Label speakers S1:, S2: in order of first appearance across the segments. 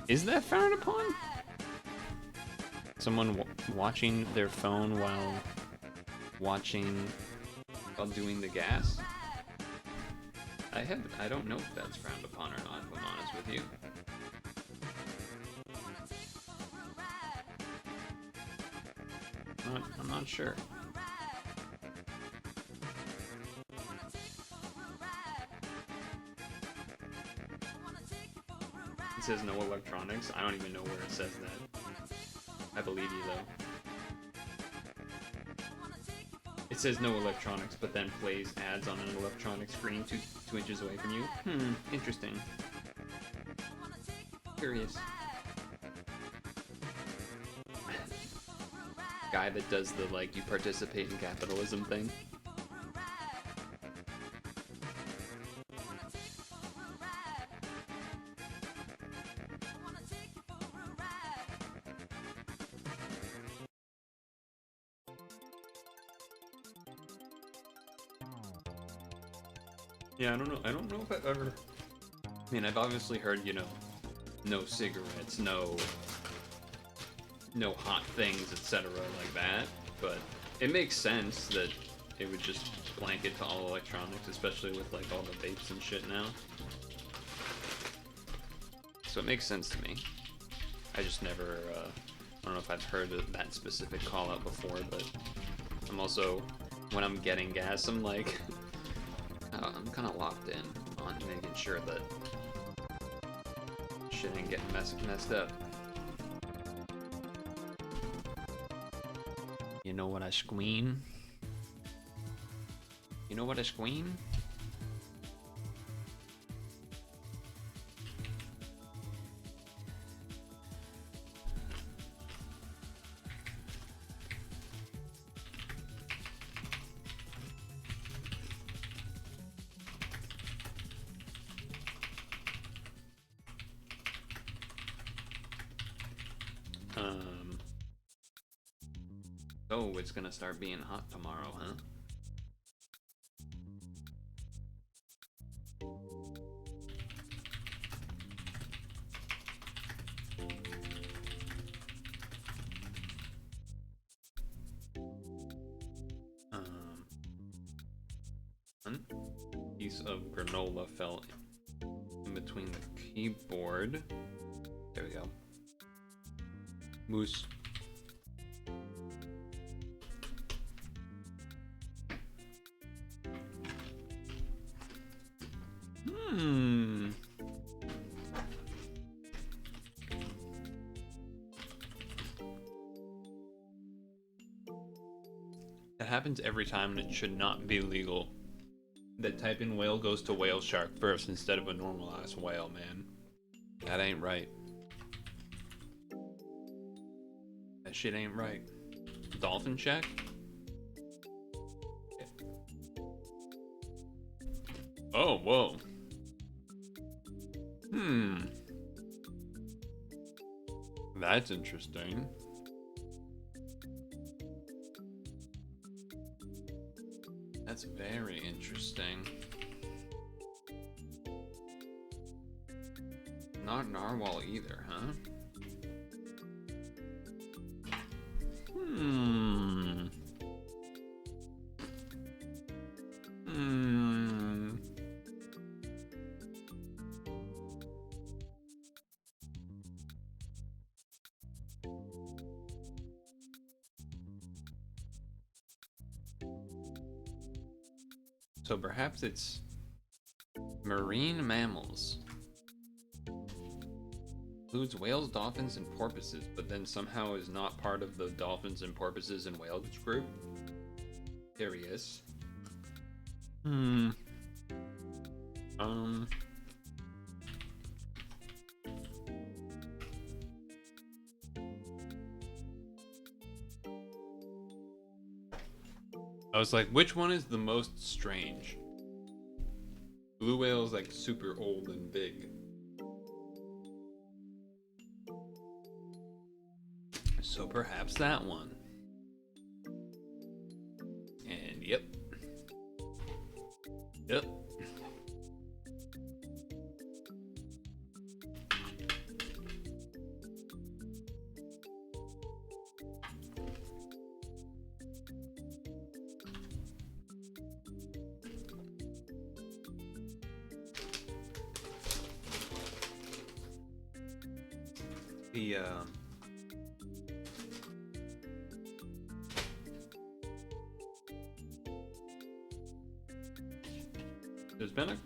S1: Is that frowned upon? Someone watching their phone while doing the gas? I don't know if that's frowned upon or not, if I'm honest with you. I'm not sure. It says no electronics. I don't even know where it says that. I believe you though. It says no electronics, but then plays ads on an electronic screen 2 inches away from you. Interesting. Curious. Guy that does the, like, you participate in capitalism thing. Yeah, I don't know. I don't know if I've ever... I mean, I've obviously heard, you know, no cigarettes, no hot things, etc. like that, but it makes sense that it would just blanket to all electronics, especially with, like, all the vapes and shit now. So it makes sense to me. I just never, I don't know if I've heard of that specific call out before, but I'm also, when I'm getting gas, I'm like... I'm kind of locked in on making sure that shit ain't getting messed up. You know what I squeen? You know what I squeen? Oh, it's gonna start being hot tomorrow, huh? One piece of granola fell in between the keyboard. There we go. Moose. That happens every time, and it should not be legal. That type in whale goes to whale shark first instead of a normal ass whale, man. That ain't right. That shit ain't right. Dolphin check? Oh, whoa. That's interesting. That's very interesting. Not narwhal either, huh? So perhaps it's marine mammals. Includes whales, dolphins, and porpoises, but then somehow is not part of the dolphins and porpoises and whales group. Curious. I was like, which one is the most strange? Blue whale is like super old and big. So perhaps that one. And yep. The there's been a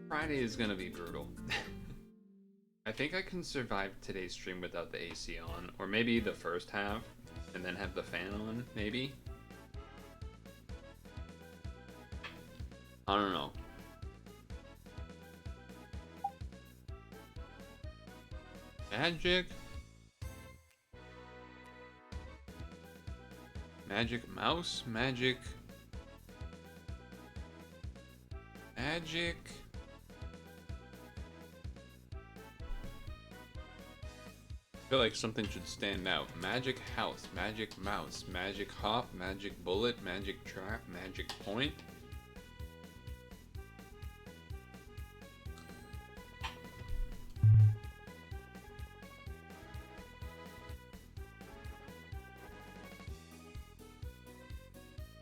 S1: Friday is gonna be brutal. I think I can survive today's stream without the AC on, or maybe the first half, and then have the fan on, maybe? I don't know. Magic? Magic mouse? Magic? Magic? I feel like something should stand out. Magic house, magic mouse, magic hop, magic bullet, magic trap, magic point.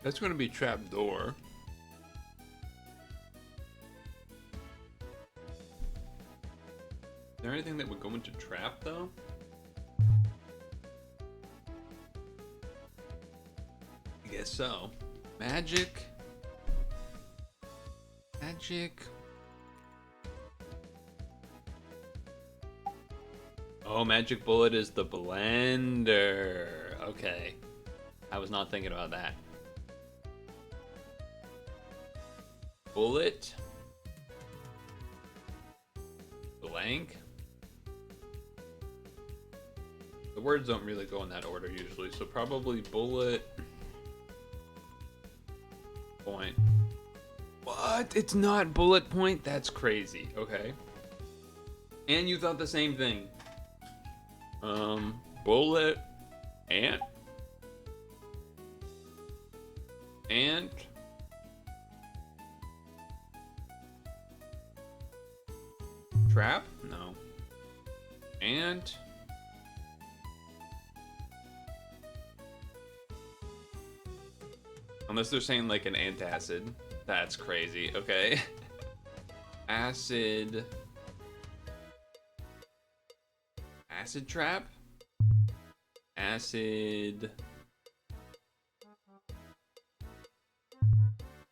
S1: That's gonna be trap door. Is there anything that would go into trap though? I guess so. Magic. Magic. Oh, magic bullet is the blender. Okay. I was not thinking about that. Bullet. Blank. The words don't really go in that order usually, so probably bullet. Point. What? It's not bullet point? That's crazy. Okay. And you thought the same thing. Bullet. Ant. Ant. Trap? No. Ant. Unless they're saying like an antacid. That's crazy. Okay. Acid. Acid trap? Acid.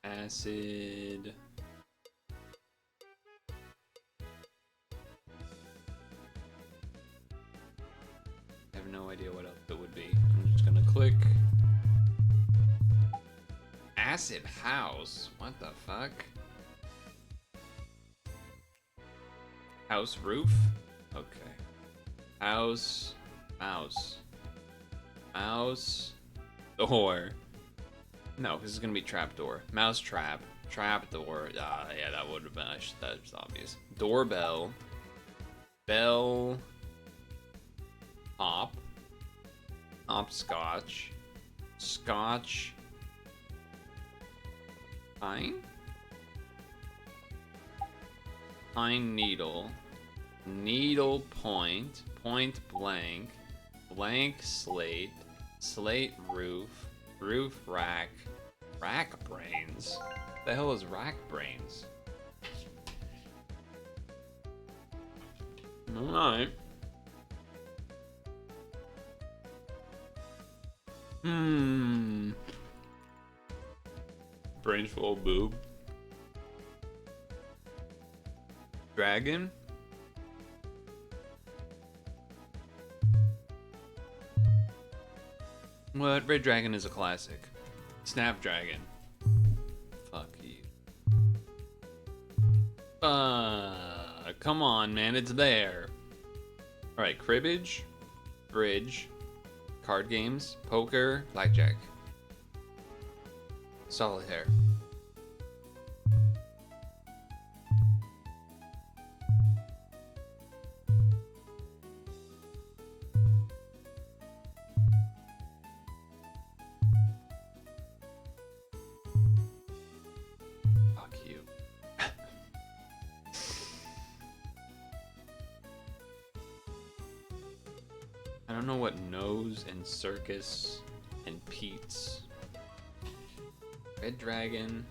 S1: Acid. I have no idea what else it would be. I'm just gonna click. Acid house? What the fuck? House roof? Okay. House. Mouse. Mouse. Door. No, this is gonna be trapdoor. Mouse trap. Trapdoor. Ah, yeah, that would have been. That's obvious. Doorbell. Bell. Hop. Hopscotch. Scotch. Pine? Pine needle. Needle point. Point blank. Blank slate. Slate roof. Roof rack. Rack brains. What the hell is rack brains? Alright. Brains full of boob. Dragon? What? Red Dragon is a classic. Snapdragon. Fuck you. Come on, man, it's there. Alright, cribbage, bridge, card games, poker, blackjack. Solitaire. Fuck you. I don't know what nose and circus and Pete's. Red Dragon,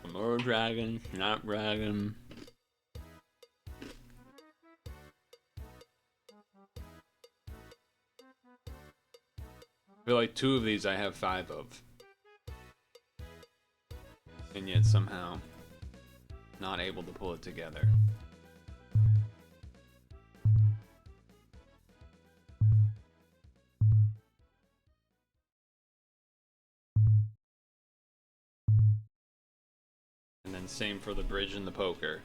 S1: Komodo Dragon, Snapdragon. feel like 2 of these I have 5 of. And yet somehow not able to pull it together. And then same for the bridge and the poker.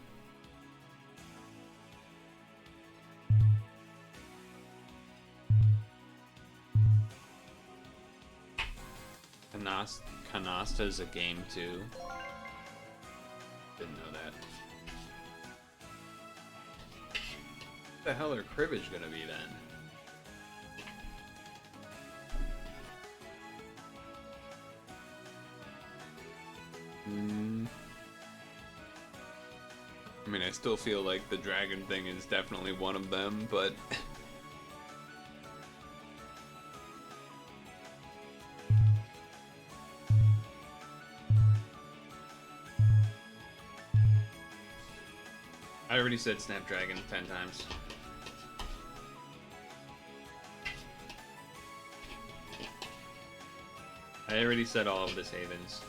S1: Canasta is a game too. Didn't know that. What the hell are cribbage gonna be then? I mean, I still feel like the dragon thing is definitely one of them, but I already said Snapdragon 10 times. I already said all of this Havens.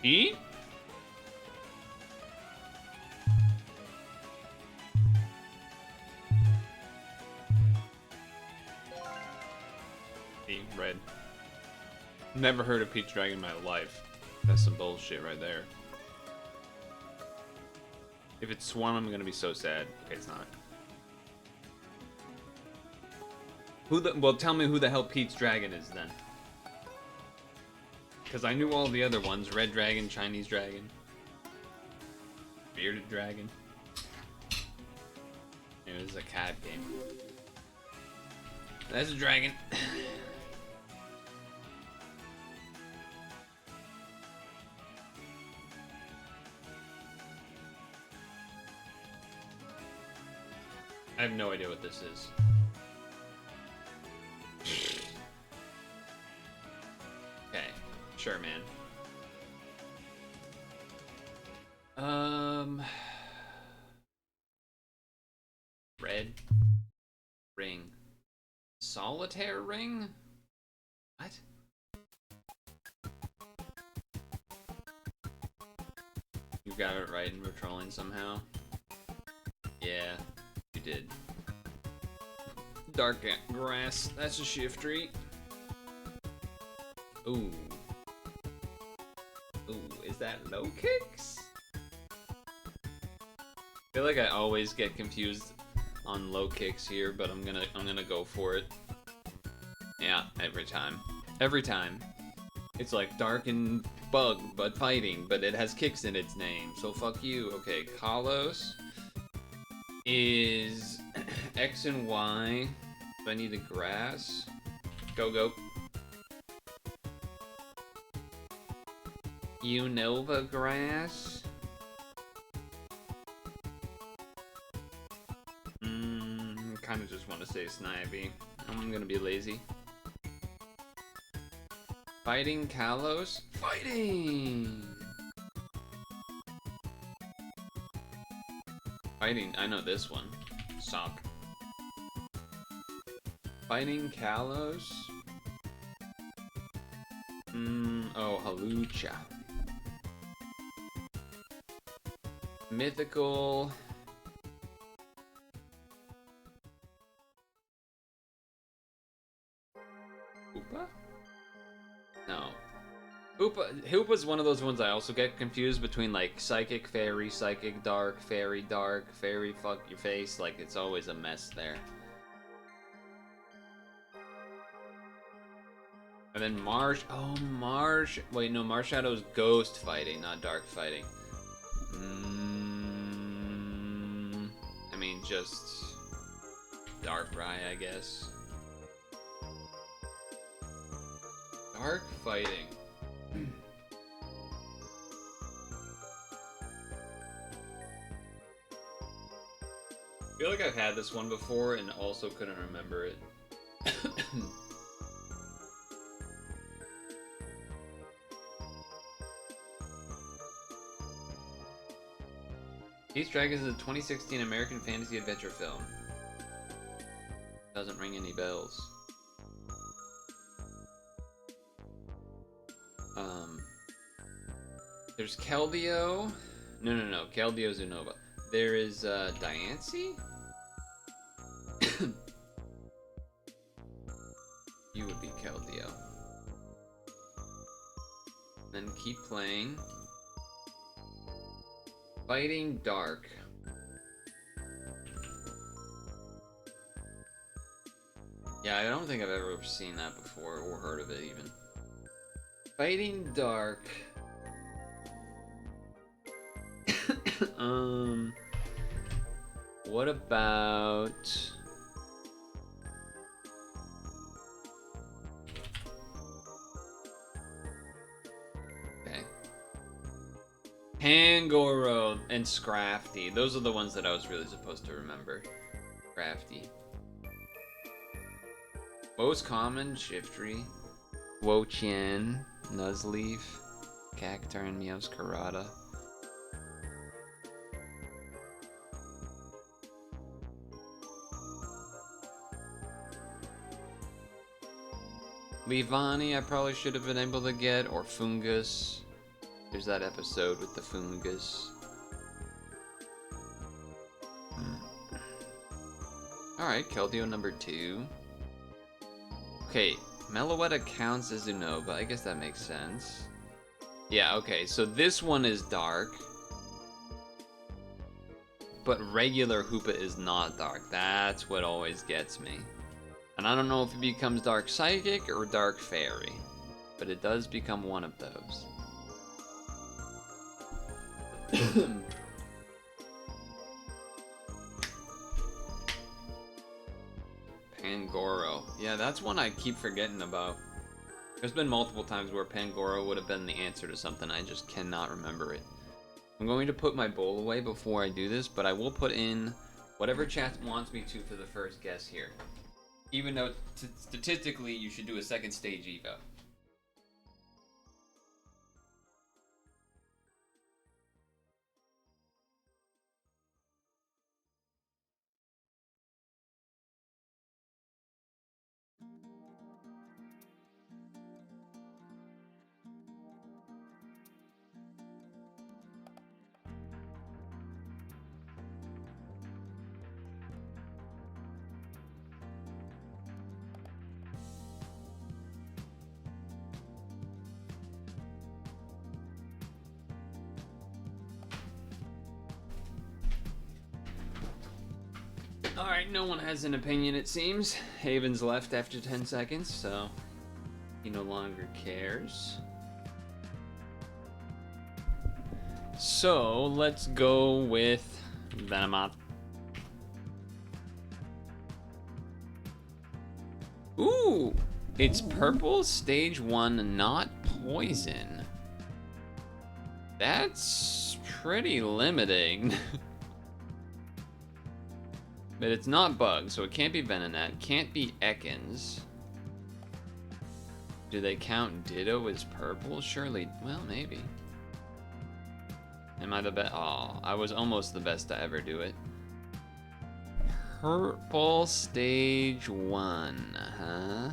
S1: Eat? Red. Never heard of Peach Dragon in my life. That's some bullshit right there. If it's Swarm, I'm gonna be so sad. Okay, it's not. Well, tell me who the hell Peach Dragon is then. Because I knew all the other ones. Red Dragon, Chinese Dragon. Bearded Dragon. It was a cat game. That's a dragon. I have no idea what this is. Okay, sure, man. Red ring. Solitaire ring? What? You got it right and we're trolling somehow? Yeah, you did. Dark grass, that's a shift tree. Ooh. Ooh, is that low kicks? I feel like I always get confused on low kicks here, but I'm gonna go for it. Yeah, every time. Every time. It's like dark and bug, but fighting, but it has kicks in its name, so fuck you. Okay, Kalos is X and Y. Do I need a grass? Go, go. Unova grass? Kind of just want to say Snivy. I'm gonna be lazy. Fighting Kalos? Fighting! Fighting, I know this one. Sock. Fighting Kalos? Oh, Halucha. Mythical... Hoopa? No. Hoopa's one of those ones I also get confused between, like, Psychic Fairy, Psychic Dark, Fairy Fuck Your Face. Like, it's always a mess there. And then Marsh... Oh, Marsh... Wait, no, Marshadow's ghost fighting, not dark fighting. I mean, just... Darkrai, I guess. Dark fighting. I feel like I've had this one before and also couldn't remember it. Peace Dragons is a 2016 American fantasy adventure film. Doesn't ring any bells. There's Keldeo. No. Keldeo Zunova. There is Diancie? You would be Keldeo. Then keep playing. Fighting Dark. Yeah, I don't think I've ever seen that before or heard of it even. Fighting Dark. What about... Okay. Pangoro and Scrafty. Those are the ones that I was really supposed to remember. Scrafty. Most common, Shiftry. Wo-Chien, Nuzleaf, Cacturn, Meowscarada. Levani, I probably should have been able to get, or Fungus. There's that episode with the Fungus. Alright, Keldeo number 2. Okay, Meloetta counts as Unova. I guess that makes sense. Yeah, okay, so this one is dark. But regular Hoopa is not dark. That's what always gets me. And I don't know if it becomes Dark Psychic or Dark Fairy, but it does become one of those. Pangoro. Yeah, that's one I keep forgetting about. There's been multiple times where Pangoro would have been the answer to something. I just cannot remember it. I'm going to put my bowl away before I do this, but I will put in whatever chat wants me to for the first guess here. Even though statistically you should do a second stage evo. Alright, no one has an opinion, it seems. Haven's left after 10 seconds, so he no longer cares. So, let's go with Venomoth. Ooh! It's purple, stage 1, not poison. That's pretty limiting. But it's not bug, so it can't be Venonat, can't be Ekans. Do they count Ditto as purple? Surely, well, maybe. Am I the best? Oh, I was almost the best to ever do it. Purple stage 1, huh?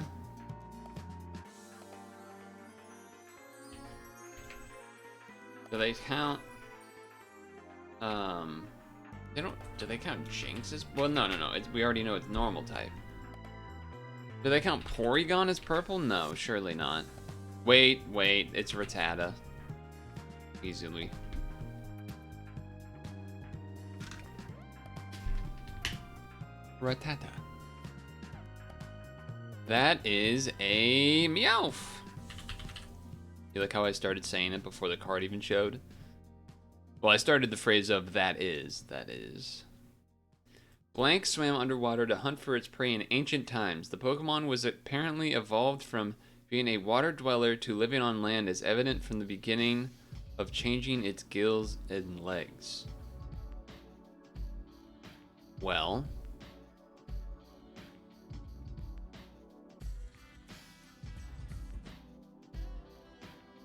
S1: Do they count, they don't, do they count Jinx as, well, no, we already know it's normal type. Do they count Porygon as purple? No, surely not. Wait, it's Rattata. Easily. Rattata. That is a Meowth. You like how I started saying it before the card even showed? Well, I started the phrase of that is. Blank swam underwater to hunt for its prey in ancient times. The Pokemon was apparently evolved from being a water dweller to living on land, as evident from the beginning of changing its gills and legs. Well,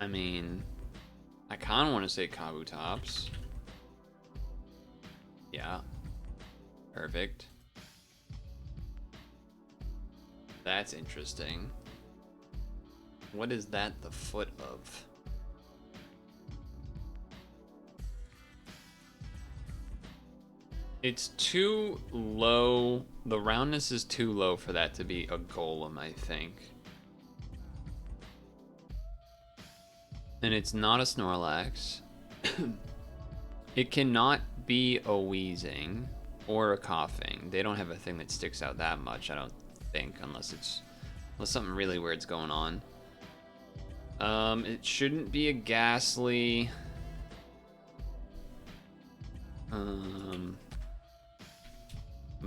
S1: I mean, I kind of want to say Kabutops. Yeah. Perfect. That's interesting. What is that the foot of? It's too low. The roundness is too low for that to be a golem, I think. And it's not a Snorlax. It cannot be a wheezing or a coughing. They don't have a thing that sticks out that much, I don't think, unless something really weird's going on. It shouldn't be a Ghastly. I'm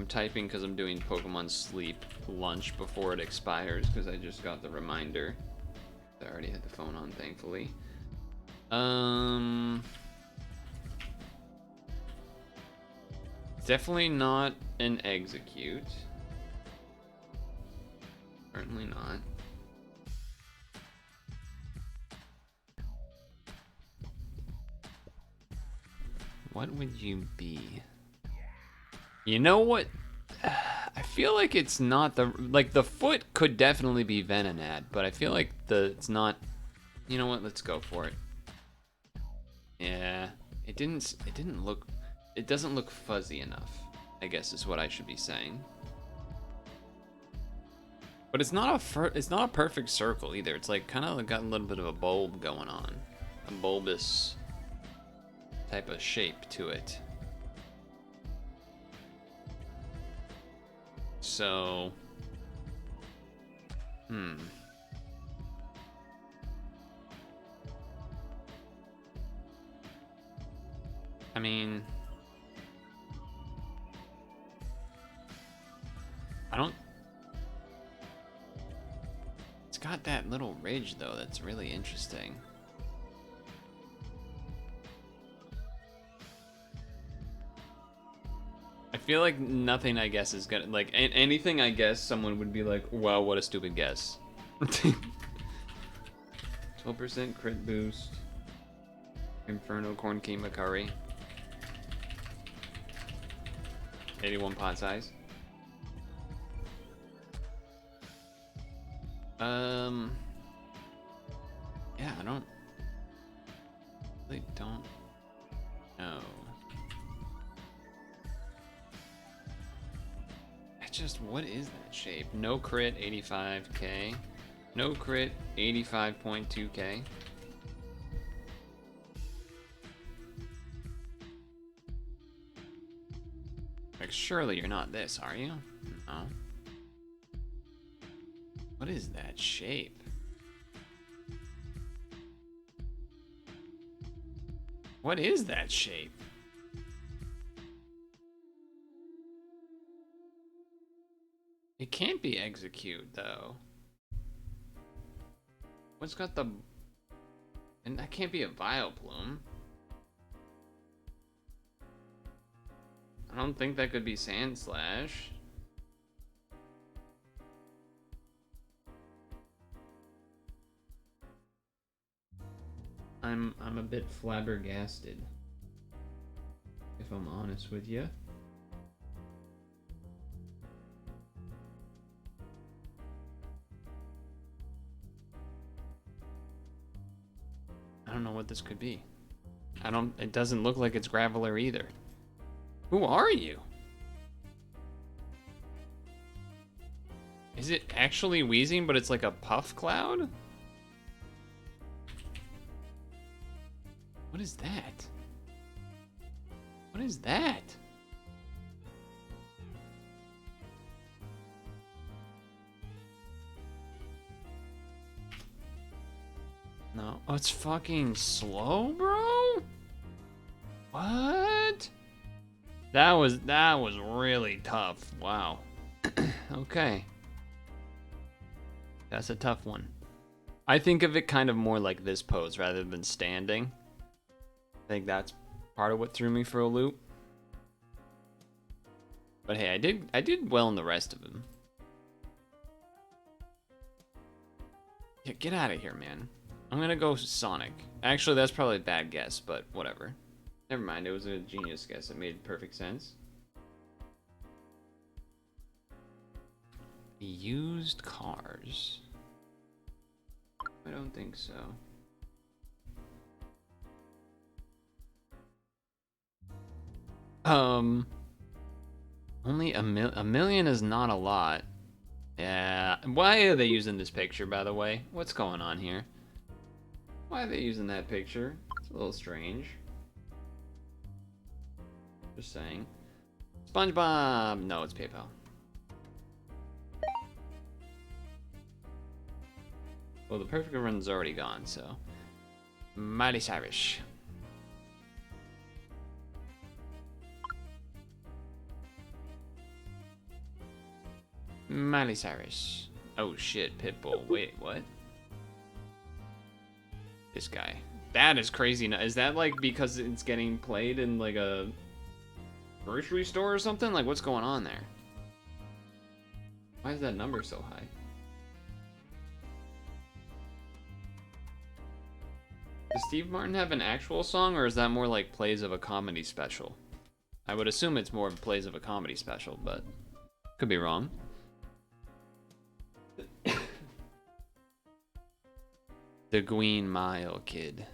S1: typing because I'm doing Pokemon Sleep lunch before it expires because I just got the reminder. I already had the phone on, thankfully. Definitely not an Execute. Certainly not. What would you be? You know what? I feel like it's not the foot could definitely be Venonat, but I feel like it's not. You know what? Let's go for it. Yeah, it doesn't look fuzzy enough, I guess is what I should be saying. But it's not a perfect circle either. It's like kind of got a little bit of a bulb going on. A bulbous type of shape to it. So, I mean, it's got that little ridge though that's really interesting. I feel like nothing, I guess, is gonna, like, anything, I guess, someone would be like, wow, what a stupid guess. 12% crit boost. Inferno Corn Keema Curry. 81 pot size. Yeah, I really don't know. What is that shape? No crit, 85k. No crit, 85.2k. Like, surely you're not this, are you? No. What is that shape? What is that shape? It can't be Execute, though. What's got the... And that can't be a Vileplume. I don't think that could be Sandslash. I'm a bit flabbergasted, if I'm honest with you. I don't know what this could be. It doesn't look like it's Graveler either. Who are you? Is it actually wheezing, but it's like a puff cloud? What is that? What is that? No. Oh, it's fucking slow, bro? What? That was really tough. Wow. Okay. That's a tough one. I think of it kind of more like this pose rather than standing. I think that's part of what threw me for a loop. But hey, I did well in the rest of them. Yeah, get out of here, man. I'm gonna go Sonic. Actually, that's probably a bad guess, but whatever. Never mind, it was a genius guess. It made perfect sense. Used cars. I don't think so. Only a million is not a lot. Yeah. Why are they using this picture, by the way? What's going on here? Why are they using that picture? It's a little strange. Just saying. SpongeBob! No, it's PayPal. Well, the perfect run's already gone, so. Miley Cyrus. Miley Cyrus. Oh shit, Pitbull. Wait, what? This guy. That is crazy. Is that like because it's getting played in like a grocery store or something? Like what's going on there? Why is that number so high? Does Steve Martin have an actual song, or is that more like plays of a comedy special? I would assume it's more of plays of a comedy special, but could be wrong. The Green Mile Kid.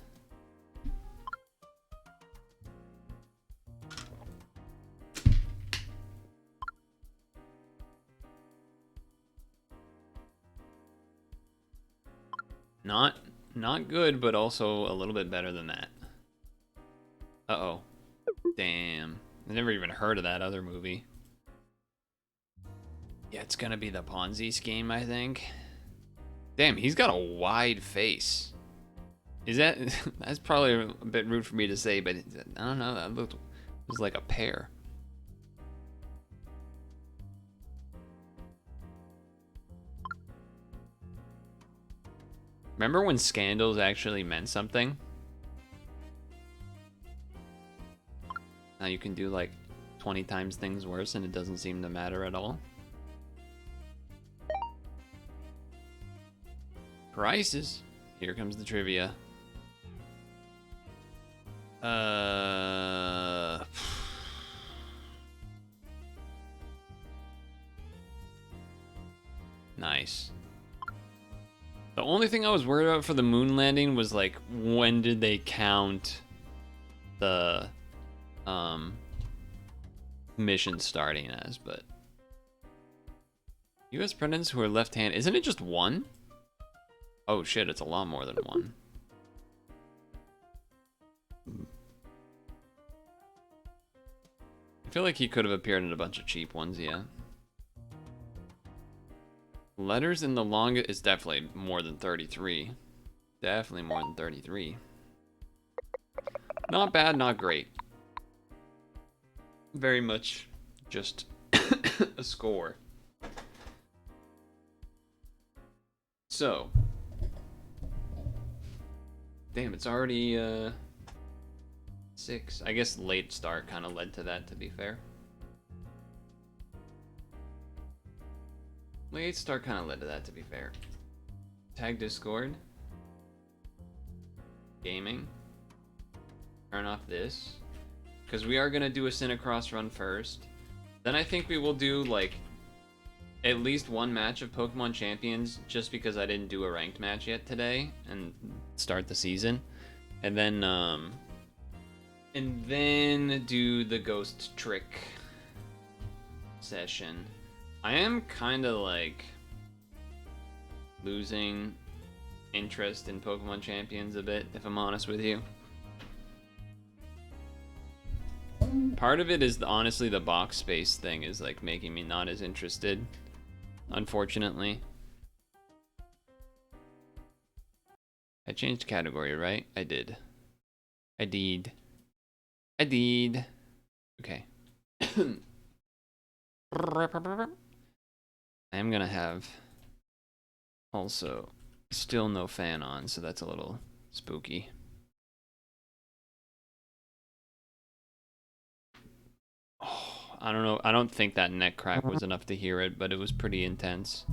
S1: Not good, but also a little bit better than that. Uh-oh. Damn. I never even heard of that other movie. Yeah, it's gonna be the Ponzi scheme, I think. Damn, he's got a wide face. Is that... That's probably a bit rude for me to say, but I don't know. That looked... It was like a pear. Remember when scandals actually meant something? Now you can do like 20 times things worse and it doesn't seem to matter at all. Prices. Here comes the trivia. Nice. The only thing I was worried about for the moon landing was like, when did they count the mission starting as? But U.S. presidents who are left-handed, isn't it just one? Oh shit, it's a lot more than one. I feel like he could have appeared in a bunch of cheap ones, yeah. Letters in the longest is definitely more than 33. Definitely more than 33. Not bad, not great. Very much just a score. So. Damn, it's already 6. I guess late start kind of led to that, to be fair. Late start kind of led to that, to be fair. Tag Discord. Gaming. Turn off this. Because we are going to do a CiniCross run first. Then I think we will do, like, at least one match of Pokemon Champions, just because I didn't do a ranked match yet today, and start the season. And then do the Ghost Trick session. I am kind of like losing interest in Pokemon Champions a bit, if I'm honest with you. Part of it is honestly the box space thing is like making me not as interested, unfortunately. I changed category, right? I did. I did. Okay. I am gonna have also still no fan on, so that's a little spooky. Oh, I don't know. I don't think that neck crack was enough to hear it, but it was pretty intense.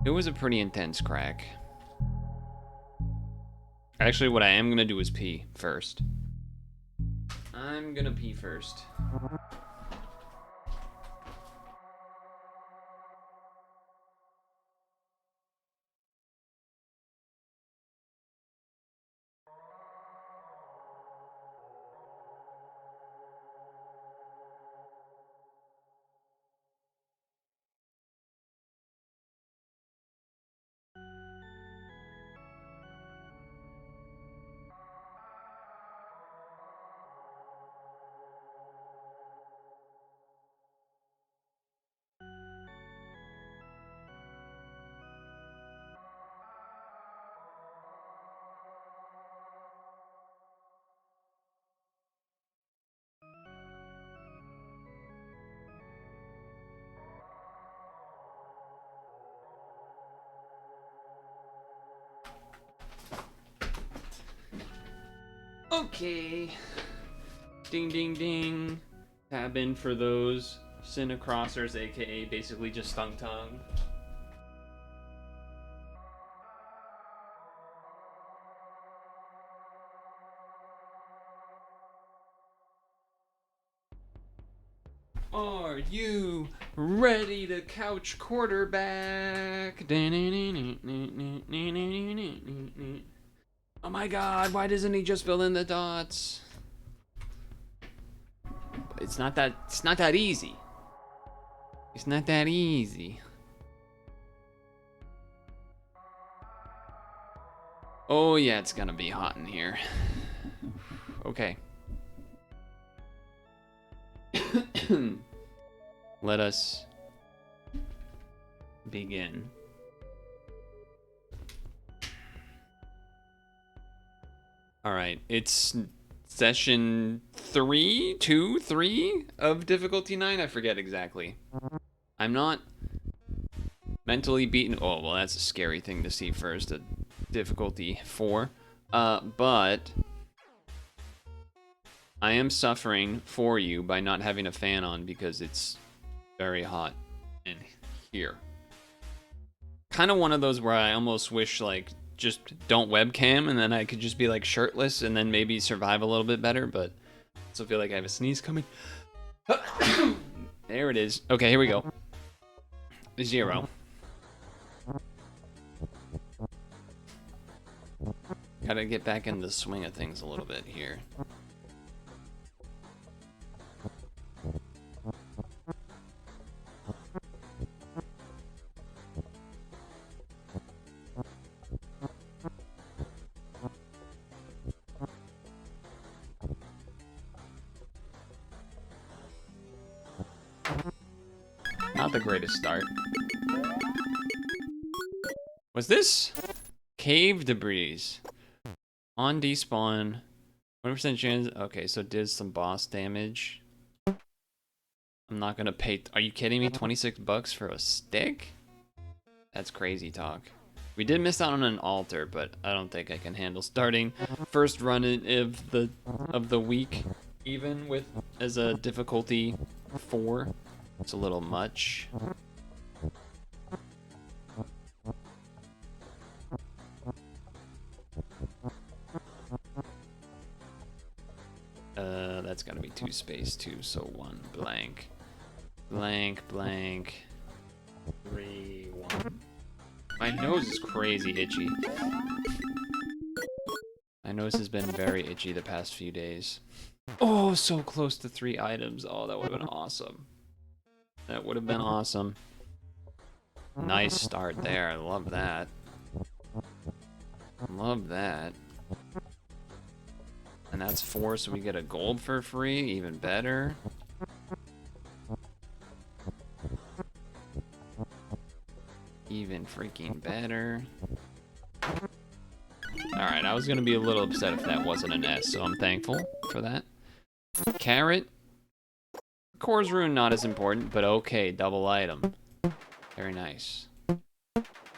S1: It was a pretty intense crack. Actually, what I am gonna do is pee first. I'm gonna pee first. Okay. Ding, ding, ding. Tab in for those CiniCrossers, aka basically just Stung Tongue. Are you ready to couch quarterback? Oh my god, why doesn't he just fill in the dots? It's not that easy. It's not that easy. Oh yeah, it's gonna be hot in here. Okay. Let us begin. All right, it's session 3 of difficulty 9. I forget exactly. I'm not mentally beaten. Oh, well, that's a scary thing to see first. A difficulty 4. But I am suffering for you by not having a fan on because it's very hot in here. Kind of one of those where I almost wish, like, just don't webcam and then I could just be like shirtless and then maybe survive a little bit better, but I also feel like I have a sneeze coming. There it is. Okay, here we go. 0. Gotta get back in the swing of things a little bit here. Not the greatest start. Was this cave debris? On despawn, 100% chance. Okay, so did some boss damage. I'm not gonna pay. Are you kidding me? 26 bucks for a stick? That's crazy talk. We did miss out on an altar, but I don't think I can handle starting first run of the week, even with as a difficulty 4. It's a little much. That's gotta be 2 space 2, so 1 blank. Blank, blank. 3, 1. My nose is crazy itchy. My nose has been very itchy the past few days. Oh, so close to 3 items. Oh, that would have been awesome. That would have been awesome. Nice start there. I love that. Love that. And that's 4, so we get a gold for free. Even better. Even freaking better. Alright, I was gonna be a little upset if that wasn't an S, so I'm thankful for that. Carrot. Core's Rune, not as important, but okay, double item. Very nice.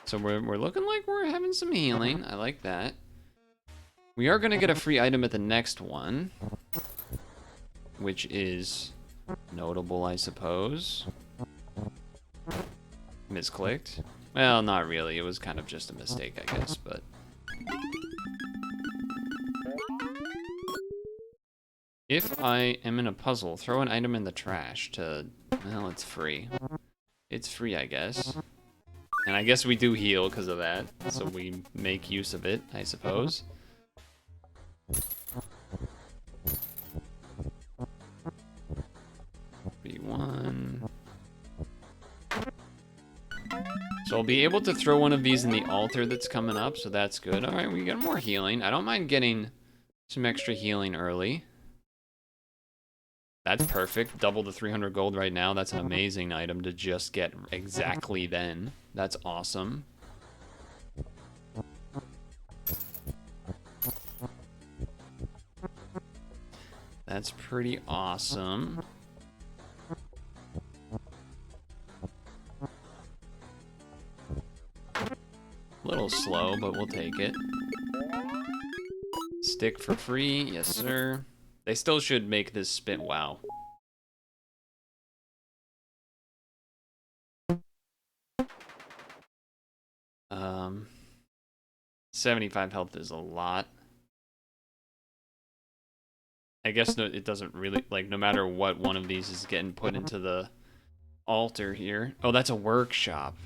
S1: So we're looking like we're having some healing. I like that. We are gonna get a free item at the next one, which is notable, I suppose. Misclicked. Well, not really. It was kind of just a mistake, I guess, but... If I am in a puzzle, throw an item in the trash to... Well, it's free. It's free, I guess. And I guess we do heal because of that, so we make use of it, I suppose. B1. So I'll be able to throw one of these in the altar that's coming up, so that's good. All right, we got more healing. I don't mind getting some extra healing early. That's perfect. Double the 300 gold right now. That's an amazing item to just get exactly then. That's awesome. That's pretty awesome. A little slow, but we'll take it. Stick for free. Yes, sir. They still should make this spin. Wow. Um, 75 health is a lot. I guess it doesn't really, like, no matter what one of these is getting put into the altar here. Oh, that's a workshop.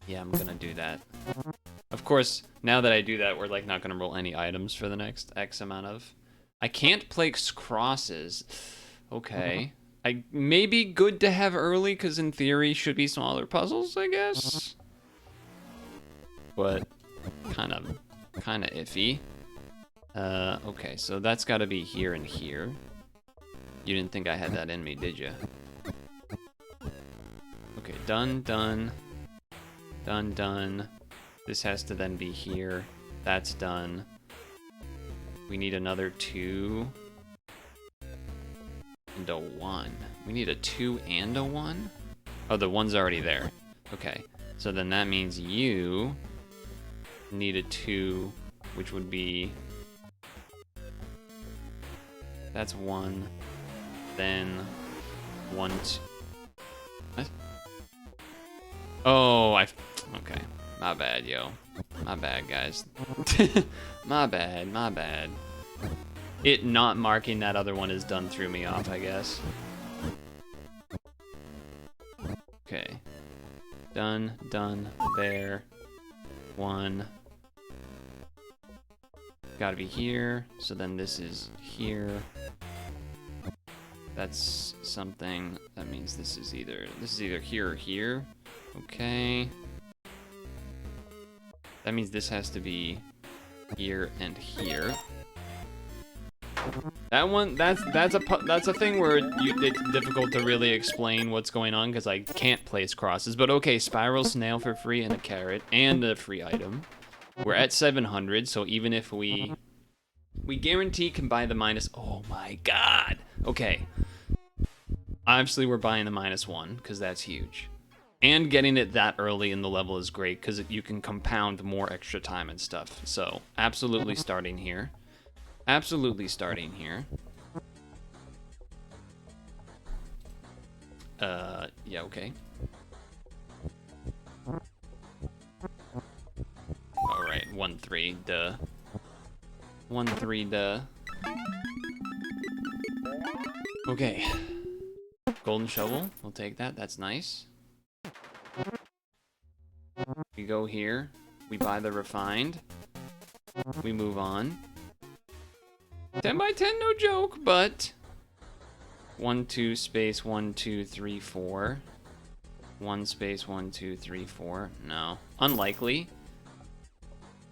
S1: Yeah, I'm gonna do that. Of course, now that I do that, we're like not gonna roll any items for the next X amount of... I can't place crosses. Okay. I may be good to have early, because in theory should be smaller puzzles, I guess. But kind of iffy. Okay, so that's gotta be here and here. You didn't think I had that in me, did you? Okay, done, done. Done, done. This has to then be here. That's done. We need another 2 and a 1. We need a 2 and a 1? Oh, the 1's already there. Okay, so then that means you need a 2, which would be... That's 1. Then 1, 2... What? Oh, okay. My bad, yo. My bad, guys. My bad, my bad. It not marking that other one is done threw me off, I guess. Okay. Done, done, there. 1. Gotta be here, so then this is here. That's something, that means this is either here or here. Okay. That means this has to be here and here. That one, that's a thing where it's difficult to really explain what's going on because I can't place crosses. But okay, spiral snail for free and a carrot and a free item. We're at 700, so even if we guarantee can buy the minus. Oh my god. Okay. Obviously, we're buying the -1 because that's huge. And getting it that early in the level is great because you can compound more extra time and stuff. So, absolutely starting here. Absolutely starting here. Yeah, okay. Alright, 1-3, duh. 1-3, duh. Okay. Golden shovel, we'll take that, that's nice. We go here, we buy the refined, we move on. 10 by 10, no joke, but 1, 2, space, 1, 2, 3, 4. 1 space, 1, 2, 3, 4. No. Unlikely.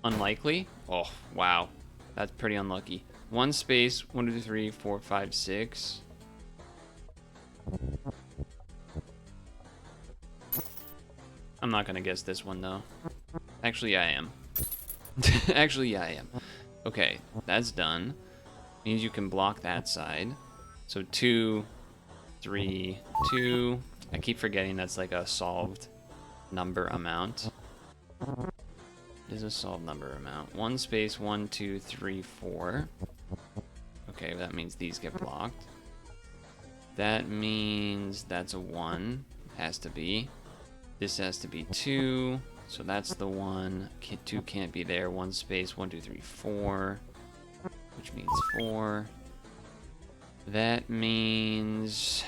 S1: Unlikely? Oh, wow. That's pretty unlucky. 1 space, 1, 2, 3, 4, 5, 6. I'm not gonna guess this one though. Actually, I am. Actually, yeah, I am. Okay, that's done. Means you can block that side. So 2, 3, 2. I keep forgetting that's like a solved number amount. It is a solved number amount. 1 space, 1, 2, 3, 4. Okay, that means these get blocked. That means that's a 1. Has to be. This has to be 2. So that's the 1. 2 can't be there. 1 space, 1, 2, 3, 4. which means 4. That means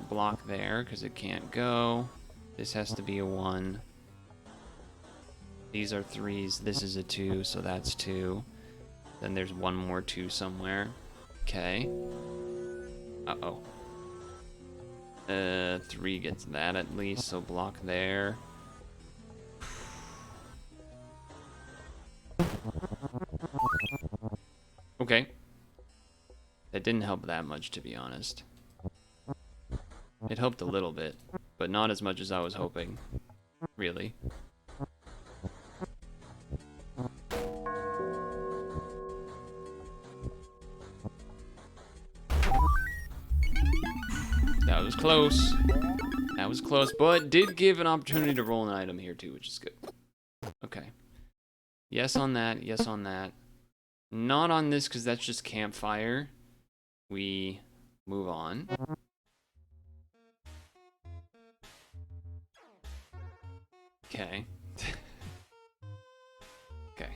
S1: block there because it can't go. This has to be a 1. These are 3s. This is a 2, so that's 2. Then there's one more 2 somewhere. Okay. Uh-oh. 3 gets that at least, so block there. Okay. That didn't help that much, to be honest. It helped a little bit, but not as much as I was hoping. Really. That was close. That was close, but did give an opportunity to roll an item here too, which is good. Okay. Yes on that, yes on that. Not on this because that's just campfire. We move on. Okay. Okay.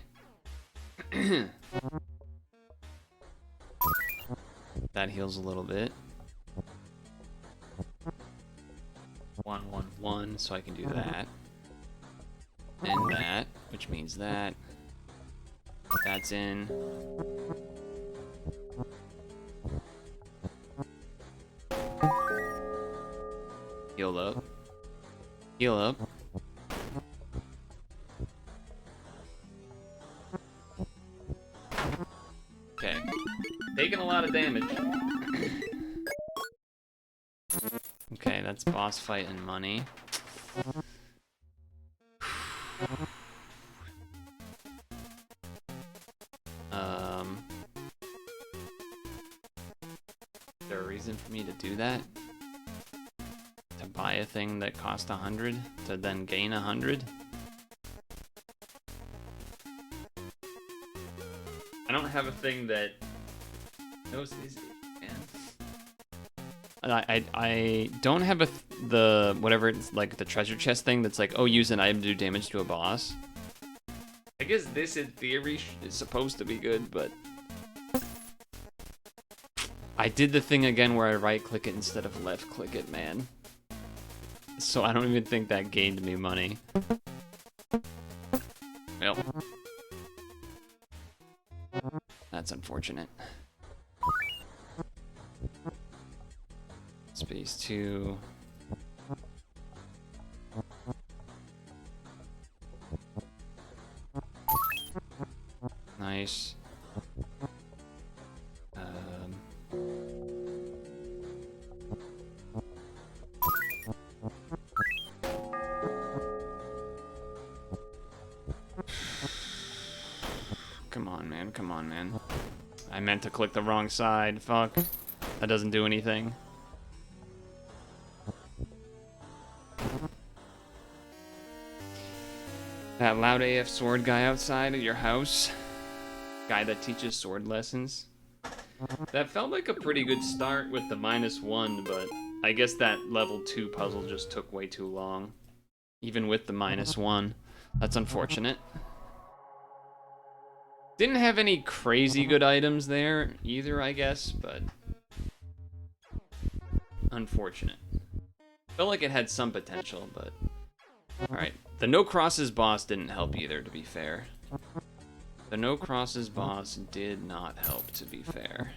S1: That heals a little bit. 1, 1, 1, so I can do that. And that, which means that. That's in. Heal up. Heal up. Okay. Taking a lot of damage. Okay, that's boss fight and money. Is there a reason for me to do that? To buy a thing that cost 100 to then gain 100? I don't have a thing that knows these, man. I don't have the whatever it's like the treasure chest thing that's like, oh, use an item to do damage to a boss. I guess this in theory is supposed to be good, but I did the thing again where I right click it instead of left click it, man. So I don't even think that gained me money. Well, that's unfortunate. Space 2. Nice. Come on, man. Come on, man. I meant to click the wrong side. Fuck. That doesn't do anything. That loud AF sword guy outside of your house. Guy that teaches sword lessons. That felt like a pretty good start with the -1, but I guess that level 2 puzzle just took way too long. Even with the -1. That's unfortunate. Didn't have any crazy good items there either, I guess, but unfortunate. Felt like it had some potential, but alright. The no crosses boss didn't help either, to be fair. The no crosses boss did not help, to be fair.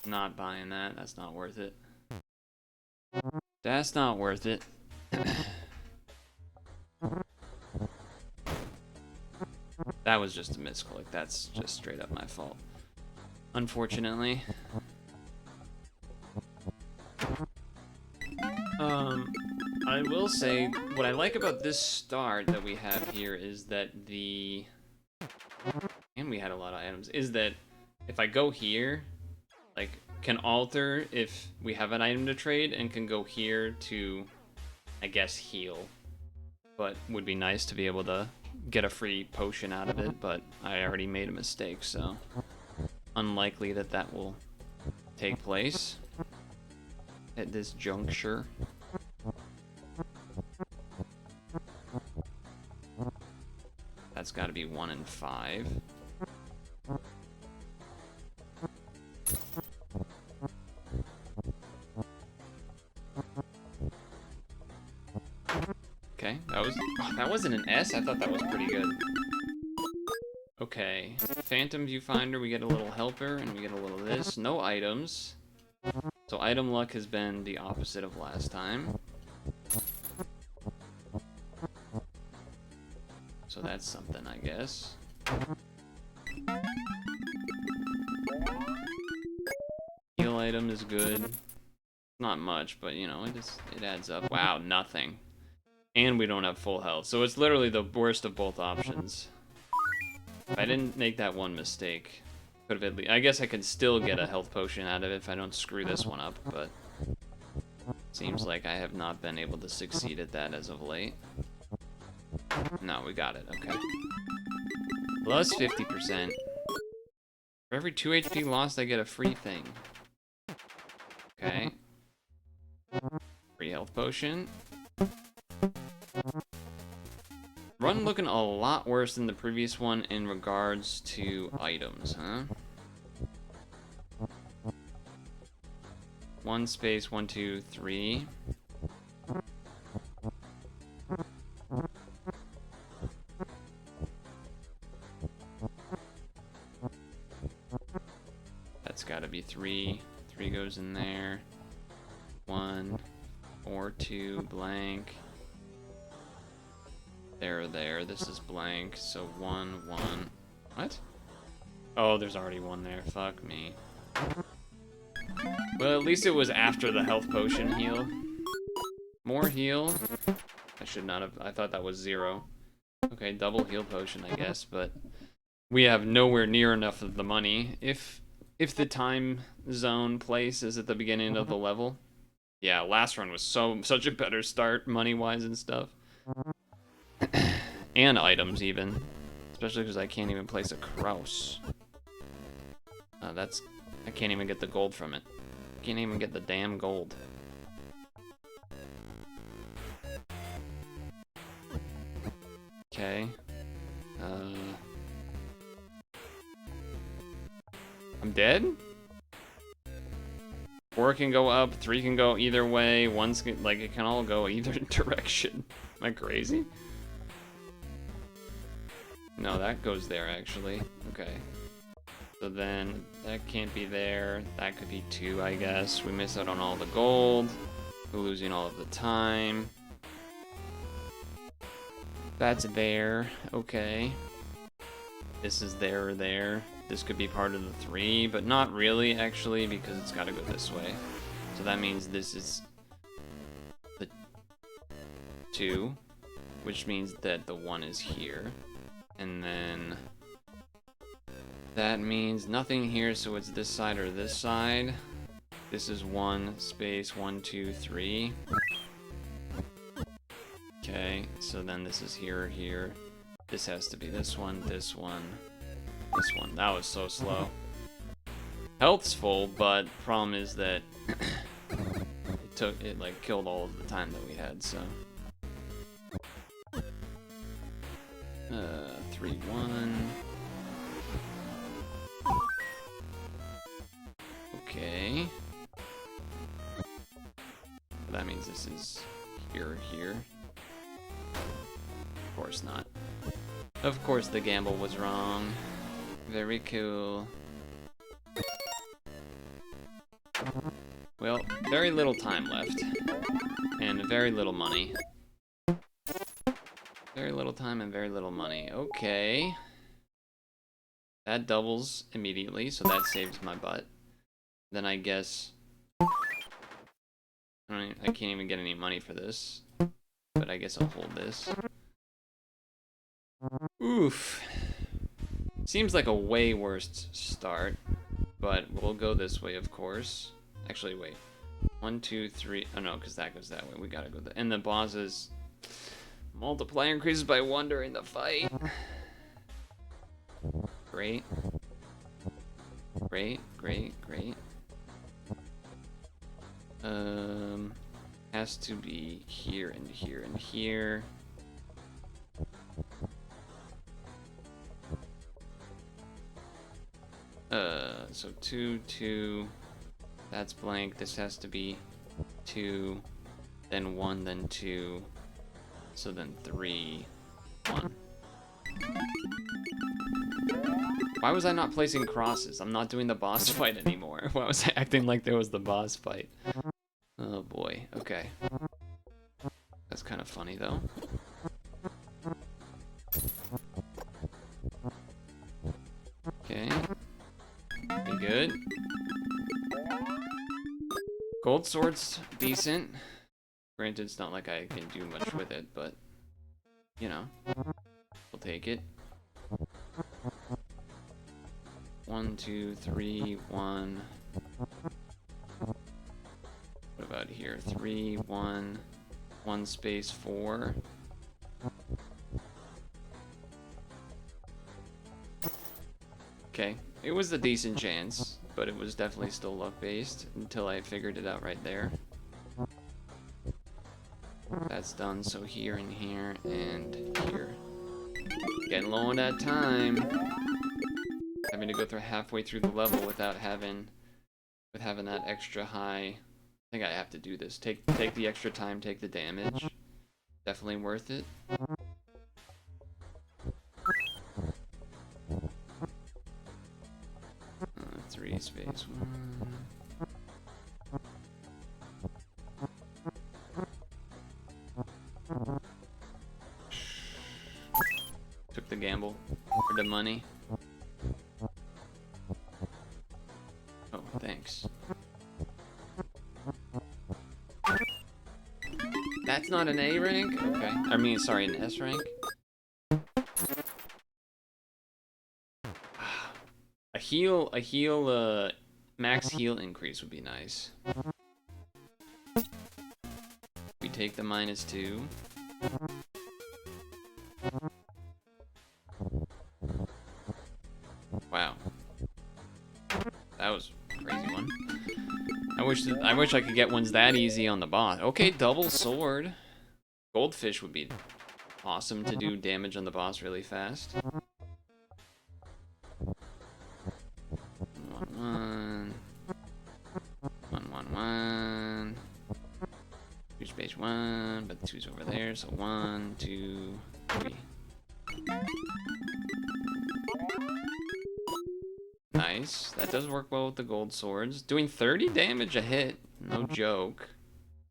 S1: Not buying that. That's not worth it. That's not worth it. That was just a misclick. That's just straight up my fault. Unfortunately. I will say, what I like about this start that we have here is that and we had a lot of items, is that if I go here, like, can alter if we have an item to trade, and can go here to, I guess, heal. But would be nice to be able to get a free potion out of it, but I already made a mistake, so unlikely that that will take place at this juncture. That's got to be 1 and 5. Okay, that wasn't an S. I thought that was pretty good. Okay, Phantom Viewfinder, we get a little helper, and we get a little of this. No items. So item luck has been the opposite of last time. So that's something, I guess. Heal item is good. Not much, but you know, it adds up. Wow, nothing. And we don't have full health, so it's literally the worst of both options. If I didn't make that one mistake, could have at least, I guess I could still get a health potion out of it if I don't screw this one up, but seems like I have not been able to succeed at that as of late. No, we got it, okay. Plus 50%. For every 2 HP lost, I get a free thing. Okay. Free health potion. Run looking a lot worse than the previous one in regards to items, huh? 1 space, 1, 2, 3. That's gotta be 3. 3 goes in there. 1, 4, 2, blank. There. This is blank, so 1, 1. What? Oh, there's already 1 there. Fuck me. Well, at least it was after the health potion heal. More heal. I should not have. I thought that was 0. Okay, double heal potion, I guess, but we have nowhere near enough of the money. If the time zone place is at the beginning of the level. Yeah, last run was such a better start, money-wise and stuff. And items, even. Especially because I can't even place a cross. I can't even get the gold from it. Can't even get the damn gold. Okay. I'm dead? 4 can go up, 3 can go either way, 1's like it can all go either direction. Am I crazy? No, that goes there actually. Okay. So then that can't be there. That could be 2, I guess. We miss out on all the gold. We're losing all of the time. That's there. Okay. This is there or there. This could be part of the 3, but not really actually because it's got to go this way. So that means this is the 2, which means that the 1 is here. And then that means nothing here, so it's this side or this side. This is 1 space 1, 2, 3. Okay, so then this is here or here. This has to be this one, this one, this one. That was so slow. Health's full, but problem is that it like killed all of the time that we had, so 3, 1. Okay. That means this is here or here. Of course not. Of course the gamble was wrong. Very cool. Well, very little time left. And very little money. Very little time and very little money. Okay. That doubles immediately, so that saves my butt. Then I guess I can't even get any money for this. But I guess I'll hold this. Oof. Seems like a way worse start. But we'll go this way, of course. Actually, wait. 1, 2, 3. Oh no, because that goes that way. We gotta go and the bosses multiplier increases by 1 during the fight. Great. Great, great, great. Has to be here and here and here. So 2, 2. That's blank. This has to be 2, then 1, then 2. So then 3, 1. Why was I not placing crosses? I'm not doing the boss fight anymore. Why was I acting like there was the boss fight? Oh boy, okay. That's kind of funny though. Okay. Pretty good. Gold sword's decent. Granted, it's not like I can do much with it, but, you know, we'll take it. 1, 2, 3, 1. What about here? 3, 1, 1 space 4. Okay, it was a decent chance, but it was definitely still luck-based until I figured it out right there. That's done, so here and here and here. Getting low on that time. Having to go through halfway through the level without having that extra high. I think I have to do this. Take the extra time, take the damage. Definitely worth it. 3 space 1. Took the gamble for the money. Oh, thanks. That's not an A rank? Okay. I mean, sorry, an S rank. A max heal increase would be nice. We take the -2. Wow. That was a crazy one. I wish I could get ones that easy on the boss. Okay, double sword. Goldfish would be awesome to do damage on the boss really fast. 1, 1. 1, 1, 1. 2 space 1, but the 2's over there, so 1, 2, 3. Nice. That does work well with the gold swords. Doing 30 damage a hit. No joke.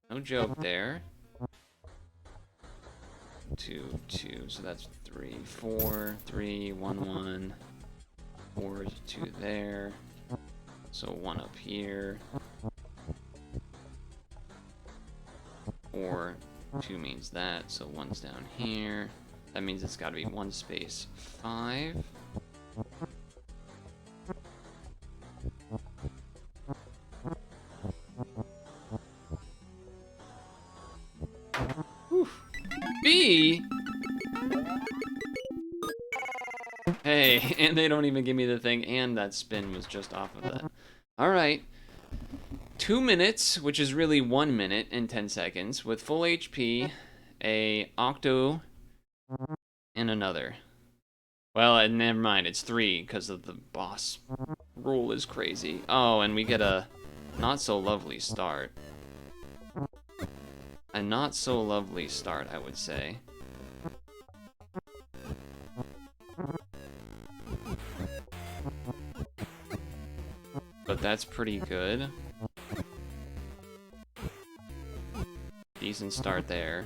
S1: No joke there. 2, 2. So that's 3, 4, 3, 1, 1. 4, 2 there. So 1 up here. 4, 2 means that. So 1's down here. That means it's got to be 1 space 5. B? Hey, and they don't even give me the thing, and that spin was just off of that. Alright. 2 minutes, which is really 1 minute and 10 seconds, with full HP, a octo, and another. Well, never mind, it's 3, because of the boss rule is crazy. Oh, and we get a not-so-lovely start. A not-so-lovely start, I would say. But that's pretty good. Decent start there.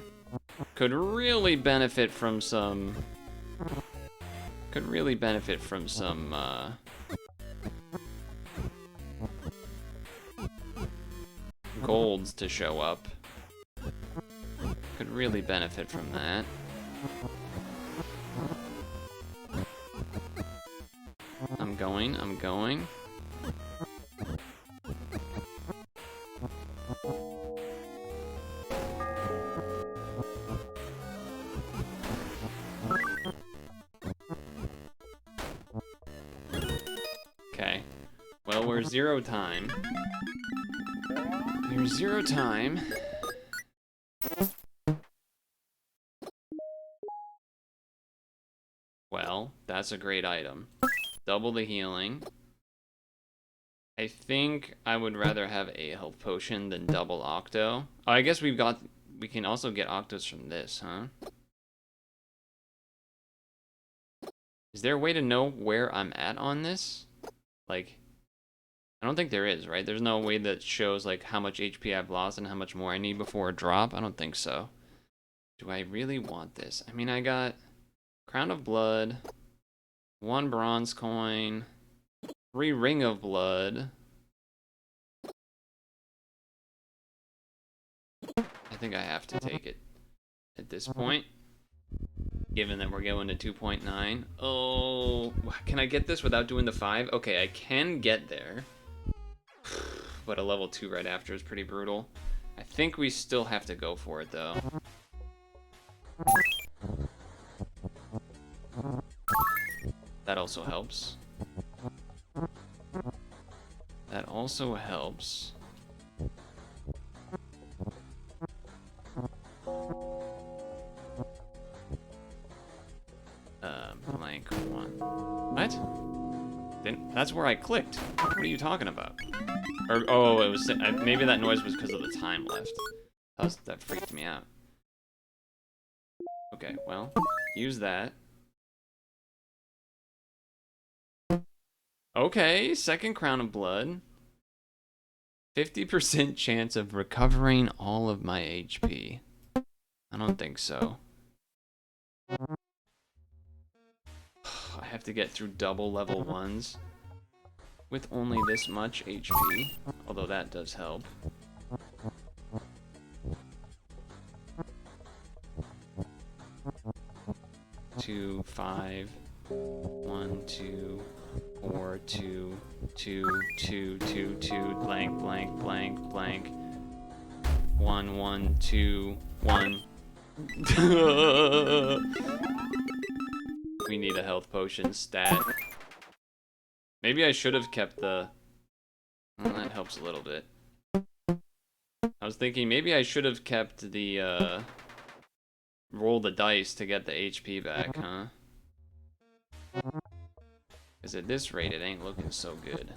S1: Could really benefit from some... golds to show up. Could really benefit from that. I'm going. Okay. Well, we're 0 time. Here's 0 time. Well, that's a great item. Double the healing. I think I would rather have a health potion than double octo. Oh, I guess we can also get octos from this, huh? Is there a way to know where I'm at on this? Like, I don't think there is, right? There's no way that shows like how much HP I've lost and how much more I need before a drop. I don't think so. Do I really want this? I mean, I got Crown of Blood, 1 bronze coin, 3 Ring of Blood. I think I have to take it at this point, given that we're going to 2.9. Oh, can I get this without doing the 5? Okay, I can get there. But a level 2 right after is pretty brutal. I think we still have to go for it, though. That also helps. That also helps. Blank 1. What? That's where I clicked. What are you talking about? Or, oh, it was, maybe that noise was because of the time left. That freaked me out. Okay, well, use that. Okay, second Crown of Blood. 50% chance of recovering all of my HP. I don't think so. I have to get through double level 1s with only this much HP, although that does help. 2, 5, 1, 2, 4, 2, 2, 2, 2, 2, blank, blank, blank, blank. 1, 1, 2, 1. We need a health potion stat. Maybe I should have kept the... Well, that helps a little bit. I was thinking maybe I should have kept the, roll the dice to get the HP back, huh? Because at this rate, it ain't looking so good.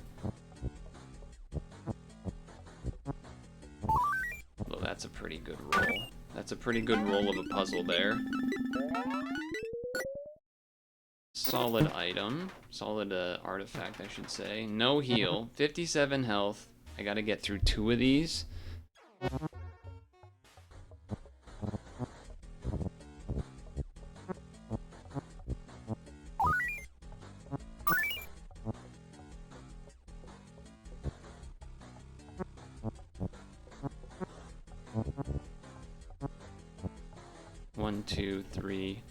S1: Although that's a pretty good roll. That's a pretty good roll of a puzzle there. Solid item. Solid artifact, I should say. No heal. 57 health. I gotta get through 2 of these. One, 2, 3.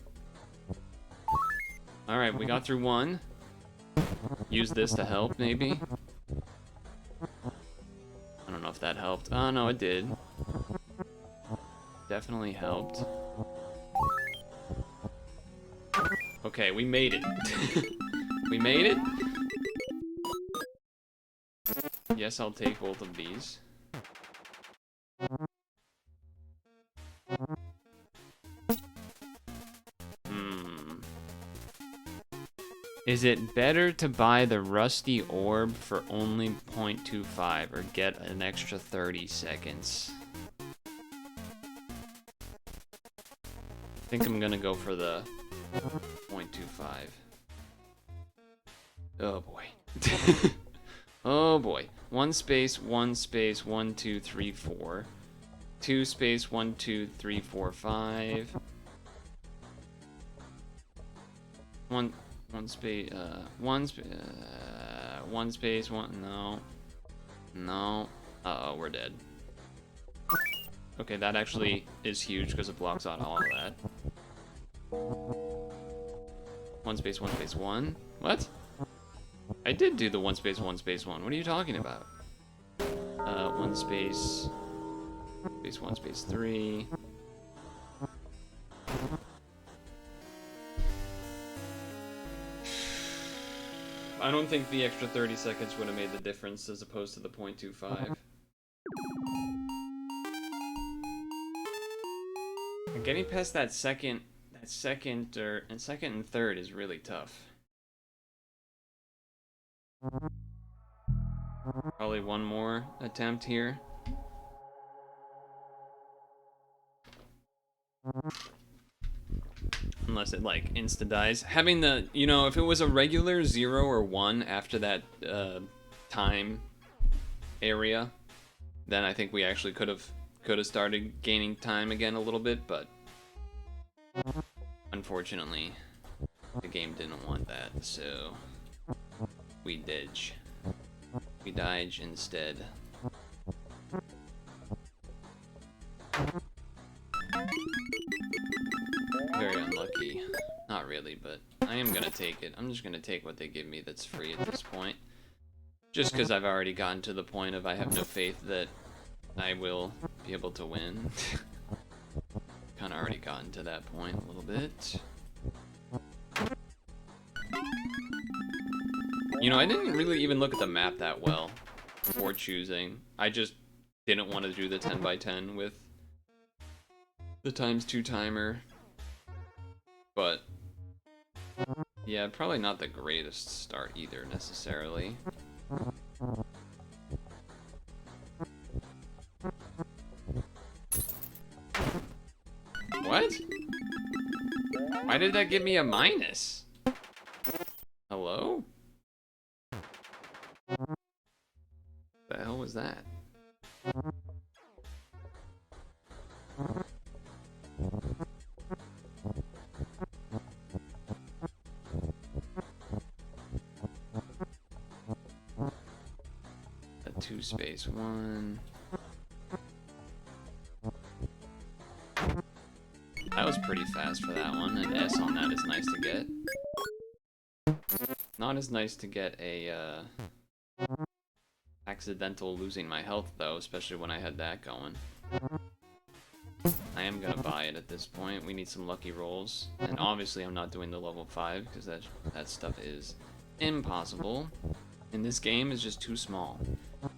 S1: Alright, we got through 1. Use this to help, maybe? I don't know if that helped. Oh, no, it did. Definitely helped. Okay, we made it. We made it? Yes, I'll take both of these. Is it better to buy the rusty orb for only 0.25 or get an extra 30 seconds? I think I'm gonna go for the 0.25. Oh boy. Oh boy. 1 space, 1 space, 1, 2, 3, 4. 2 space, 1, 2, 3, 4, 5. 1 space, 1 space, 1, no. No. Uh-oh, we're dead. Okay, that actually is huge because it blocks out all of that. 1 space, 1 space, 1. What? I did do the 1 space, 1 space, 1. What are you talking about? 1 space, space 1, space 3. I don't think the extra 30 seconds would have made the difference as opposed to the 0.25. Getting past that second and third is really tough. Probably one more attempt here. Unless it like insta dies. Having the, you know, if it was a regular 0 or 1 after that time area, then I think we actually could have started gaining time again a little bit, but unfortunately the game didn't want that, so we didge. We dodge instead. Very unlucky. Not really, but I am gonna take it. I'm just gonna take what they give me that's free at this point. Just because I've already gotten to the point of I have no faith that I will be able to win. Kind of already gotten to that point a little bit. You know, I didn't really even look at the map that well before choosing. I just didn't want to do the 10x10 with the ×2 timer. But yeah, probably not the greatest start either necessarily. What? Why did that give me a minus? Hello? The hell was that? A 2-1. That was pretty fast for that one. An S on that is nice to get. Not as nice to get a accidental losing my health though, especially when I had that going. I am gonna buy it at this point. We need some lucky rolls, and obviously I'm not doing the level 5 because that stuff is impossible. And this game is just too small.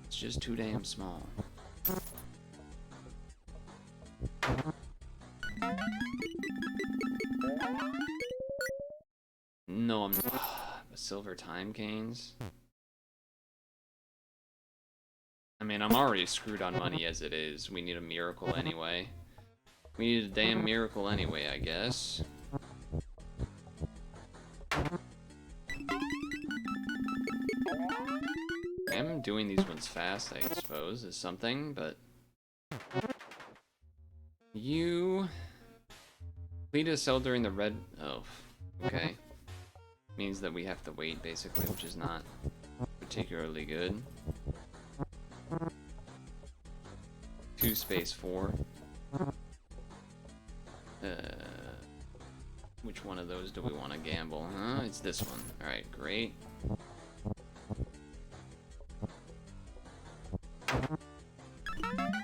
S1: It's just too damn small. No, I'm silver time canes. I mean, I'm already screwed on money as it is. We need a miracle anyway. We need a damn miracle anyway, I guess. I'm doing these ones fast, I suppose, is something, but you need to sell during the red. Oh, okay. Means that we have to wait, basically, which is not particularly good. 2-4. Which one of those do we want to gamble? Huh? It's this one. Alright, great.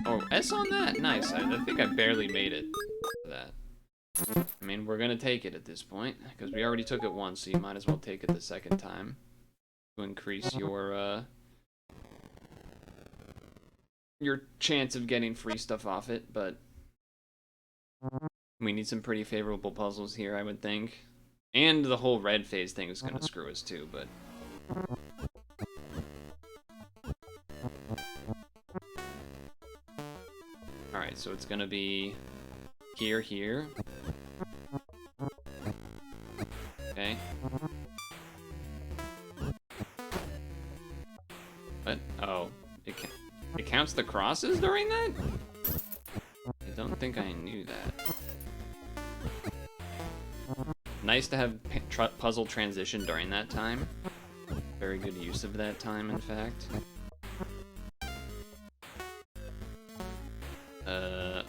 S1: Oh, S on that? Nice. I think I barely made it for that. I mean, we're gonna take it at this point, because we already took it once, so you might as well take it the second time to increase your chance of getting free stuff off it, but we need some pretty favorable puzzles here, I would think. And the whole red phase thing is gonna screw us too, but alright, so it's gonna be here. Okay. What? Oh, it counts the crosses during that? I don't think I knew that. Nice to have puzzle transition during that time. Very good use of that time, in fact.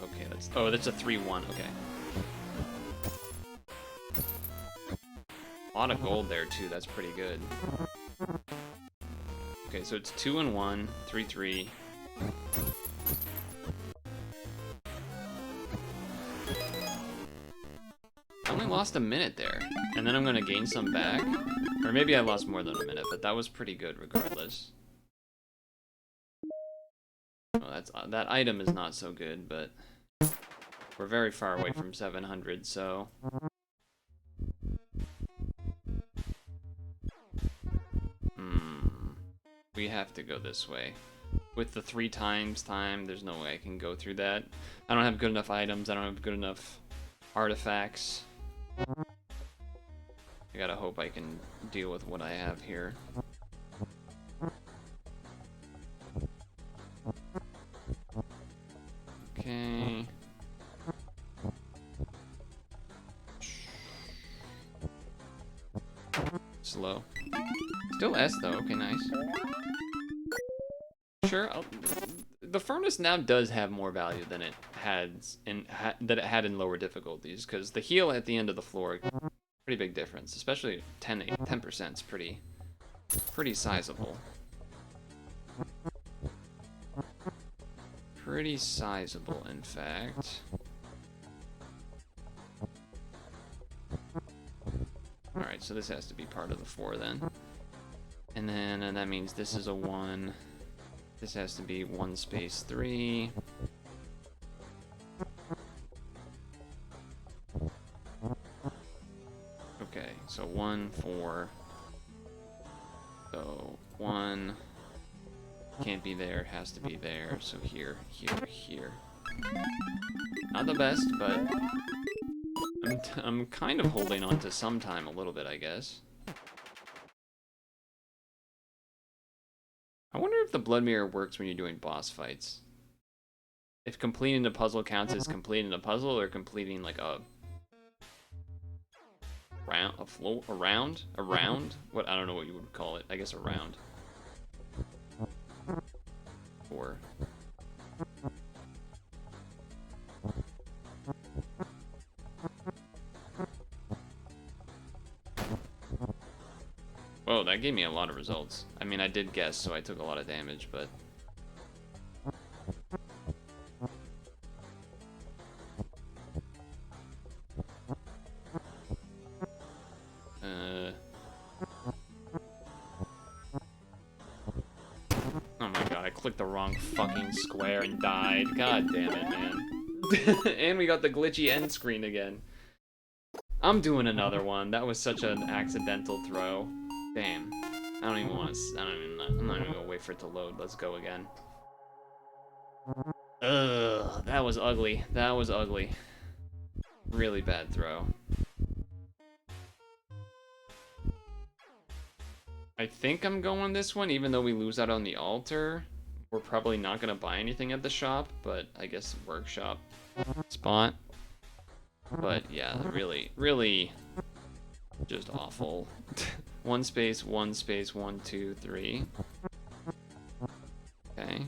S1: Okay, that's a 3-1, okay. A lot of gold there, too, that's pretty good. Okay, so it's 2-1, 3-3. I only lost a minute there, and then I'm gonna gain some back. Or maybe I lost more than a minute, but that was pretty good regardless. Well, that item is not so good, but We're very far away from 700, so... We have to go this way. With the 3 times time, there's no way I can go through that. I don't have good enough items, I don't have good enough artifacts. I gotta hope I can deal with what I have here. Okay. Slow. Still S though, okay, nice. Sure, the furnace now does have more value than it had in lower difficulties, because the heal at the end of the floor, pretty big difference, especially 10% is pretty sizable. Pretty sizable, in fact. Alright, so this has to be part of the 4 then. And then that means this is a 1. This has to be 1 space 3. Okay, so 1, 4. So 1 can't be there, has to be there. So here, here, here. Not the best, but I'm kind of holding on to some time a little bit, I guess. I wonder if the blood mirror works when you're doing boss fights. If completing the puzzle counts as completing a puzzle, or completing like a round, a round. What, I don't know what you would call it. I guess a round. Or whoa, that gave me a lot of results. I mean, I did guess, so I took a lot of damage, but... Oh my god, I clicked the wrong fucking square and died. God damn it, man. And we got the glitchy end screen again. I'm doing another one. That was such an accidental throw. Damn. I don't even want to... I'm not even gonna wait for it to load. Let's go again. Ugh, that was ugly. That was ugly. Really bad throw. I think I'm going this one, even though we lose out on the altar. We're probably not gonna buy anything at the shop, but I guess workshop spot. But yeah, really, really just awful. 1 space, 1 space, 1, 2, 3. Okay.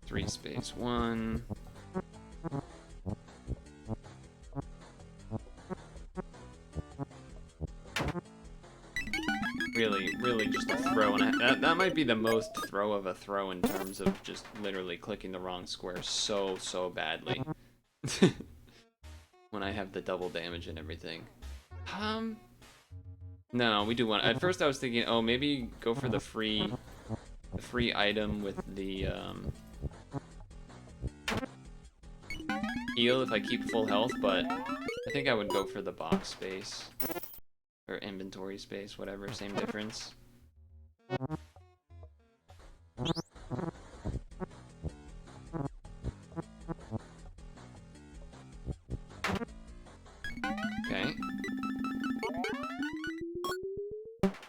S1: 3 space, 1. Really just a throw, and that might be the most throw of a throw in terms of just literally clicking the wrong square so badly. When I have the double damage and everything. No, we do want. At first I was thinking, oh, maybe go for the free item with the heal if I keep full health, but I think I would go for the box space. Or inventory space, whatever, same difference. Okay.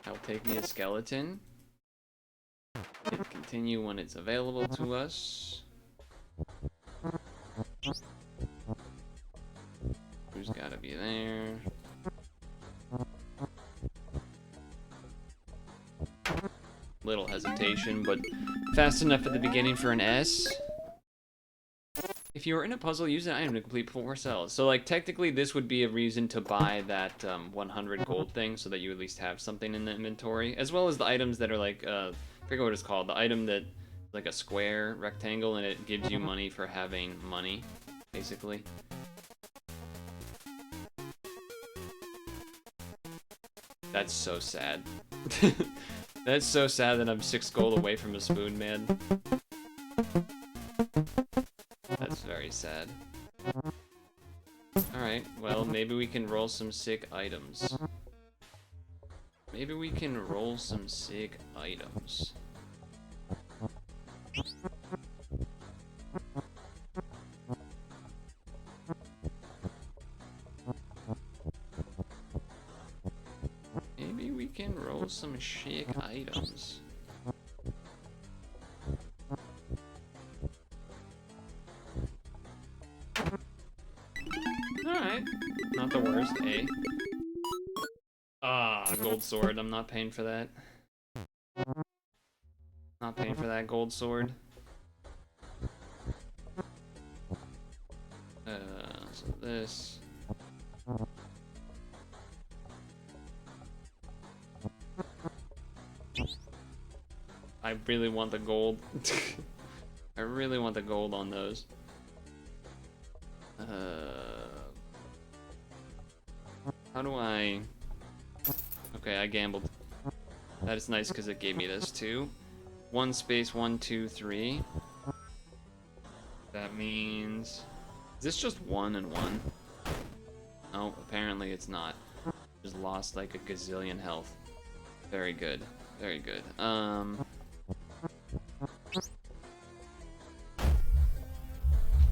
S1: That'll take me a skeleton. Hit continue when it's available to us. Who's gotta be there? Little hesitation, but fast enough at the beginning for an S. If you are in a puzzle, use an item to complete 4 cells. So, like, technically this would be a reason to buy that 100 gold thing, so that you at least have something in the inventory, as well as the items that are like, I forget what it's called, the item that like a square rectangle and it gives you money for having money, basically. That's so sad. That's so sad that I'm 6 gold away from a spoon, man. That's very sad. Alright, well, maybe we can roll some sick items. Maybe we can roll some sick items. Maybe we can roll some sick items. Alright, not the worst, eh? Ah, gold sword, I'm not paying for that. Not paying for that gold sword. So this. I really want the gold. I really want the gold on those. How do I... Okay, I gambled. That is nice because it gave me this too. 1 space 1 2 3. That means... Is this just 1 and 1? No, apparently it's not. Just lost like a gazillion health. Very good. Very good.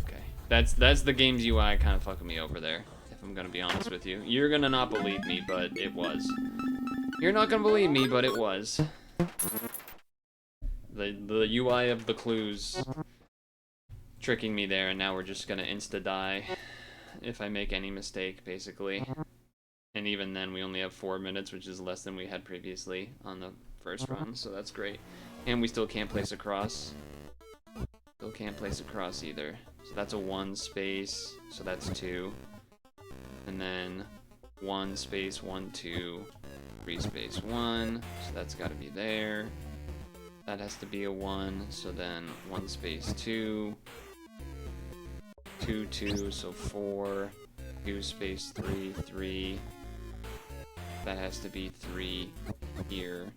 S1: Okay. That's the game's UI kind of fucking me over there, if I'm gonna be honest with you. You're gonna not believe me, but it was. You're not gonna believe me, but it was. The UI of the clues tricking me there, and now we're just gonna insta-die if I make any mistake, basically. And even then, we only have 4 minutes, which is less than we had previously on the first run, so that's great. And we still can't place a cross. Still can't place a cross either. So that's a 1 space, so that's 2. And then 1 space 1 2 3 space 1, so that's got to be there. That has to be a 1, so then 1 space 2 2 2, so 4 2 space 3 3. That has to be 3 here,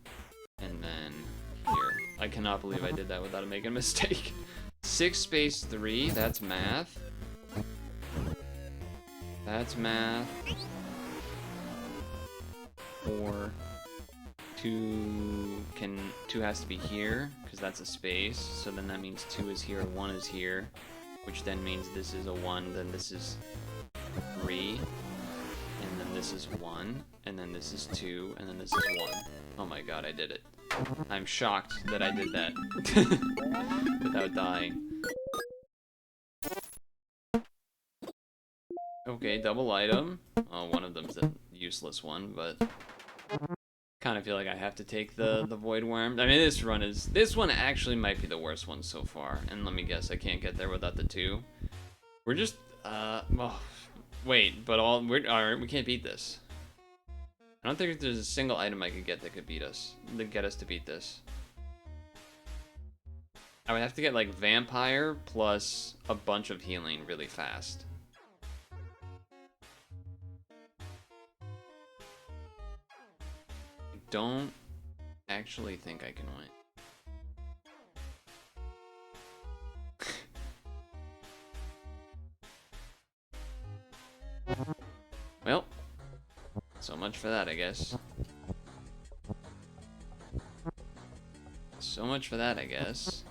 S1: and then here. I cannot believe I did that without making a mistake. 6 space 3, that's math. That's math. 4, 2 has to be here, because that's a space, so then that means 2 is here, 1 is here, which then means this is a 1, then this is 3, and then this is 1, and then this is 2, and then this is 1. Oh my god, I did it. I'm shocked that I did that without dying. Okay, double item. Oh, one of them's a useless one, but kind of feel like I have to take the void worm. I mean, this one actually might be the worst one so far. And let me guess, I can't get there without the 2. We're just well, wait, but we can't beat this. I don't think there's a single item I could get that could beat us, that get us to beat this. I would have to get like vampire plus a bunch of healing really fast. I don't actually think I can win. Well, so much for that, I guess. So much for that, I guess.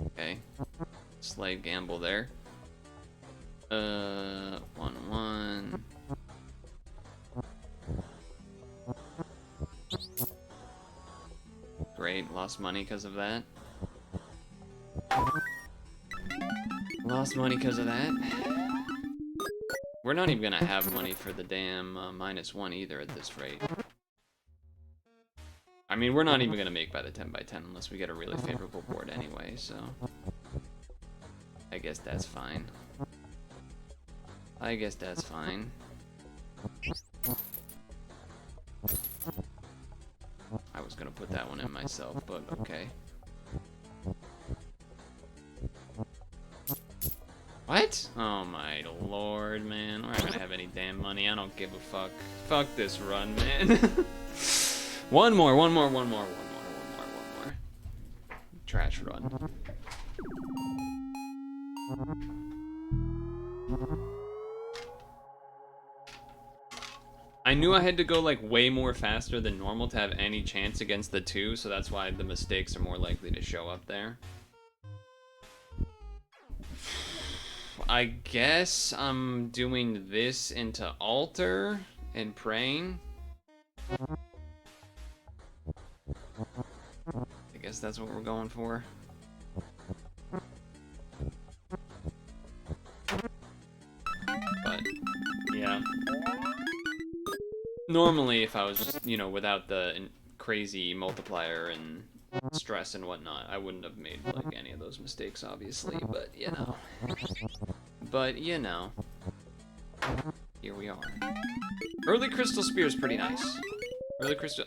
S1: Okay. Slight gamble there. 1-1. Great, lost money because of that. Lost money because of that. We're not even gonna have money for the damn -1 either at this rate. I mean, we're not even gonna make by the 10x10 unless we get a really favorable board anyway, so I guess that's fine. I guess that's fine. I was gonna put that one in myself, but okay. What? Oh my lord, man. We're not gonna have any damn money. I don't give a fuck. Fuck this run, man. One more. Trash run. I knew I had to go like way more faster than normal to have any chance against the 2, so that's why the mistakes are more likely to show up there. I guess I'm doing this into altar and praying. I guess that's what we're going for. But yeah. Normally, if I was just, you know, without the crazy multiplier and stress and whatnot, I wouldn't have made like any of those mistakes, obviously. But you know. Here we are. Early crystal spear is pretty nice.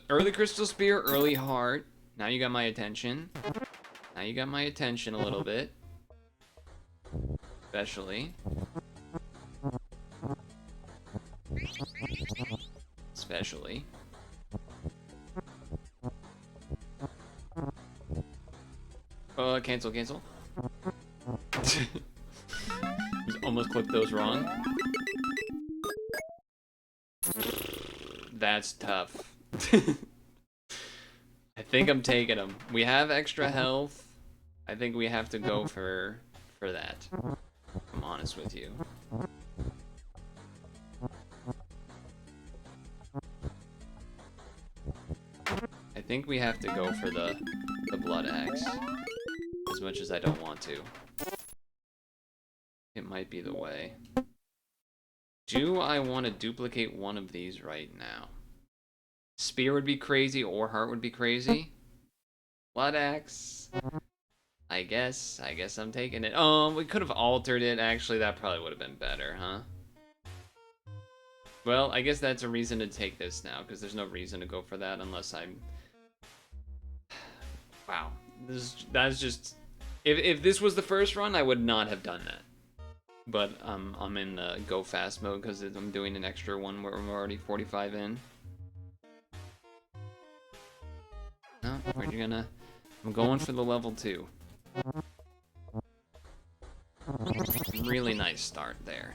S1: Early crystal spear, early heart. Now you got my attention. Now you got my attention a little bit. Especially. Cancel. Just almost clicked those wrong. That's tough. I think I'm taking them. We have extra health. I think we have to go for that. I'm honest with you. I think we have to go for the blood axe. As much as I don't want to. It might be the way. Do I want to duplicate one of these right now? Spear would be crazy, or heart would be crazy. Blood axe. I guess I'm taking it. Oh, we could have altered it. Actually, that probably would have been better, huh? Well, I guess that's a reason to take this now, because there's no reason to go for that unless I'm... Wow. That's just... If this was the first run, I would not have done that. But I'm in go fast mode because I'm doing an extra one where I'm already 45 in. No, where'd you gonna? I'm going for the level 2. Really nice start there.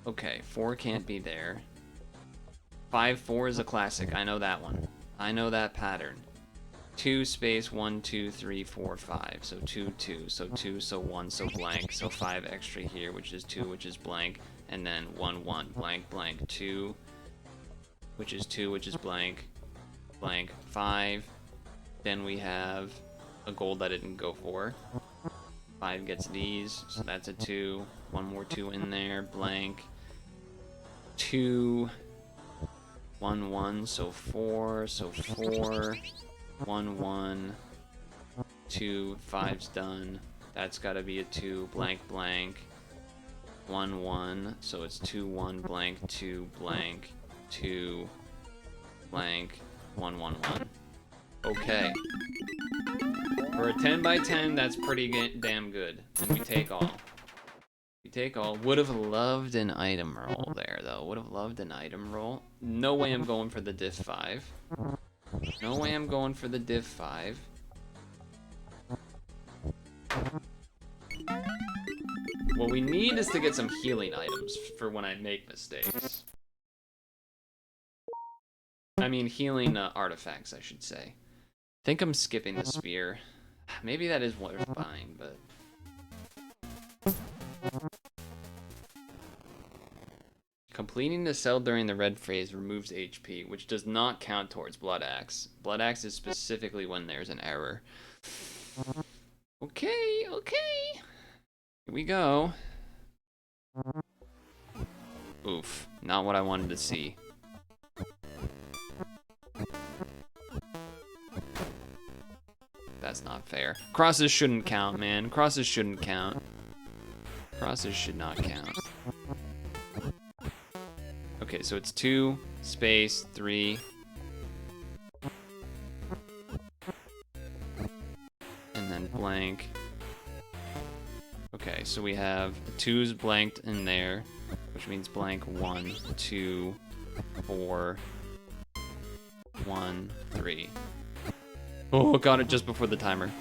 S1: Okay, 4 can't be there. 5-4 is a classic. I know that one. I know that pattern. 2 space 1 2 3 4 5. So 2 2. So 2 so 1 so blank. So 5 extra here, which is 2, which is blank, and then 1 1 blank blank 2, which is 2, which is blank blank 5. Then we have a gold I didn't go for. 5 gets these, so that's a 2. One more 2 in there, blank. 2 1 1, so 4, so 4. 1 1 2, 5's done. That's got to be a 2 blank blank. 1 1, so it's 2 1 blank 2 blank 2 blank 1 1 1. Okay. For a 10 by 10, that's pretty damn good. And we take all. We take all. Would have loved an item roll there though. Would have loved an item roll. No way I'm going for the diff 5. No way I'm going for the div 5. What we need is to get some healing items for when I make mistakes. I mean, healing artifacts, I should say. I think I'm skipping the spear. Maybe that is worth buying, but... Completing the cell during the red phase removes HP, which does not count towards Blood Axe. Blood Axe is specifically when there's an error. Okay. Here we go. Oof, not what I wanted to see. That's not fair. Crosses shouldn't count, man. Crosses shouldn't count. Crosses should not count. Okay, so it's 2 space 3. And then blank. Okay, so so we have 2's blanked in there, which means blank 1, 2, 4, 1, 3. Oh, got it just before the timer.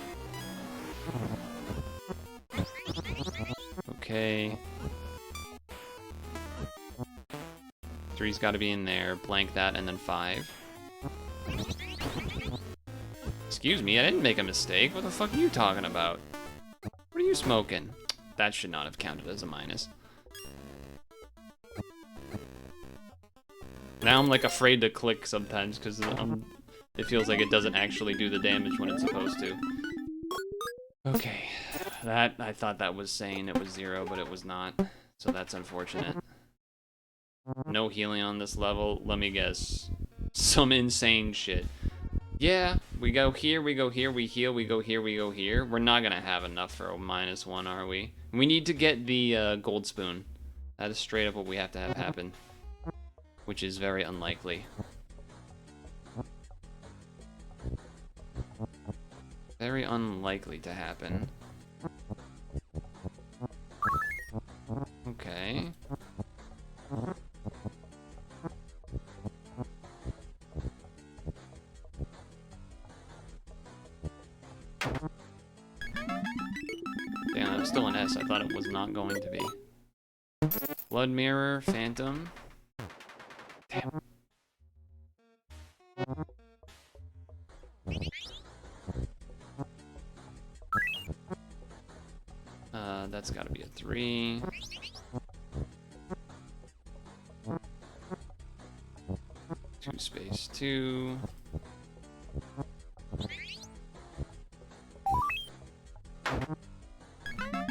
S1: Okay. 3's got to be in there. Blank that, and then 5. Excuse me, I didn't make a mistake. What the fuck are you talking about? What are you smoking? That should not have counted as a minus. Now I'm like afraid to click sometimes because it feels like it doesn't actually do the damage when it's supposed to. Okay, I thought that was saying it was 0, but it was not. So that's unfortunate. No healing on this level. Let me guess. Some insane shit. Yeah, we go here, we go here, we heal, we go here, we go here. We're not gonna have enough for a -1, are we? We need to get the gold spoon. That is straight up what we have to have happen. Which is very unlikely. Very unlikely to happen. Okay. Damn, I'm still an S. I thought it was not going to be. Blood Mirror, Phantom. Damn. That's gotta be a 3. Two space 2.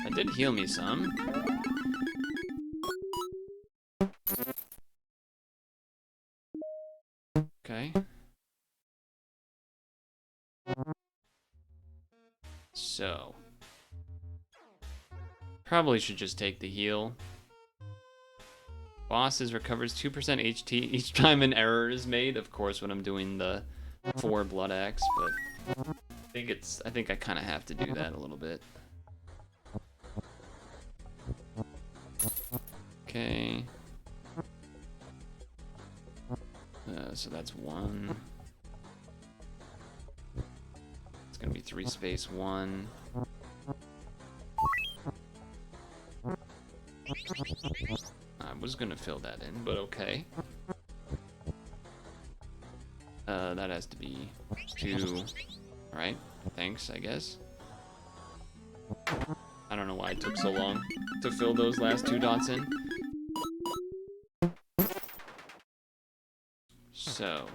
S1: That did heal me some. Okay. So. Probably should just take the heal. Bosses recovers 2% HT each time an error is made. Of course, when I'm doing the 4 blood axe, but I think I kind of have to do that a little bit. Okay. So that's 1. It's gonna be 3 space 1. I was gonna fill that in, but okay. That has to be 2. Alright, thanks, I guess. I don't know why it took so long to fill those last 2 dots in. So.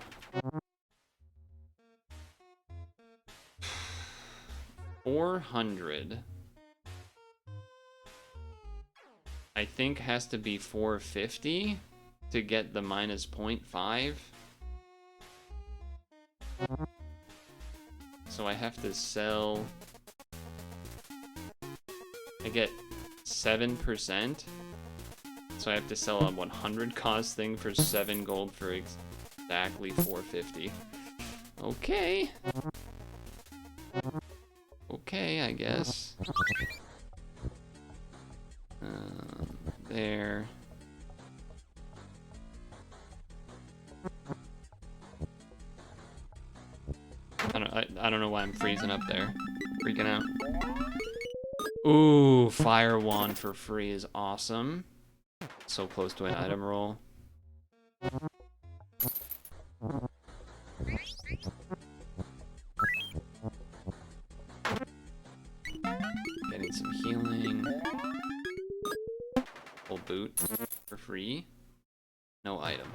S1: $400. I think has to be $450 to get the -0.5. So I have to sell. I get 7%. So I have to sell a 100 cost thing for 7 gold for exactly $450. Okay. Okay, I guess. There. I don't know why I'm freezing up there. Freaking out. Ooh, Fire Wand for free is awesome. So close to an item roll. Getting some healing. Full boot for free. No item.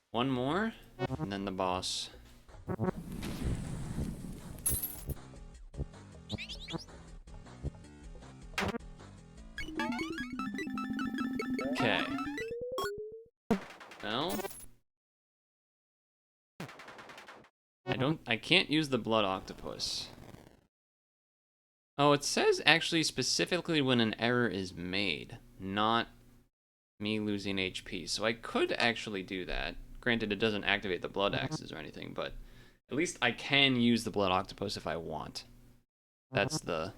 S1: One more, and then the boss. Okay. Well, I can't use the blood octopus. Oh, it says actually specifically when an error is made, not me losing HP. So I could actually do that. Granted, it doesn't activate the blood axes or anything, but at least I can use the blood octopus if I want. That's the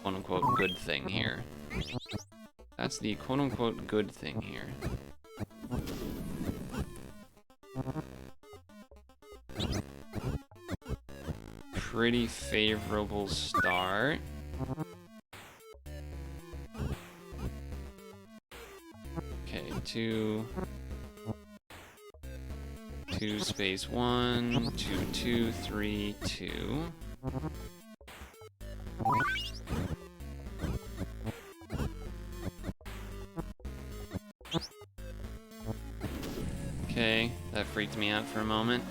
S1: quote-unquote good thing here. That's the quote-unquote good thing here. Pretty favorable start. Okay, 2 space 1, 2 2 3 2. Okay, that freaked me out for a moment.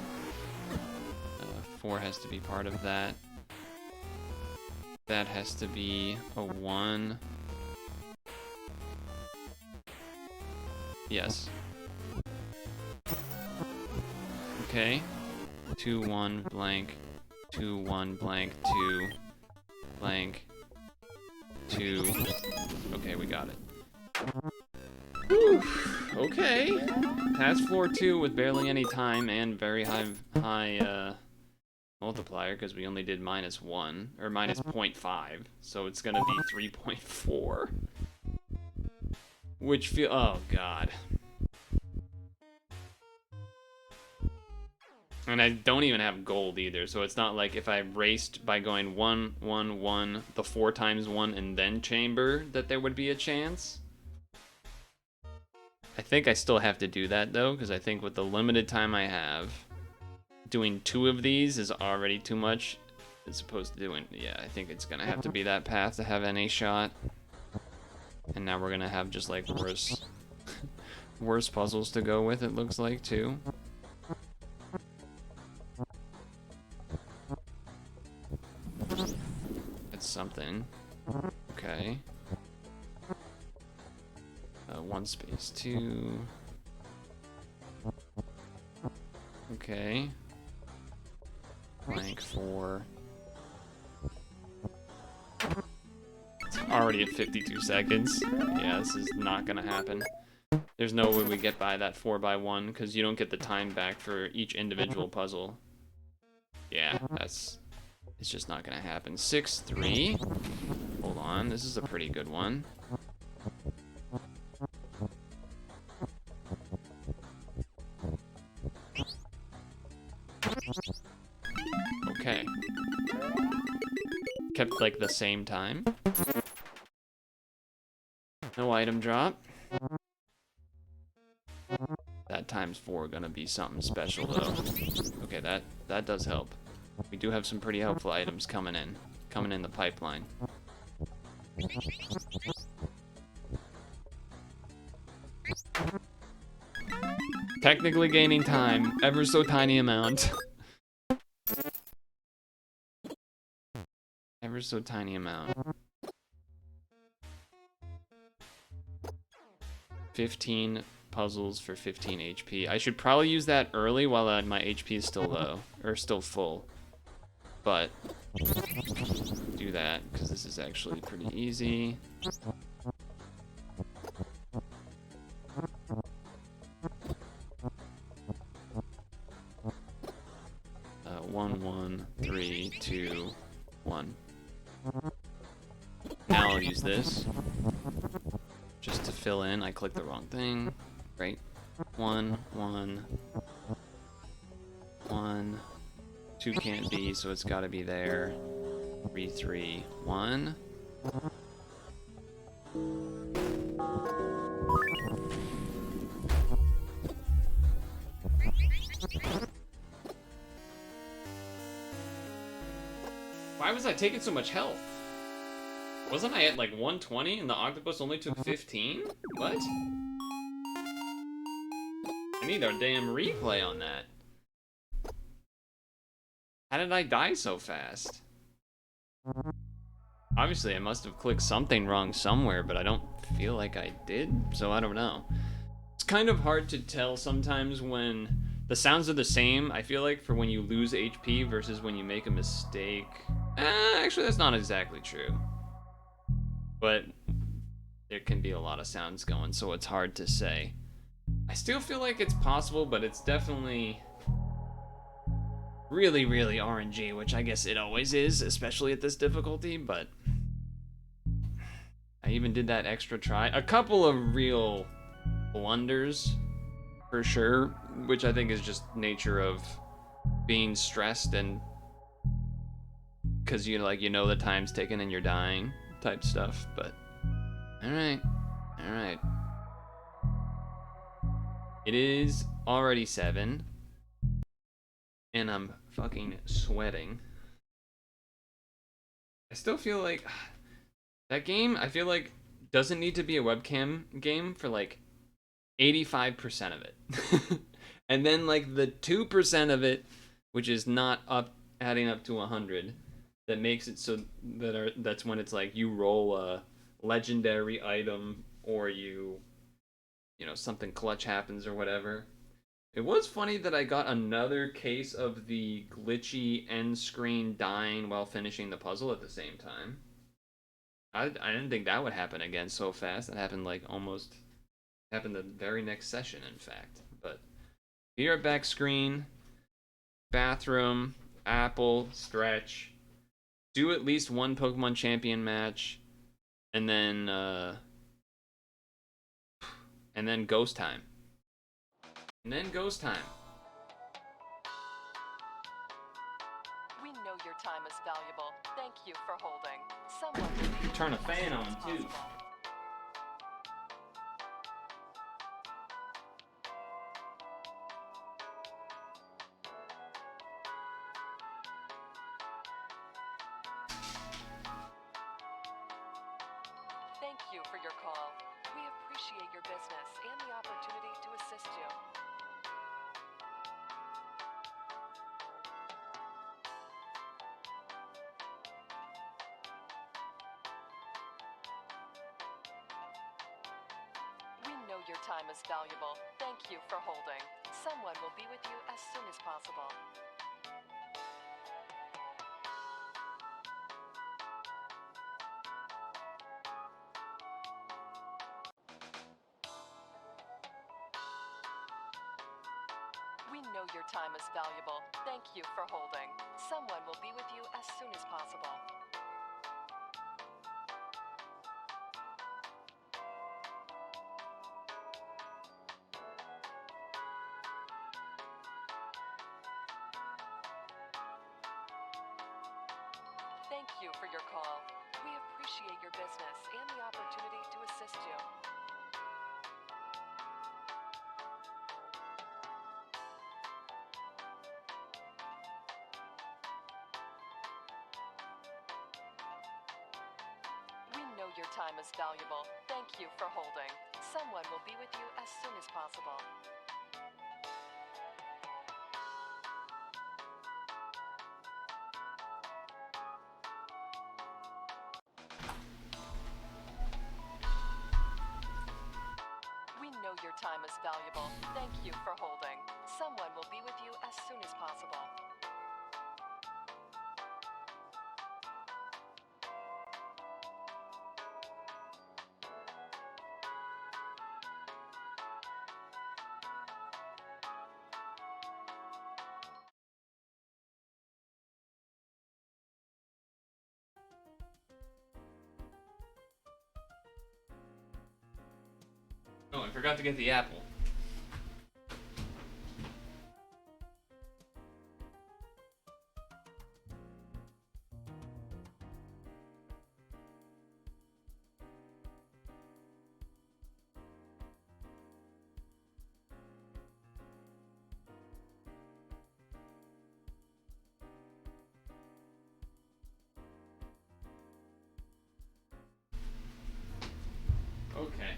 S1: 4 has to be part of that. That has to be a 1. Yes. Okay. 2 1 blank 2 1 blank 2 blank 2. Okay, we got it. Whew. Okay. Pass floor 2 with barely any time and very high multiplier because we only did -1 or -0.5, so it's gonna be 3.4. Which oh god. And I don't even have gold either, so it's not like if I raced by going 1 1 1 the 4 times 1 and then chamber that there would be a chance. I think I still have to do that though, because I think with the limited time I have, doing 2 of these is already too much as opposed to doing, yeah, I think it's gonna have to be that path to have any shot. And now we're gonna have just like worse puzzles to go with, it looks like, too. It's something. Okay. 1 space 2. Okay. Blank 4. It's already at 52 seconds. Yeah, this is not gonna happen. There's no way we get by that 4x1 because you don't get the time back for each individual puzzle. Yeah, it's just not gonna happen. 6 3. Hold on, this is a pretty good one. Okay. Kept like the same time. No item drop. That times 4 gonna be something special though. Okay, that does help. We do have some pretty helpful items coming in the pipeline. Technically gaining time, ever so tiny amount. Ever so tiny amount. 15 puzzles for 15 HP. I should probably use that early while my HP is still low, or still full. But, do that, because this is actually pretty easy. 1 1 3 2 1. Now I'll use this. Just to fill in, I clicked the wrong thing. Right? 1 1 1. 2 can't be, so it's gotta be there. 3 3 1. Why was I taking so much health? Wasn't I at like 120 and the octopus only took 15? What? I need a damn replay on that. How did I die so fast? Obviously, I must have clicked something wrong somewhere, but I don't feel like I did, so I don't know. It's kind of hard to tell sometimes when the sounds are the same, I feel like, for when you lose HP versus when you make a mistake. Actually, that's not exactly true. But there can be a lot of sounds going, so it's hard to say. I still feel like it's possible, but it's definitely really, really RNG, which I guess it always is, especially at this difficulty, but I even did that extra try. A couple of real blunders, for sure, which I think is just nature of being stressed and because you know the time's ticking and you're dying type stuff. But all right. It is already 7, and I'm fucking sweating. I still feel like that game, I feel like, doesn't need to be a webcam game for like 85% of it. And then like the 2% of it, which is not adding up to 100, that makes it so that's when it's like you roll a legendary item or you know, something clutch happens or whatever. It was funny that I got another case of the glitchy end screen dying while finishing the puzzle at the same time. I didn't think that would happen again so fast. That happened like almost happened the very next session, in fact. But here at back screen, bathroom, apple, stretch, do at least one Pokemon champion match, and then ghost time. And then ghost time.
S2: We know your time is valuable. Thank you for holding. Someone will
S1: turn a fan on too.
S2: Thank you for your call. We appreciate your business and the opportunity to assist you. We know your time is valuable. Thank you for holding. Someone will be with you as soon as possible. We know your time is valuable. Thank you for holding. Someone will be with you as soon as possible. Thank you for your call. We appreciate your business and the opportunity to assist you. We know your time is valuable. Thank you for holding. Someone will be with you as soon as possible. We know your time is valuable. Thank you for holding. Someone will be with you as soon as possible.
S1: Oh, I forgot to get the apple. Okay.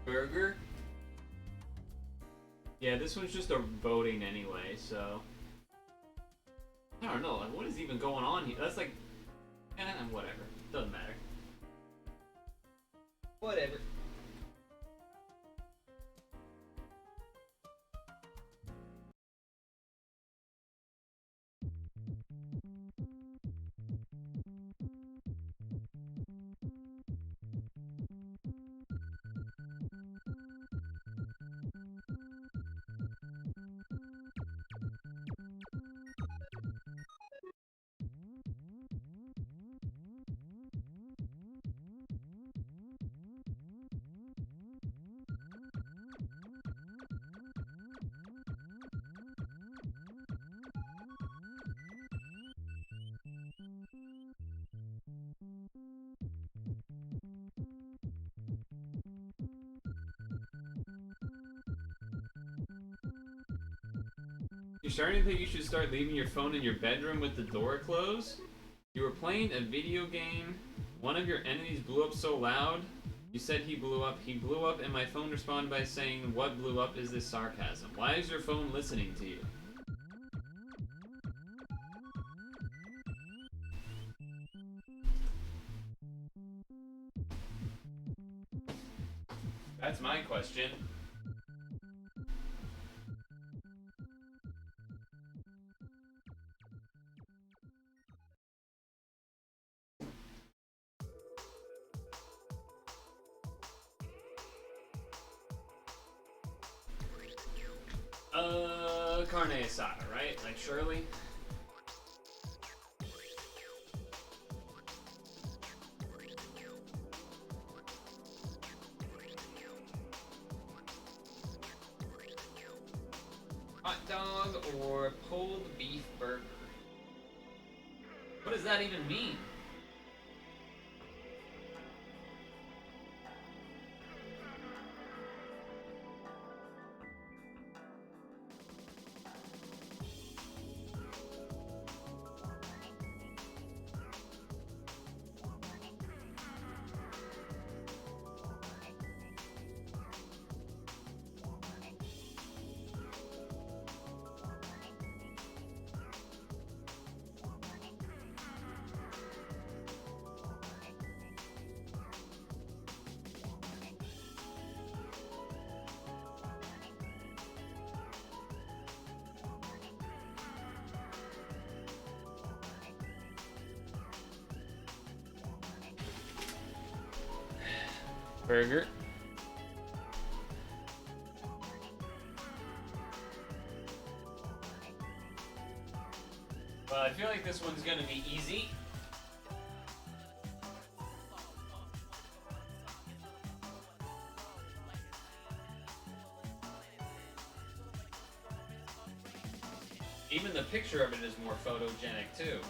S1: Burger? Yeah, this one's just a voting anyway, so... I don't know, like, what is even going on here? That's like... whatever. Doesn't matter. Whatever. You're starting to think you should start leaving your phone in your bedroom with the door closed? You were playing a video game, one of your enemies blew up so loud, you said he blew up, and my phone responded by saying, what blew up? Is this sarcasm? Why is your phone listening to you? That's my question. Carne asada, right? Like Shirley? Hot dog or pulled beef burger? What does that even mean? Burger. Well, I feel like this one's gonna be easy. Even the picture of it is more photogenic too.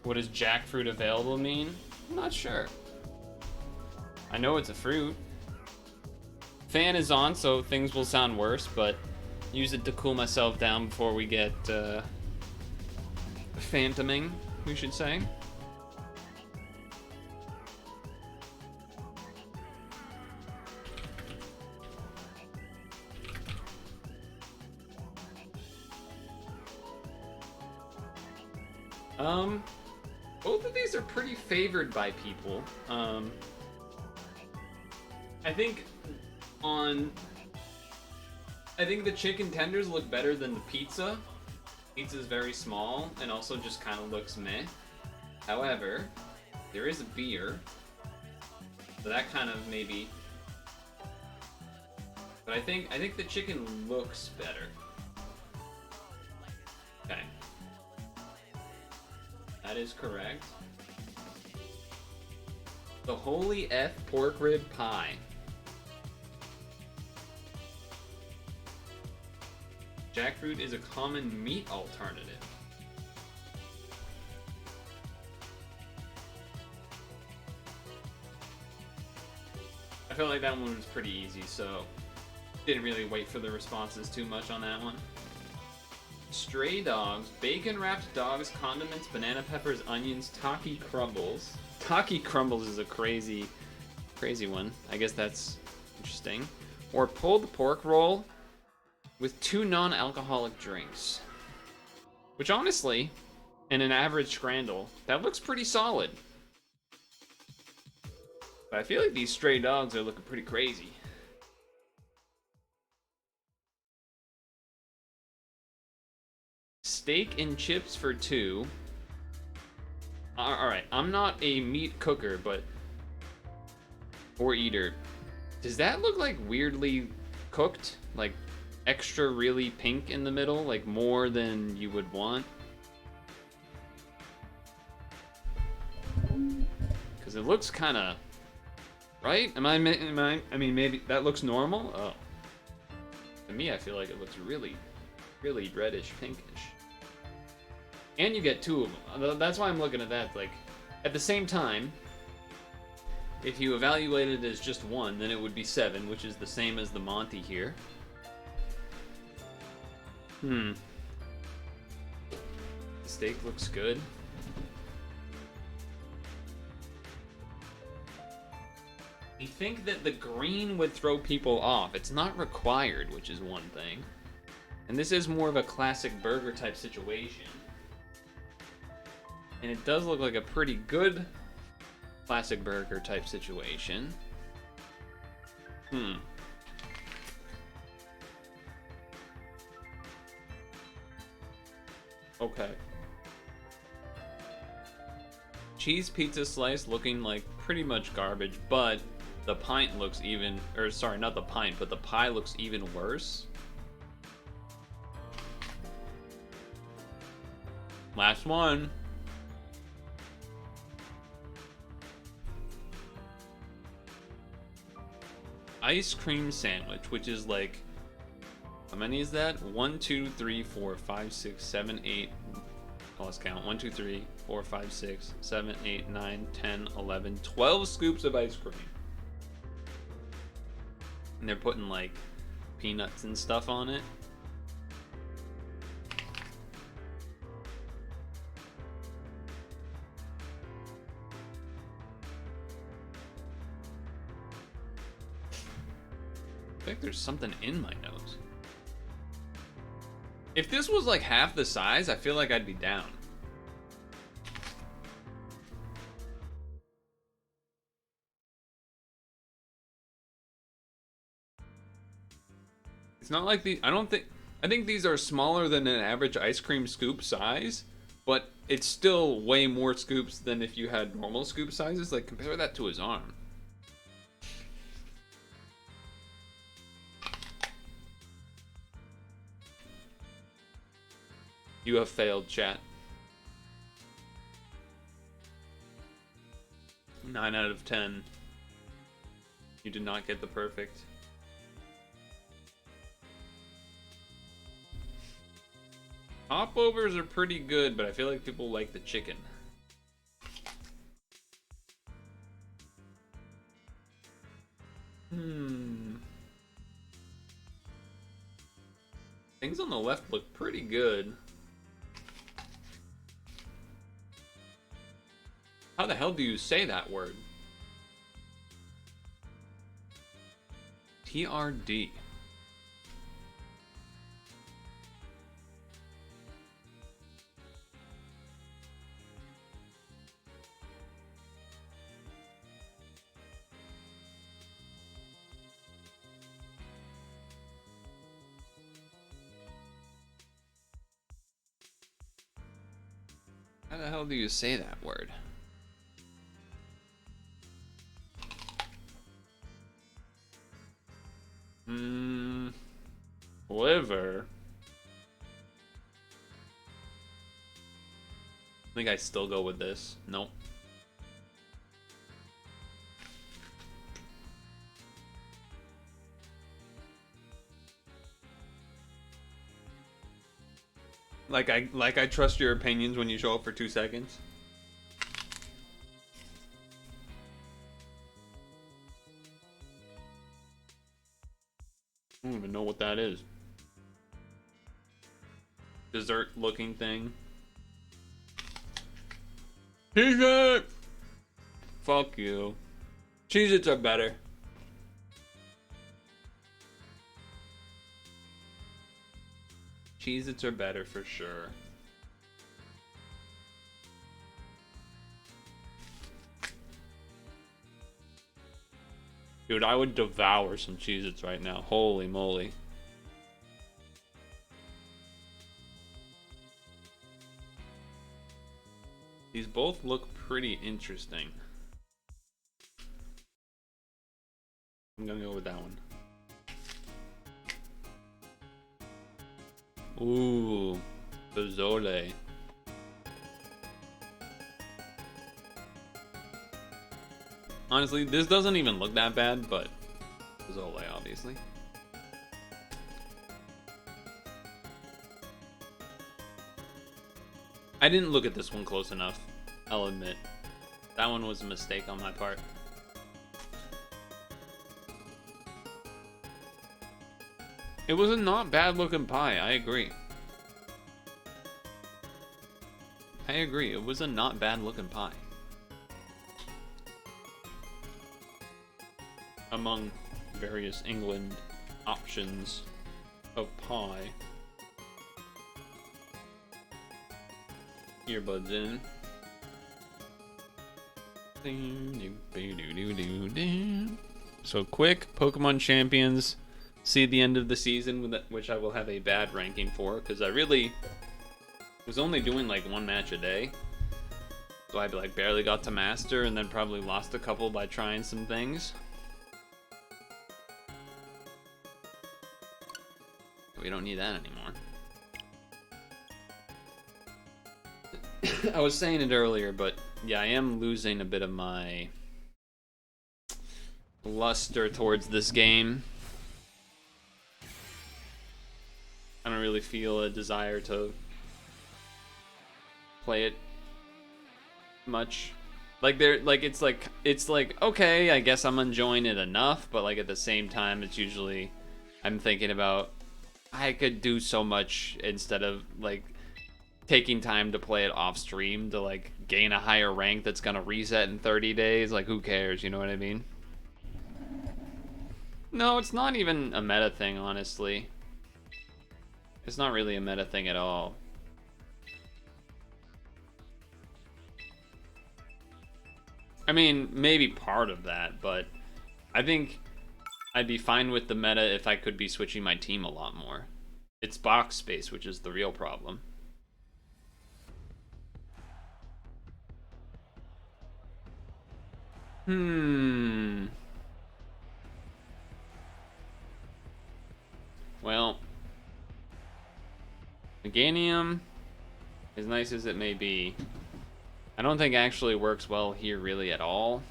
S1: What does jackfruit available mean? I'm not sure. I know it's a fruit. Fan is on, so things will sound worse, but use it to cool myself down before we get phantoming, we should say. Both of these are pretty favored by people. I think on... I think the chicken tenders look better than the pizza. Pizza's very small and also just kind of looks meh. However, there is a beer, so that kind of maybe. But I think the chicken looks better. Okay, that is correct. The Holy F pork rib pie. Jackfruit is a common meat alternative. I feel like that one was pretty easy, so didn't really wait for the responses too much on that one. Stray dogs, bacon wrapped dogs, condiments, banana peppers, onions, Taki crumbles. Taki crumbles is a crazy one. I guess that's interesting. Or pulled pork roll with 2 non-alcoholic drinks. Which honestly, in an average scrandle, that looks pretty solid. But I feel like these stray dogs are looking pretty crazy. Steak and chips for 2. Alright, I'm not a meat cooker, but... or eater. Does that look like weirdly cooked? Like, extra really pink in the middle? Like, more than you would want? Because it looks kind of... right? I mean, maybe that looks normal? Oh. To me, I feel like it looks really, really reddish, pinkish. And you get 2 of them. That's why I'm looking at that. Like, at the same time, if you evaluate it as just 1, then it would be 7, which is the same as the Monty here. The steak looks good. You think that the green would throw people off. It's not required, which is one thing. And this is more of a classic burger type situation. And it does look like a pretty good classic burger type situation. Okay. Cheese pizza slice looking like pretty much garbage, but the pint looks even, or sorry, not the pint, but the pie looks even worse. Last one. Ice cream sandwich, which is like, how many is that? 1, 2, 3, 4, 5, 6, 7, 8. Let's count. 1, 2, 3, 4, 5, 6, 7, 8, 9, 10, 11, 12 scoops of ice cream. And they're putting like peanuts and stuff on it. I think there's something in my nose. If this was like half the size, I feel like I'd be down. It's not like the, I think these are smaller than an average ice cream scoop size, but it's still way more scoops than if you had normal scoop sizes. Like, compare that to his arm. You have failed, chat. 9 out of 10. You did not get the perfect. Popovers are pretty good, but I feel like people like the chicken. Things on the left look pretty good. How the hell do you say that word? TRD. How the hell do you say that word? Liver. I think I still go with this. Nope. Like I trust your opinions when you show up for 2 seconds. I don't even know what that is. Dessert looking thing. Cheez-It! Fuck you. Cheez-Its are better. Cheez-Its are better for sure. Dude, I would devour some Cheez-Its right now. Holy moly. These both look pretty interesting. I'm gonna go with that one. Ooh, Fazole. Honestly, this doesn't even look that bad, but Fazole, obviously. I didn't look at this one close enough, I'll admit. That one was a mistake on my part. It was a not bad looking pie, I agree. I agree, it was a not bad looking pie. Among various England options of pie. Earbuds in. So quick, Pokemon Champions. See the end of the season, which I will have a bad ranking for, because I really was only doing like one match a day. So I like barely got to master, and then probably lost a couple by trying some things. We don't need that anymore. I was saying it earlier, but yeah, I am losing a bit of my luster towards this game. I don't really feel a desire to play it much. Like it's like okay, I guess I'm enjoying it enough, but like at the same time, it's usually I'm thinking about I could do so much instead of like taking time to play it off stream to like gain a higher rank that's gonna reset in 30 days. Like who cares, you know what I mean? No, it's not even a meta thing, honestly. It's not really a meta thing at all. I mean, maybe part of that, but I think I'd be fine with the meta if I could be switching my team a lot more. It's box space, which is the real problem. Well, Meganium, as nice as it may be, I don't think actually works well here really at all.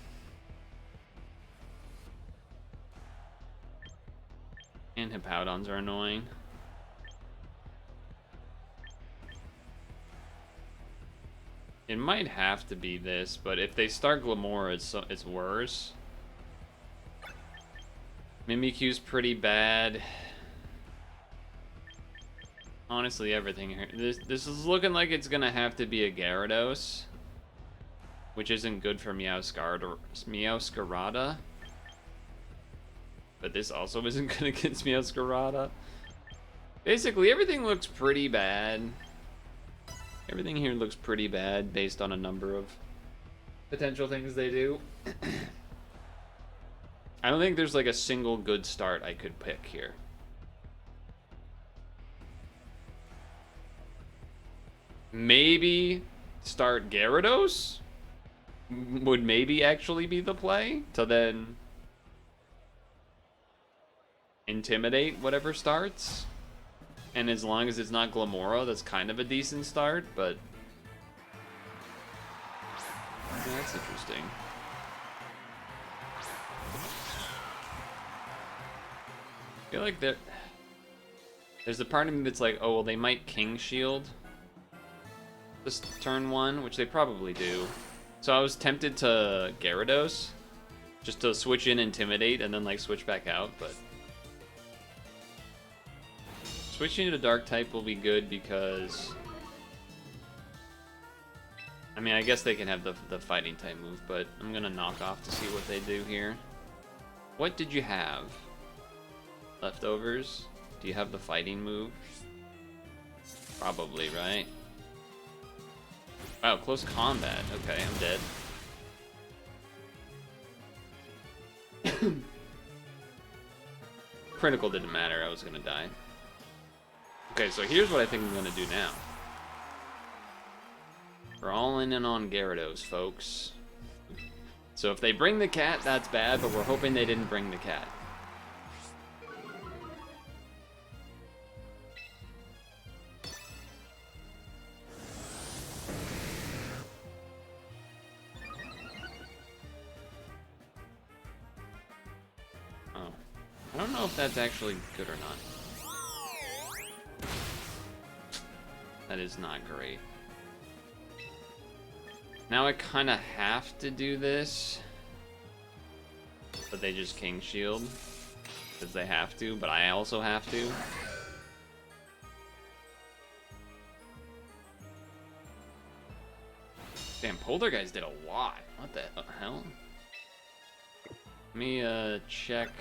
S1: And Hippowdons are annoying. It might have to be this, but if they start Glamour, it's worse. Mimikyu's pretty bad. Honestly, everything here. This is looking like it's gonna have to be a Gyarados, which isn't good for Meowscarada. But this also isn't good against Meowscarada. Basically, everything looks pretty bad. Everything here looks pretty bad based on a number of potential things they do. I don't think there's like a single good start I could pick here. Maybe start Gyarados would maybe actually be the play to then intimidate whatever starts. And as long as it's not Glamora, that's kind of a decent start, but yeah, that's interesting. I feel like there's a part of me that's like, oh, well, they might King Shield this turn 1, which they probably do. So I was tempted to Gyarados, just to switch in Intimidate and then like switch back out, but switching to Dark type will be good because, I mean, I guess they can have the Fighting type move, but I'm gonna knock off to see what they do here. What did you have? Leftovers? Do you have the Fighting move? Probably, right? Wow, close combat. Okay, I'm dead. Critical didn't matter, I was gonna die. Okay, so here's what I think I'm gonna do now. We're all in and on Gyarados, folks. So if they bring the cat, that's bad, but we're hoping they didn't bring the cat. Oh. I don't know if that's actually good or not. That is not great. Now I kind of have to do this, but they just King Shield because they have to, but I also have to. Damn, Poltergeist did a lot. What the hell? Let me check.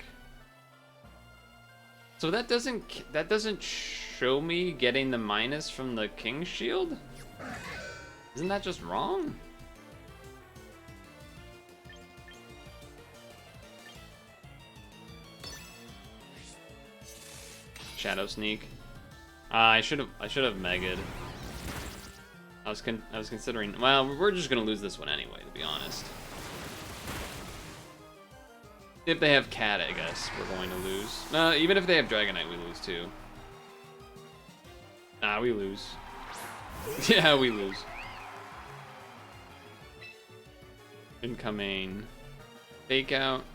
S1: So that doesn't show me getting the minus from the King Shield? Isn't that just wrong? Shadow Sneak. I should have Mega'd. I was considering. Well, we're just gonna lose this one anyway, to be honest. If they have Cat, I guess we're going to lose. Even if they have Dragonite, we lose too. Nah, we lose. Yeah, we lose. Incoming. Fake out.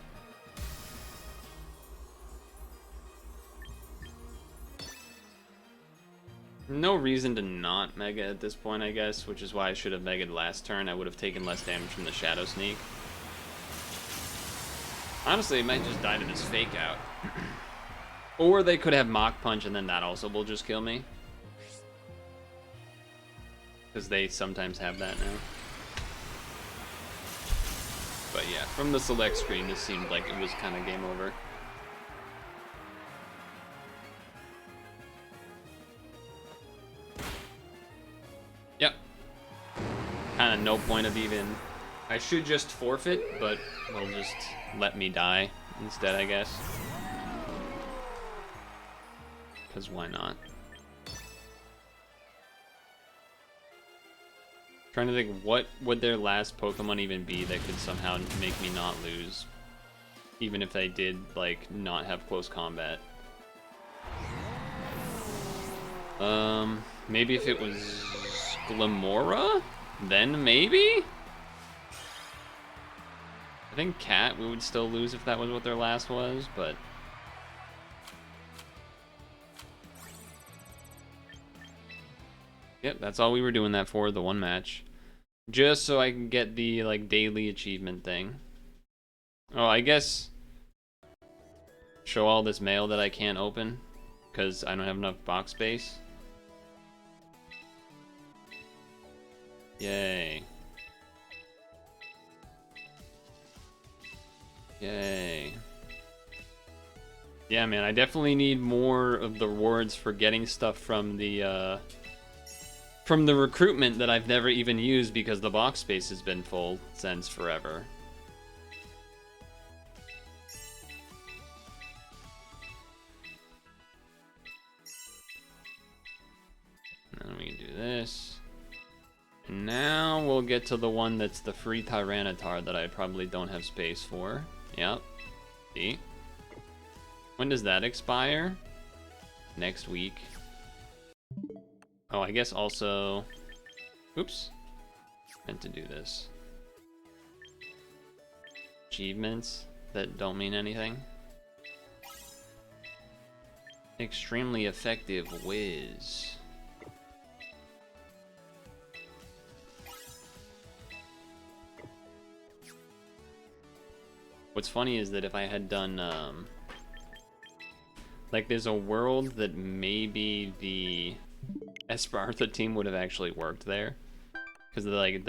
S1: No reason to not Mega at this point, I guess, which is why I should have Mega'd last turn. I would have taken less damage from the Shadow Sneak. Honestly, it might just die to this Fake Out. Or they could have Mach Punch and then that also will just kill me. Because they sometimes have that now. But yeah, from the select screen, this seemed like it was kind of game over. Yep. Kind of no point of even... I should just forfeit, but they'll just let me die instead, I guess. Because why not? Trying to think, what would their last Pokemon even be that could somehow make me not lose? Even if they did, like, not have close combat. Maybe if it was Glamora? Then maybe? I think Cat we would still lose if that was what their last was, but... Yep, that's all we were doing that for, the one match. Just so I can get the, like, daily achievement thing. Oh, I guess... Show all this mail that I can't open, because I don't have enough box space. Yay. Yay. Yeah, man, I definitely need more of the rewards for getting stuff from the recruitment that I've never even used because the box space has been full since forever. And then we can do this. Now we'll get to the one that's the free Tyranitar that I probably don't have space for. Yep. See? When does that expire? Next week. Oh, I guess also... Oops. Meant to do this. Achievements that don't mean anything. Extremely effective whiz. What's funny is that if I had done, like, there's a world that maybe the Esparta team would have actually worked there, because I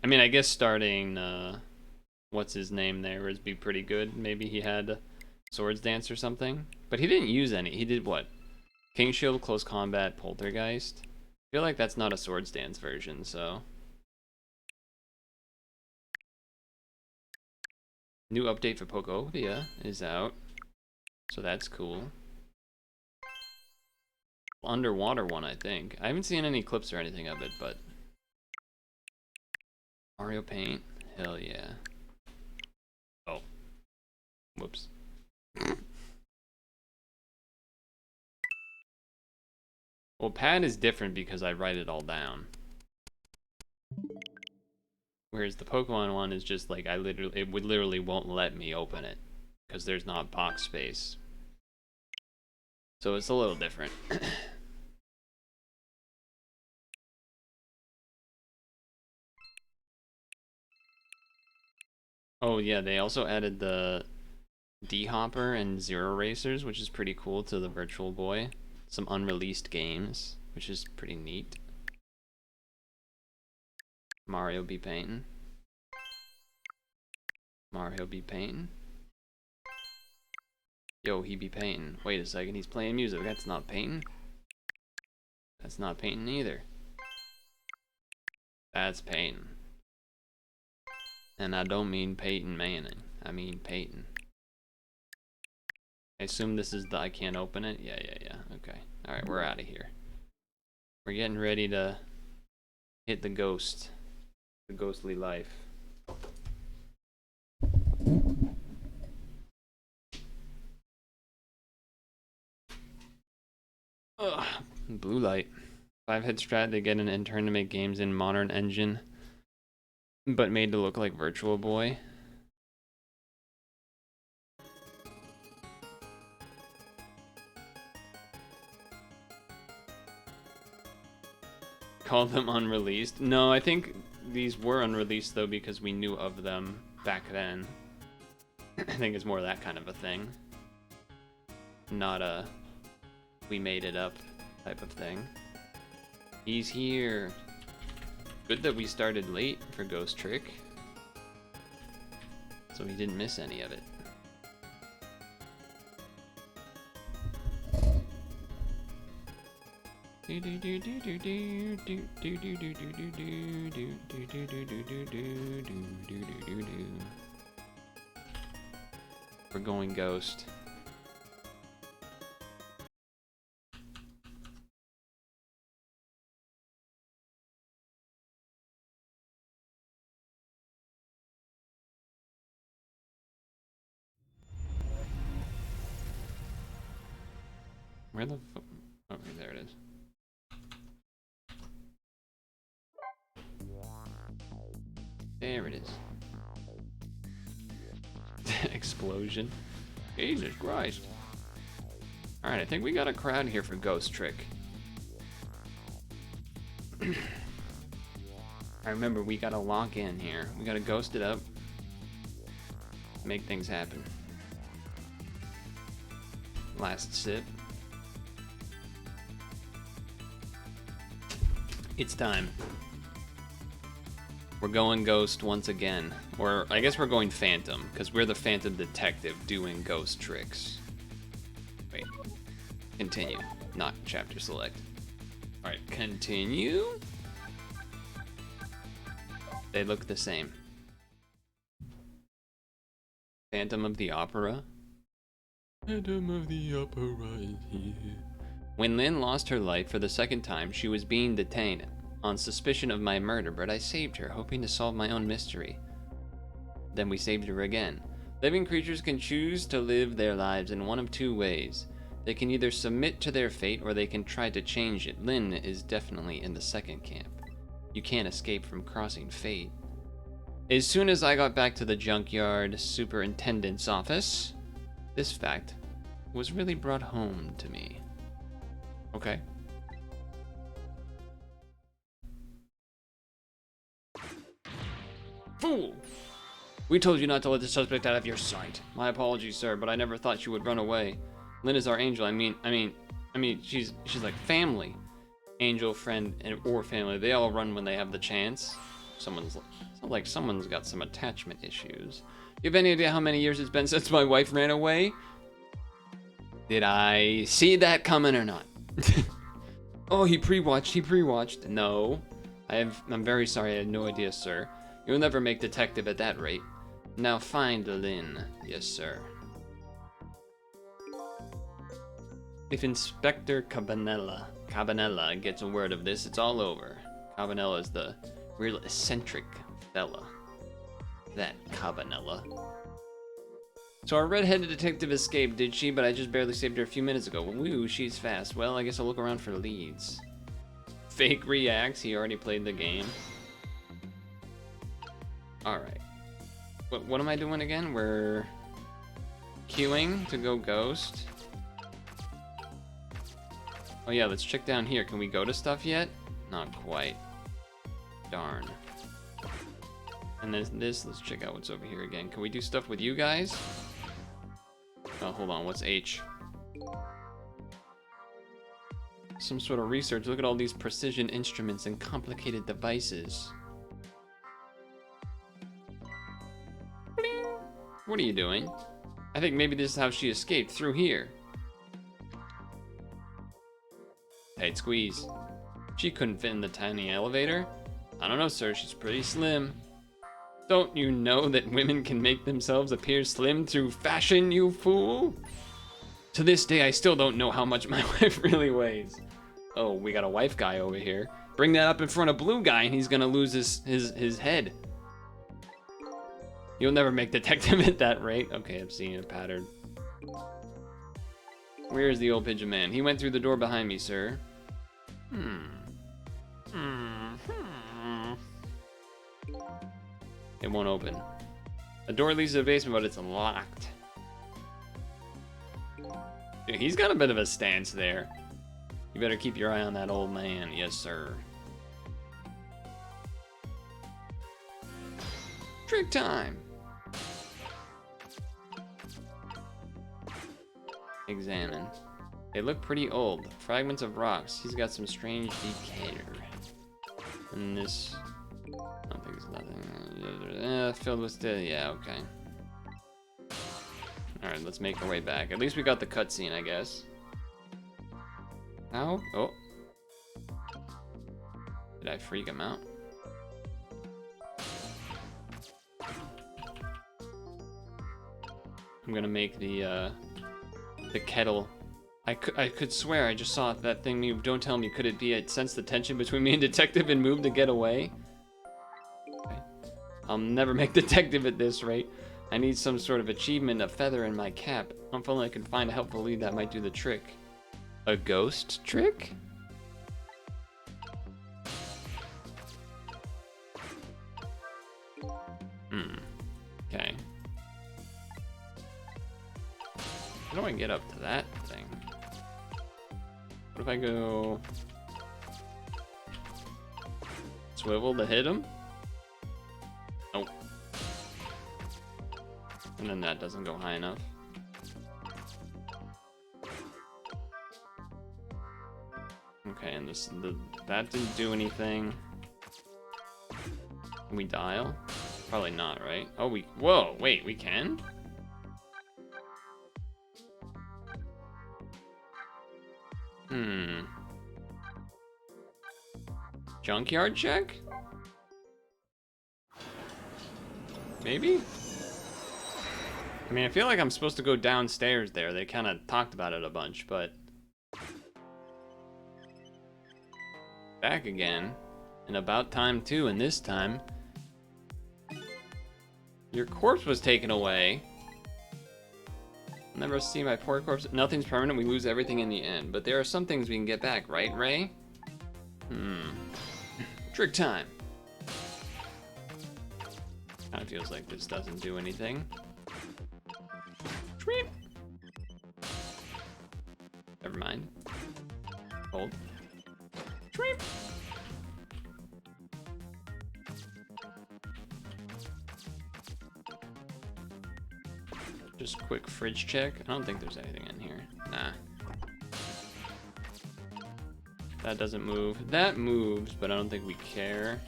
S1: mean, I guess starting, what's his name there would be pretty good. Maybe he had Swords Dance or something, but he didn't use any. He did what? King Shield, Close Combat, Poltergeist. I feel like that's not a Swords Dance version, so. New update for Pokovia is out, so that's cool. Underwater one, I think. I haven't seen any clips or anything of it, but Mario Paint, hell yeah. Oh, whoops. Well, pad is different because I write it all down. Whereas the Pokemon one is just like it literally won't let me open it because there's not box space. So it's a little different. Oh yeah, they also added the D-Hopper and Zero Racers, which is pretty cool, to the Virtual Boy. Some unreleased games, which is pretty neat. Mario be painting. Mario be painting. Yo, he be painting. Wait a second, he's playing music. That's not painting. That's not painting either. That's painting. And I don't mean Peyton Manning. I mean Peyton. I assume this is the I can't open it? Yeah. Okay. Alright, we're out of here. We're getting ready to hit the ghost. The ghostly life. Ugh. Blue light. 5-head strat to get an intern to make games in modern engine, but made to look like Virtual Boy. Call them unreleased? No, I think these were unreleased though because we knew of them back then. I think it's more that kind of a thing. Not a we made it up type of thing. He's here. Good that we started late for Ghost Trick, so we didn't miss any of it. We're going ghost. Where the fuck? Okay, there it is. There it is. Explosion. Jesus Christ. Alright, I think we got a crowd here for Ghost Trick. I remember we gotta lock in here. We gotta ghost it up. Make things happen. Last sip. It's time. We're going ghost once again. Or I guess we're going phantom, because we're the phantom detective doing ghost tricks. Wait. Continue. Not chapter select. Alright, continue. They look the same. Phantom of the Opera. Phantom of the Opera is here. When Lynn lost her life for the second time, she was being detained. on suspicion of my murder, but I saved her, hoping to solve my own mystery. Then we saved her again. Living creatures can choose to live their lives in one of two ways. They can either submit to their fate, or they can try to change it. Lynn is definitely in the second camp. You can't escape from crossing fate. As soon as I got back to the junkyard superintendent's office, this fact was really brought home to me. Okay. Fool! We told you not to let the suspect out of your sight. My apologies, sir, but I never thought she would run away. Lynn is our angel. I mean, she's like family. Angel, friend, or family. They all run when they have the chance. It's not like someone's got some attachment issues. You have any idea how many years it's been since my wife ran away? Did I see that coming or not? Oh, he pre-watched. No. I'm very sorry, I had no idea, sir. You'll never make detective at that rate. Now find Lynn. Yes, sir. If Inspector Cabanella gets a word of this, it's all over. Cabanella is the real eccentric fella. That Cabanella. So our red-headed detective escaped, did she? But I just barely saved her a few minutes ago. Woo, she's fast. Well, I guess I'll look around for leads. Fake reacts. He already played the game. Alright. What am I doing again? We're queuing to go ghost. Oh yeah, let's check down here. Can we go to stuff yet? Not quite. Darn. And then this, let's check out what's over here again. Can we do stuff with you guys? Oh, hold on, what's H? Some sort of research. Look at all these precision instruments and complicated devices. What are you doing? I think maybe this is how she escaped, through here. Tight squeeze. She couldn't fit in the tiny elevator? I don't know, sir, she's pretty slim. Don't you know that women can make themselves appear slim through fashion, you fool? To this day, I still don't know how much my wife really weighs. Oh, we got a wife guy over here. Bring that up in front of Blue Guy and he's gonna lose his head. You'll never make detective at that rate. Okay, I'm seeing a pattern. Where is the old pigeon man? He went through the door behind me, sir. It won't open. The door leads to the basement, but it's locked. Dude, he's got a bit of a stance there. You better keep your eye on that old man. Yes, sir. Trick time. Examine. They look pretty old. Fragments of rocks. He's got some strange decay. And this, I don't think it's nothing. Filled with still. Yeah, okay. All right, let's make our way back. At least we got the cutscene, I guess. How? Oh. Did I freak him out? I'm gonna make the kettle. I could swear I just saw that thing move. Don't tell me, could it be it sensed the tension between me and detective and moved to get away? Okay. I'll never make detective at this rate. I need some sort of achievement, a feather in my cap. If only I can find a helpful lead that might do the trick. A ghost trick? Okay. How do I get up to that thing? What if I go swivel to hit him? Nope. And then that doesn't go high enough. Okay, and that didn't do anything. Can we dial? Probably not, right? Oh, whoa, wait, we can? Junkyard check? Maybe? I mean, I feel like I'm supposed to go downstairs there. They kind of talked about it a bunch, but... Back again. And about time too, and this time your corpse was taken away. I'll never see my poor corpse. Nothing's permanent, we lose everything in the end. But there are some things we can get back, right, Ray? Trick time. Kinda feels like this doesn't do anything. Tweet. Never mind. Hold. Tweet. Just quick fridge check. I don't think there's anything in here. Nah. That doesn't move. That moves, but I don't think we care.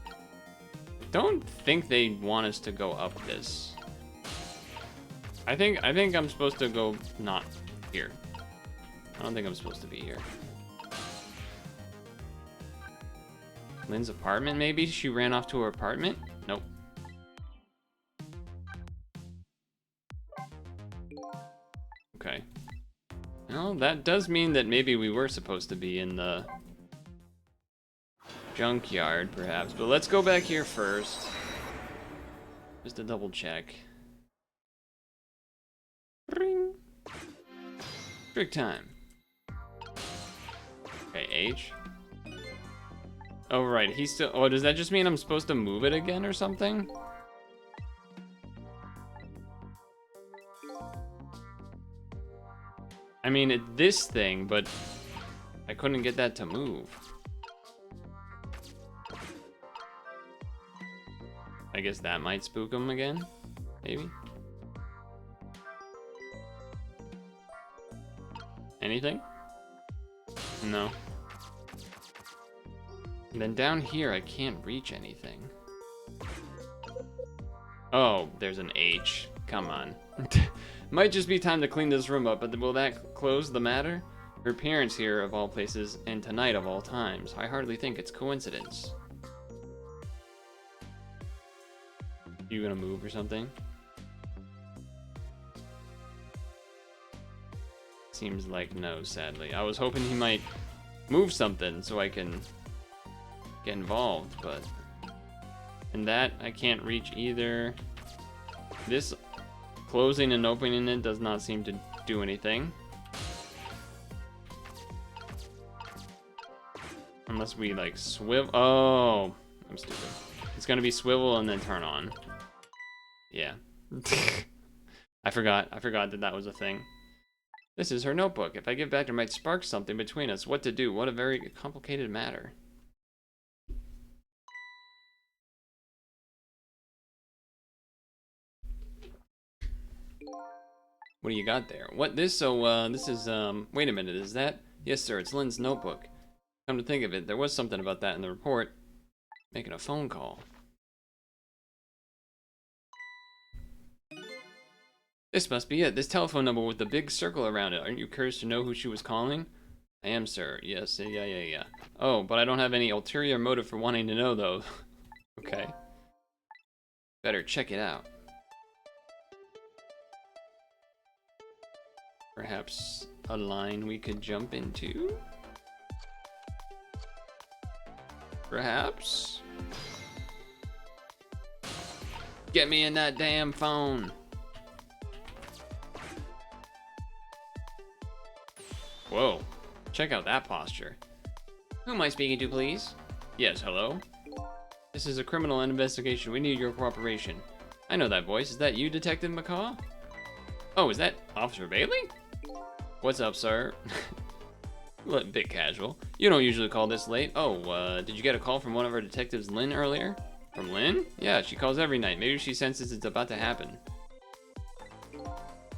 S1: I don't think they want us to go up this. I think I'm supposed to go not here. I don't think I'm supposed to be here. Lynn's apartment, maybe? She ran off to her apartment? Nope. Okay. Well, that does mean that maybe we were supposed to be in the junkyard, perhaps. But let's go back here first. Just to double check. Ring. Trick time. Okay, H. Oh, right, he's still... Oh, does that just mean I'm supposed to move it again or something? I mean, it's this thing, but I couldn't get that to move. I guess that might spook him again, maybe? Anything? No. And then down here, I can't reach anything. Oh, there's an H. Come on. Might just be time to clean this room up, but will that close the matter? Her appearance here, of all places, and tonight of all times. I hardly think it's coincidence. You gonna move or something? Seems like no, sadly. I was hoping he might move something so I can get involved, but... And that, I can't reach either. This closing and opening it does not seem to do anything. Unless we, like, swivel... Oh! I'm stupid. It's gonna be swivel and then turn on. Yeah. I forgot that that was a thing. This is her notebook. If I give back, there might spark something between us. What to do? What a very complicated matter. What do you got there? What this? So, this is, wait a minute, is that? Yes, sir, it's Lynn's notebook. Come to think of it, there was something about that in the report. Making a phone call. This must be it. This telephone number with the big circle around it. Aren't you curious to know who she was calling? I am, sir. Yes, yeah. Oh, but I don't have any ulterior motive for wanting to know, though. Okay. Better check it out. Perhaps a line we could jump into? Perhaps? Get me in that damn phone! Whoa, check out that posture. Who am I speaking to, please? Yes, hello? This is a criminal investigation. We need your cooperation. I know that voice. Is that you, Detective McCaw? Oh, is that Officer Bailey? What's up, sir? A bit casual. You don't usually call this late. Oh, did you get a call from one of our detectives, Lynn, earlier? From Lynn? Yeah, she calls every night. Maybe she senses it's about to happen.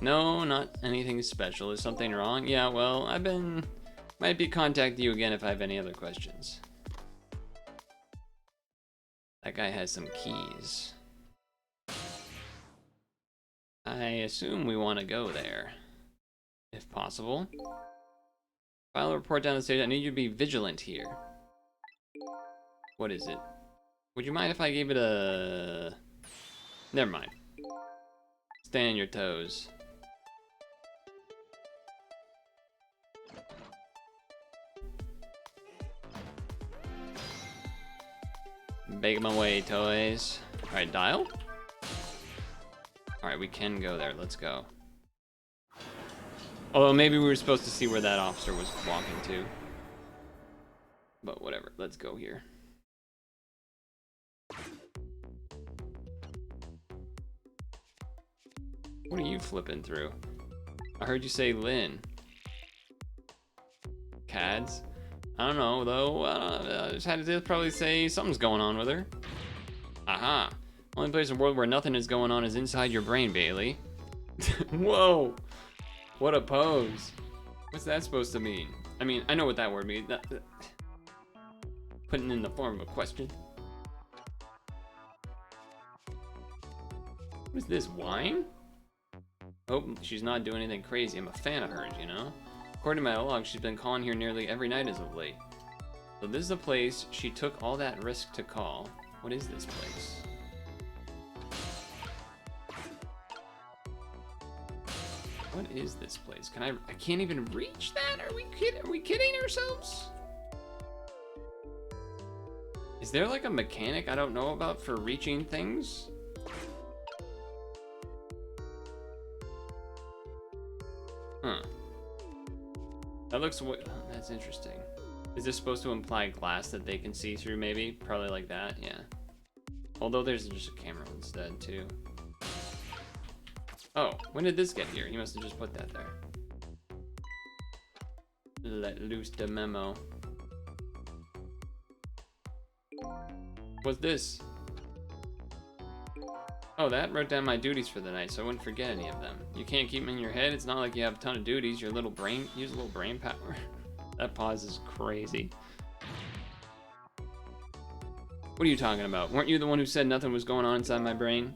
S1: No, not anything special. Is something wrong? Yeah, well, might be contacting you again if I have any other questions. That guy has some keys. I assume we want to go there, if possible. File a report down the stage. I need you to be vigilant here. What is it? Would you mind if I gave it a... Never mind. Stay on your toes. Make my way, toys. Alright, dial? Alright, we can go there. Let's go. Although maybe we were supposed to see where that officer was walking to. But whatever, let's go here. What are you flipping through? I heard you say Lynn. Cads? I don't know, though. I just had to probably say something's going on with her. Aha. Only place in the world where nothing is going on is inside your brain, Bailey. Whoa. What a pose. What's that supposed to mean? I mean, I know what that word means. Putting in the form of a question. What is this, wine? Hope she's not doing anything crazy. I'm a fan of hers, you know? According to my log, she's been calling here nearly every night as of late. So this is a place she took all that risk to call. What is this place? What is this place? Can I can't even reach that? Are we kidding ourselves? Is there like a mechanic I don't know about for reaching things? Huh. That looks that's interesting. Is this supposed to imply glass that they can see through maybe? Probably like that, yeah. Although there's just a camera instead too. Oh, when did this get here? He must have just put that there. Let loose the memo. What's this? Oh, that wrote down my duties for the night, so I wouldn't forget any of them. You can't keep them in your head. It's not like you have a ton of duties. Your little brain, use a little brain power. That pause is crazy. What are you talking about? Weren't you the one who said nothing was going on inside my brain?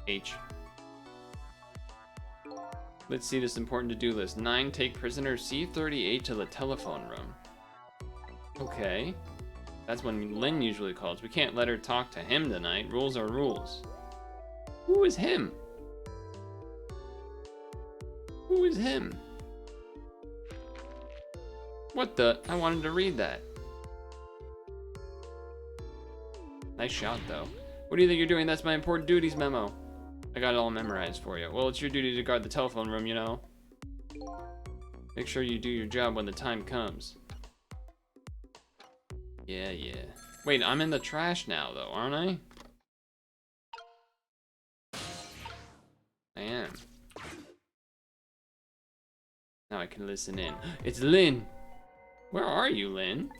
S1: H. Let's see this important to-do list. 9, take prisoner C38 to the telephone room. Okay. That's when Lynn usually calls. We can't let her talk to him tonight. Rules are rules. Who is him? Who is him? What the? I wanted to read that. Nice shot, though. What do you think you're doing? That's my important duties memo. I got it all memorized for you. Well, it's your duty to guard the telephone room, you know. Make sure you do your job when the time comes. Yeah, yeah. Wait, I'm in the trash now, though, aren't I? I am. Now I can listen in. It's Lynn! Where are you, Lynn?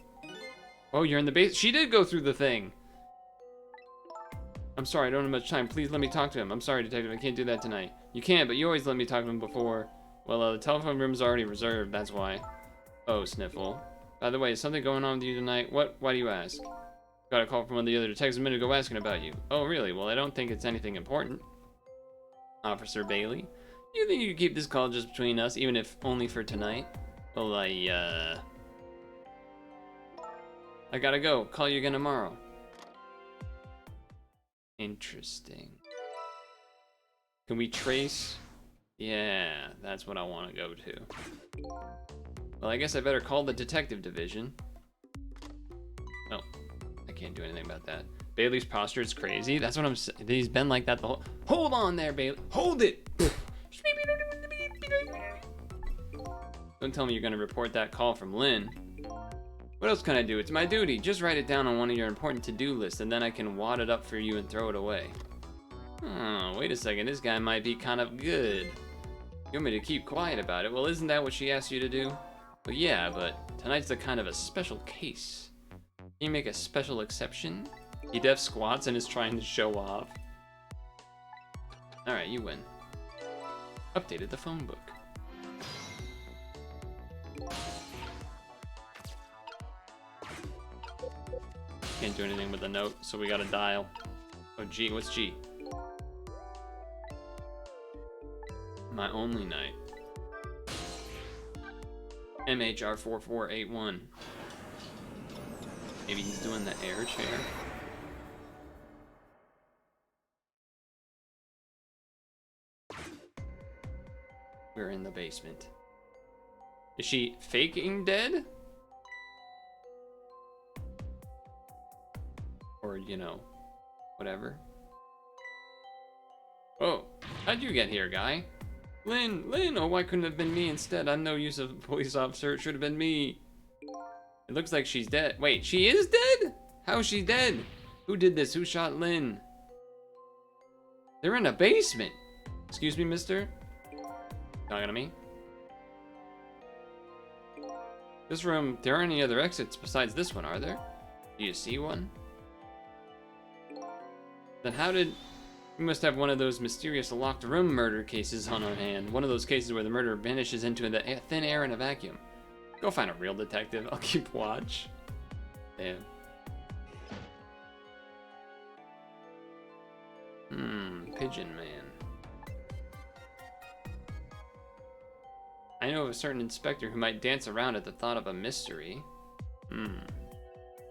S1: Oh, you're in the base. She did go through the thing. I'm sorry, I don't have much time. Please let me talk to him. I'm sorry, detective, I can't do that tonight. You can, but you always let me talk to him before. Well, the telephone room's already reserved, that's why. Oh, sniffle. By the way, is something going on with you tonight? What? Why do you ask? Got a call from one of the other detectives a minute ago asking about you. Oh, really? Well, I don't think it's anything important. Officer Bailey? You think you could keep this call just between us, even if only for tonight? Well, I gotta go. Call you again tomorrow. Interesting. Can we trace? Yeah, that's what I want to go to. Well, I guess I better call the detective division. No, I can't do anything about that. Bailey's posture is crazy. That's what I'm saying. He's been like that the whole... Hold on there, Bailey. Hold it! Don't tell me you're gonna report that call from Lynn. What else can I do? It's my duty. Just write it down on one of your important to-do lists, and then I can wad it up for you and throw it away. Oh, wait a second. This guy might be kind of good. You want me to keep quiet about it? Well, isn't that what she asked you to do? Well, yeah, but tonight's a kind of a special case. Can you make a special exception? He def squats and is trying to show off. Alright, you win. Updated the phone book. Can't do anything with the note, so we gotta dial. Oh, G, what's G? My only night. MHR4481. Maybe he's doing the air chair. We're in the basement. Is she faking dead? Or, you know, whatever. Oh, how'd you get here, guy? Lynn, oh, why couldn't it have been me instead? I'm no use of a police officer, it should have been me. It looks like she's dead. Wait, she is dead? How is she dead? Who did this? Who shot Lynn? They're in a basement. Excuse me, mister? Talking to me? This room, there aren't any other exits besides this one, are there? Do you see one? Then how did... We must have one of those mysterious locked room murder cases on our hand. One of those cases where the murderer vanishes into the thin air in a vacuum. Go find a real detective. I'll keep watch. Damn. Pigeon Man. I know of a certain inspector who might dance around at the thought of a mystery.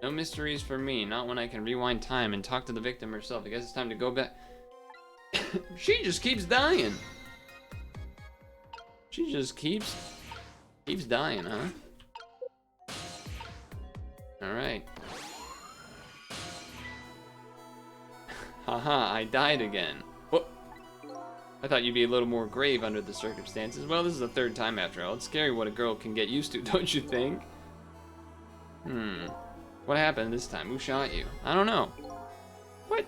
S1: No mysteries for me, not when I can rewind time and talk to the victim herself. I guess it's time to go back. She just keeps dying. She just keeps dying, huh? Alright. Haha, I died again. What? I thought you'd be a little more grave under the circumstances. Well, this is the third time after all. It's scary what a girl can get used to, don't you think? What happened this time? Who shot you? I don't know. What?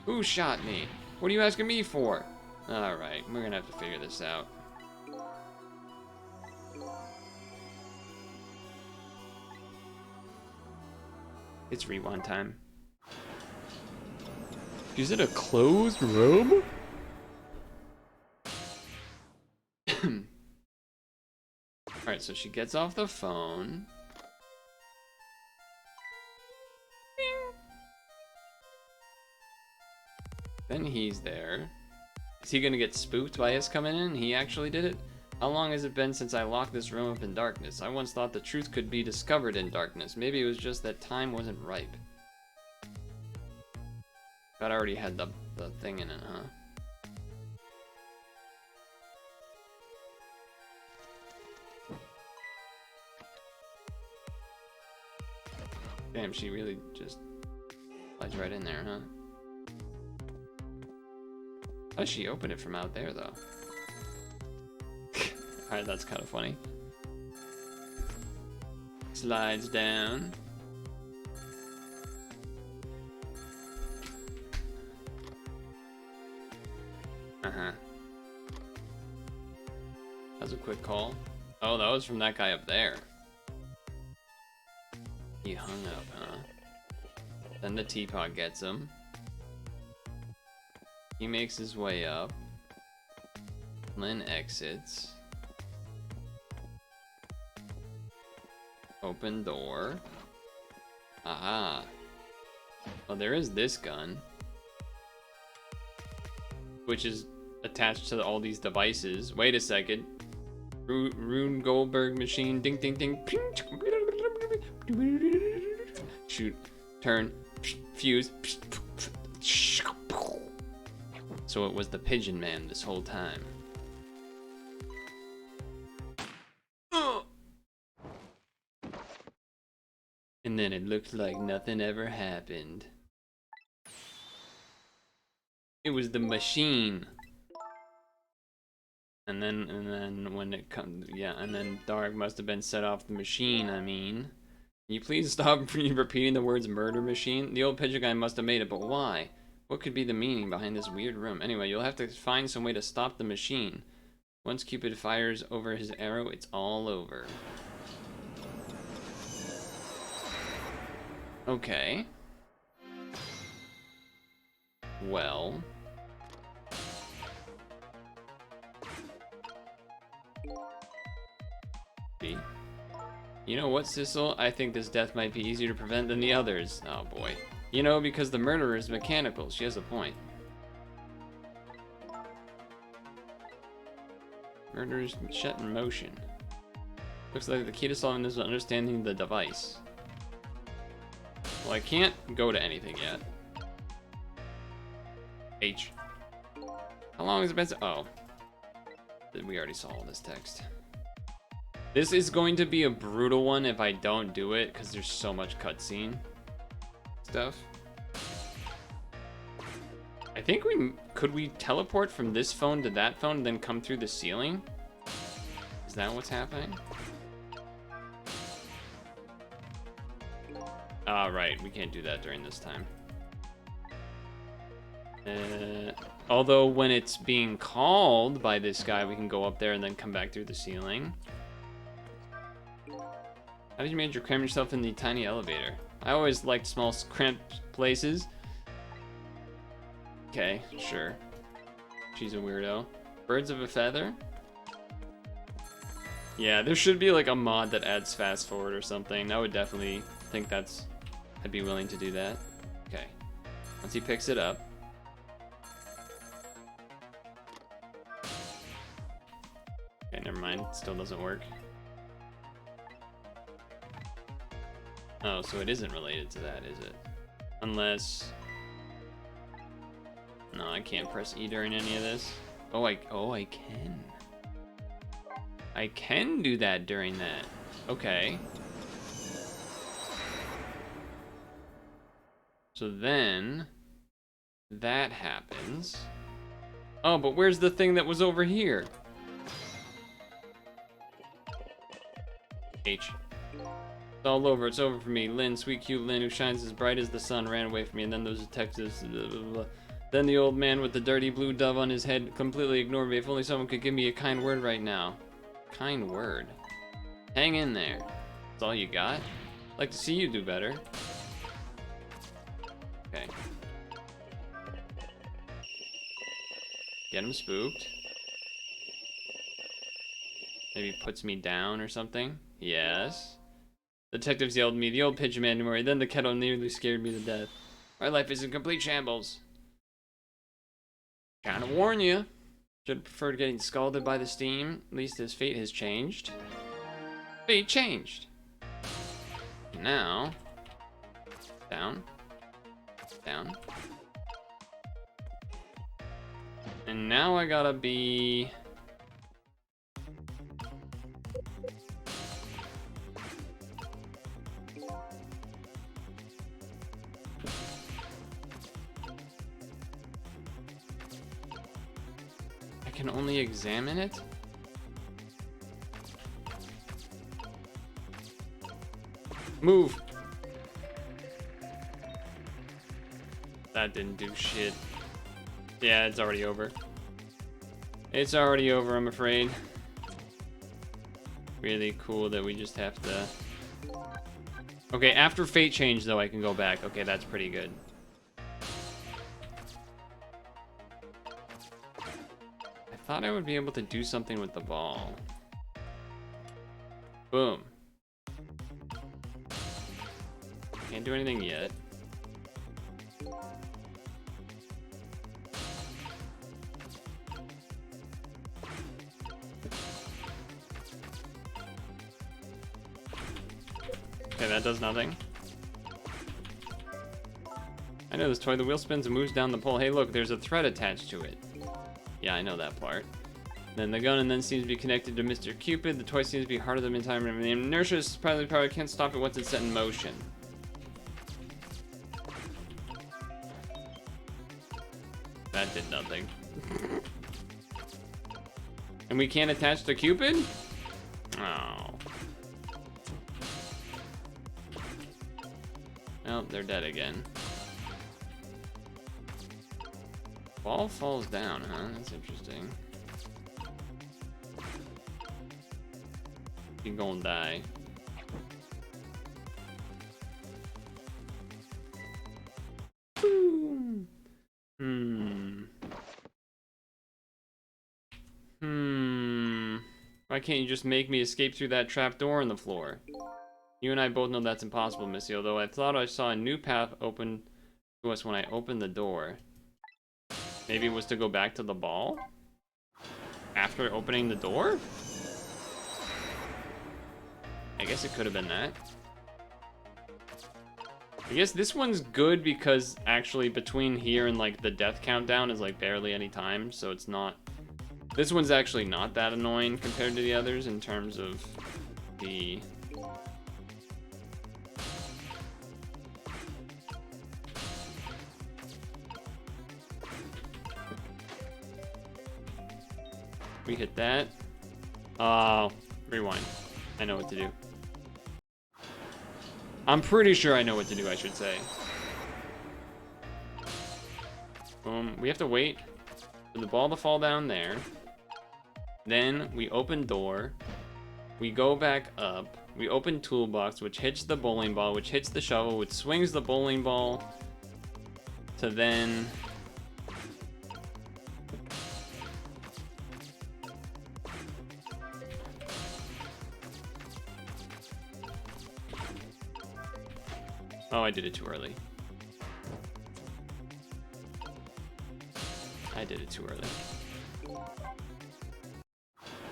S1: Who shot me? What are you asking me for? Alright, we're gonna have to figure this out. It's rewind time. Is it a closed room? Alright, so she gets off the phone. Then he's there. Is he gonna get spooked by us coming in? He actually did it? How long has it been since I locked this room up in darkness? I once thought the truth could be discovered in darkness. Maybe it was just that time wasn't ripe. But I already had the thing in it, huh? Damn, she really just slides right in there, huh? How does she open it from out there, though? Alright, that's kind of funny. Slides down. That was a quick call. Oh, that was from that guy up there. He hung up, huh? Then the teapot gets him. He makes his way up. Lynn exits. Open door. Aha. Well, there is this gun, which is attached to all these devices. Wait a second. Rune Goldberg machine. Ding, ding, ding. Shoot. Turn. Fuse. So it was the Pigeon Man this whole time. And then it looked like nothing ever happened. It was the machine. And then when it comes, yeah, and then Dark must have been set off the machine, I mean. Can you please stop repeating the words murder machine? The old pigeon guy must have made it, but why? What could be the meaning behind this weird room? Anyway, you'll have to find some way to stop the machine. Once Cupid fires over his arrow, it's all over. Okay. Well. You know what, Sissel? I think this death might be easier to prevent than the others. Oh boy. You know, because the murderer is mechanical. She has a point. Murder is set in motion. Looks like the key to solving this is understanding the device. Well, I can't go to anything yet. H. How long has it been? Oh. We already saw all this text. This is going to be a brutal one if I don't do it, because there's so much cutscene stuff. I think could we teleport from this phone to that phone and then come through the ceiling? Is that what's happening? Ah, right, we can't do that during this time. Although when it's being called by this guy, we can go up there and then come back through the ceiling. How did you manage to cram yourself in the tiny elevator? I always liked small, cramped places. Okay, sure. She's a weirdo. Birds of a feather? Yeah, there should be like a mod that adds fast forward or something. I would definitely think I'd be willing to do that. Okay. Once he picks it up. Okay, never mind. Still doesn't work. Oh, so it isn't related to that, is it? Unless... No, I can't press E during any of this. Oh, I can. I can do that during that. Okay. So then... that happens. Oh, but where's the thing that was over here? H. It's all over. It's over for me. Lynn, sweet, cute Lynn, who shines as bright as the sun, ran away from me. And then those detectives... Blah, blah, blah. Then the old man with the dirty blue dove on his head completely ignored me. If only someone could give me a kind word right now. Kind word. Hang in there. That's all you got? I'd like to see you do better. Okay. Get him spooked. Maybe puts me down or something. Yes. Detectives yelled at me, the old pigeon man memory. Then the kettle nearly scared me to death. My life is in complete shambles. Trying to warn you. Should have preferred getting scalded by the steam. At least his fate has changed. Fate changed. Now. Down. Down. And now I gotta be... I can only examine it? Move! That didn't do shit. Yeah, it's already over. It's already over, I'm afraid. Really cool that we just have to... Okay, after fate change, though, I can go back. Okay, that's pretty good. I thought I would be able to do something with the ball. Boom. Can't do anything yet. Okay, that does nothing. I know this toy. The wheel spins and moves down the pole. Hey, look, there's a thread attached to it. Yeah, I know that part. Then the gun and then seems to be connected to Mr. Cupid. The toy seems to be harder than in time. And the inertia is probably can't stop it once it's set in motion. That did nothing. And we can't attach to Cupid? Oh. Oh, they're dead again. Ball falls down, huh? That's interesting. You're gonna die. Why can't you just make me escape through that trap door in the floor? You and I both know that's impossible, Missy, although I thought I saw a new path open to us when I opened the door. Maybe it was to go back to the ball? After opening the door? I guess it could have been that. I guess this one's good because actually between here and like the death countdown is like barely any time, so it's not This one's actually not that annoying compared to the others in terms of the... We hit that. Oh, rewind. I know what to do. I'm pretty sure I know what to do, I should say. Boom. We have to wait for the ball to fall down there. Then we open door. We go back up. We open toolbox, which hits the bowling ball, which hits the shovel, which swings the bowling ball to then... Oh, I did it too early. I did it too early.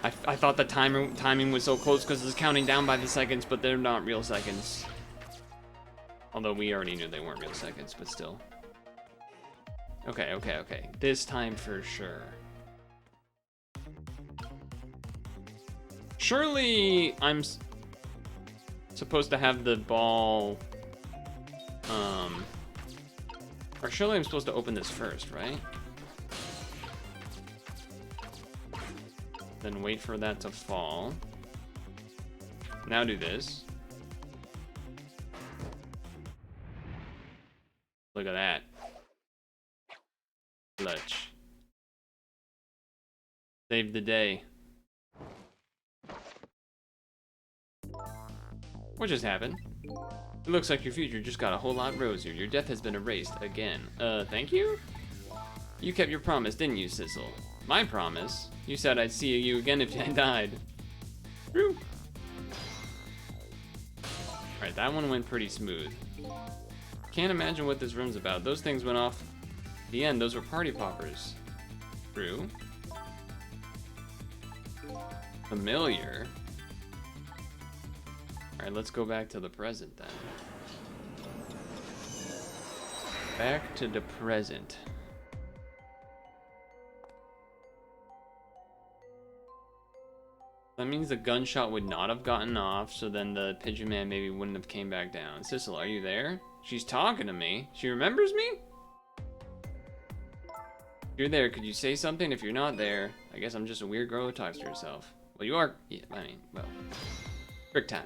S1: I thought the timing was so close because it's counting down by the seconds, but they're not real seconds. Although we already knew they weren't real seconds, but still. Okay, okay, okay. This time for sure. Surely I'm supposed to have the ball... Or surely I'm supposed to open this first, right? Then wait for that to fall. Now do this. Look at that. Clutch. Saved the day. What just happened? It looks like your future just got a whole lot rosier. Your death has been erased again. Thank you? You kept your promise, didn't you, Sissel? My promise? You said I'd see you again if I died. True. Alright, that one went pretty smooth. Can't imagine what this room's about. Those things went off at the end. Those were party poppers. True. Familiar. Alright, let's go back to the present then. Back to the present. That means the gunshot would not have gotten off, so then the pigeon man maybe wouldn't have came back down. Sissel, are you there? She's talking to me. She remembers me? If you're there, could you say something? If you're not there, I guess I'm just a weird girl who talks to herself. Well, you are. Yeah, I mean, well. Trick time.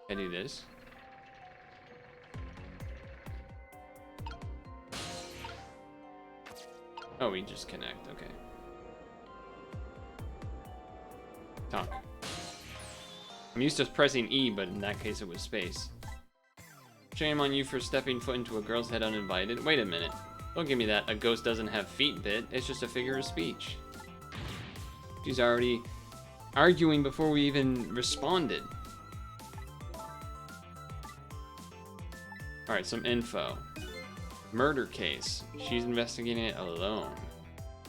S1: I do this. Oh, we just connect. Okay. Talk. I'm used to pressing E, but in that case it was space. Shame on you for stepping foot into a girl's head uninvited. Wait a minute. Don't give me that. A ghost doesn't have feet bit. It's just a figure of speech. She's already arguing before we even responded. Alright, some info. Murder case. She's investigating it alone.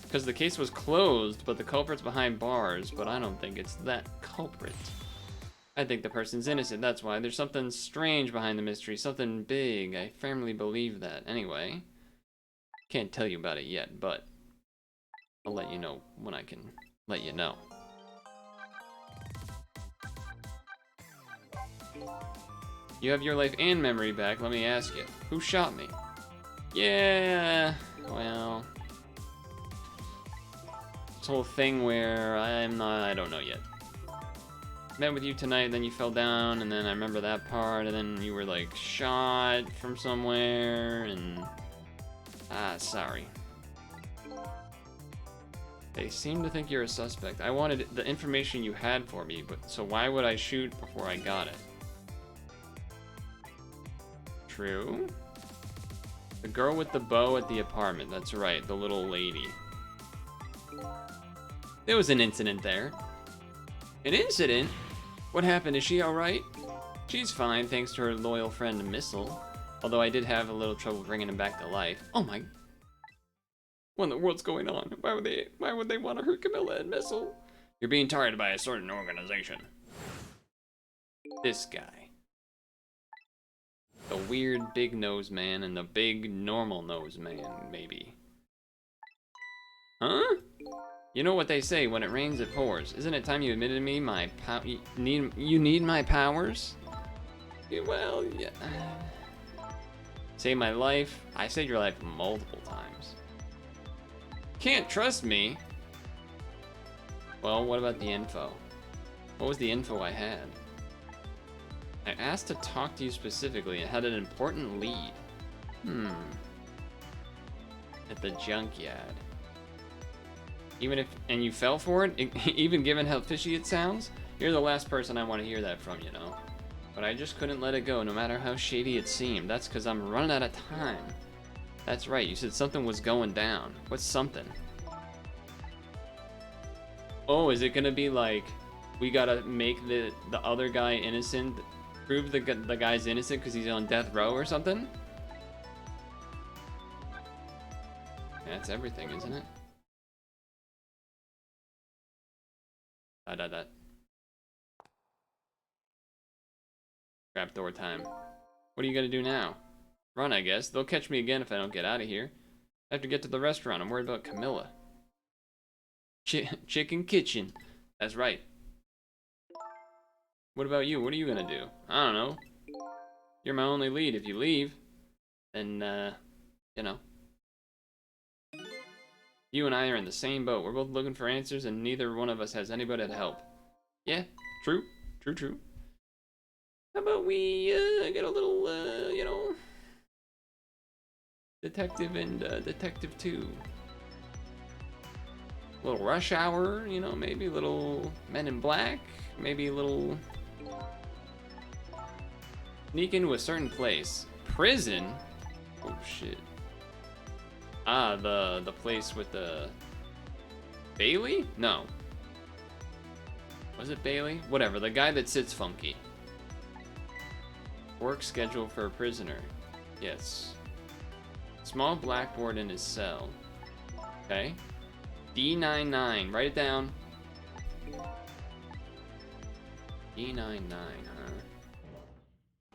S1: Because the case was closed, but the culprit's behind bars, but I don't think it's that culprit. I think the person's innocent, that's why. There's something strange behind the mystery, something big. I firmly believe that. Anyway, can't tell you about it yet, but I'll let you know when I can let you know. You have your life and memory back, let me ask you. Who shot me? Yeah, well... This whole thing where I don't know yet. Met with you tonight, then you fell down, and then I remember that part, and then you were like shot from somewhere, and... sorry. They seem to think you're a suspect. I wanted the information you had for me, but so why would I shoot before I got it? True. The girl with the bow at the apartment, that's right, the little lady. There was an incident there. An incident? What happened? Is she alright? She's fine, thanks to her loyal friend Missile. Although I did have a little trouble bringing him back to life. Oh my... What in the world's going on? Why would they want to hurt Camilla and Missile? You're being targeted by a certain organization. This guy. The weird big nose man and the big normal nose man, maybe. Huh? You know what they say, when it rains it pours. Isn't it time you admitted to me you need my powers? Yeah, well, yeah. Save my life. I saved your life multiple times. Can't trust me? Well, what about the info? What was the info I had? I asked to talk to you specifically and had an important lead. At the junkyard. And you fell for it? Even given how fishy it sounds? You're the last person I want to hear that from, you know? But I just couldn't let it go, no matter how shady it seemed. That's because I'm running out of time. That's right, you said something was going down. What's something? Oh, is it gonna be like, we gotta make the other guy innocent, prove the guy's innocent because he's on death row or something? That's everything, isn't it? Trapdoor time. What are you gonna do now? Run, I guess. They'll catch me again if I don't get out of here. I have to get to the restaurant. I'm worried about Camilla. Chicken kitchen. That's right. What about you? What are you gonna do? I don't know. You're my only lead. If you leave, then, you know. You and I are in the same boat. We're both looking for answers, and neither one of us has anybody to help. Yeah, true. True. How about we, get a little, you know, Detective and, Detective 2. A little Rush Hour, you know, maybe a little Men in Black, maybe a little sneak into a certain place. Prison? Oh, shit. Ah, the place with the Bailey? No. Was it Bailey? Whatever, the guy that sits funky. Work schedule for a prisoner. Yes. Small blackboard in his cell. Okay. D99, write it down. D99, huh?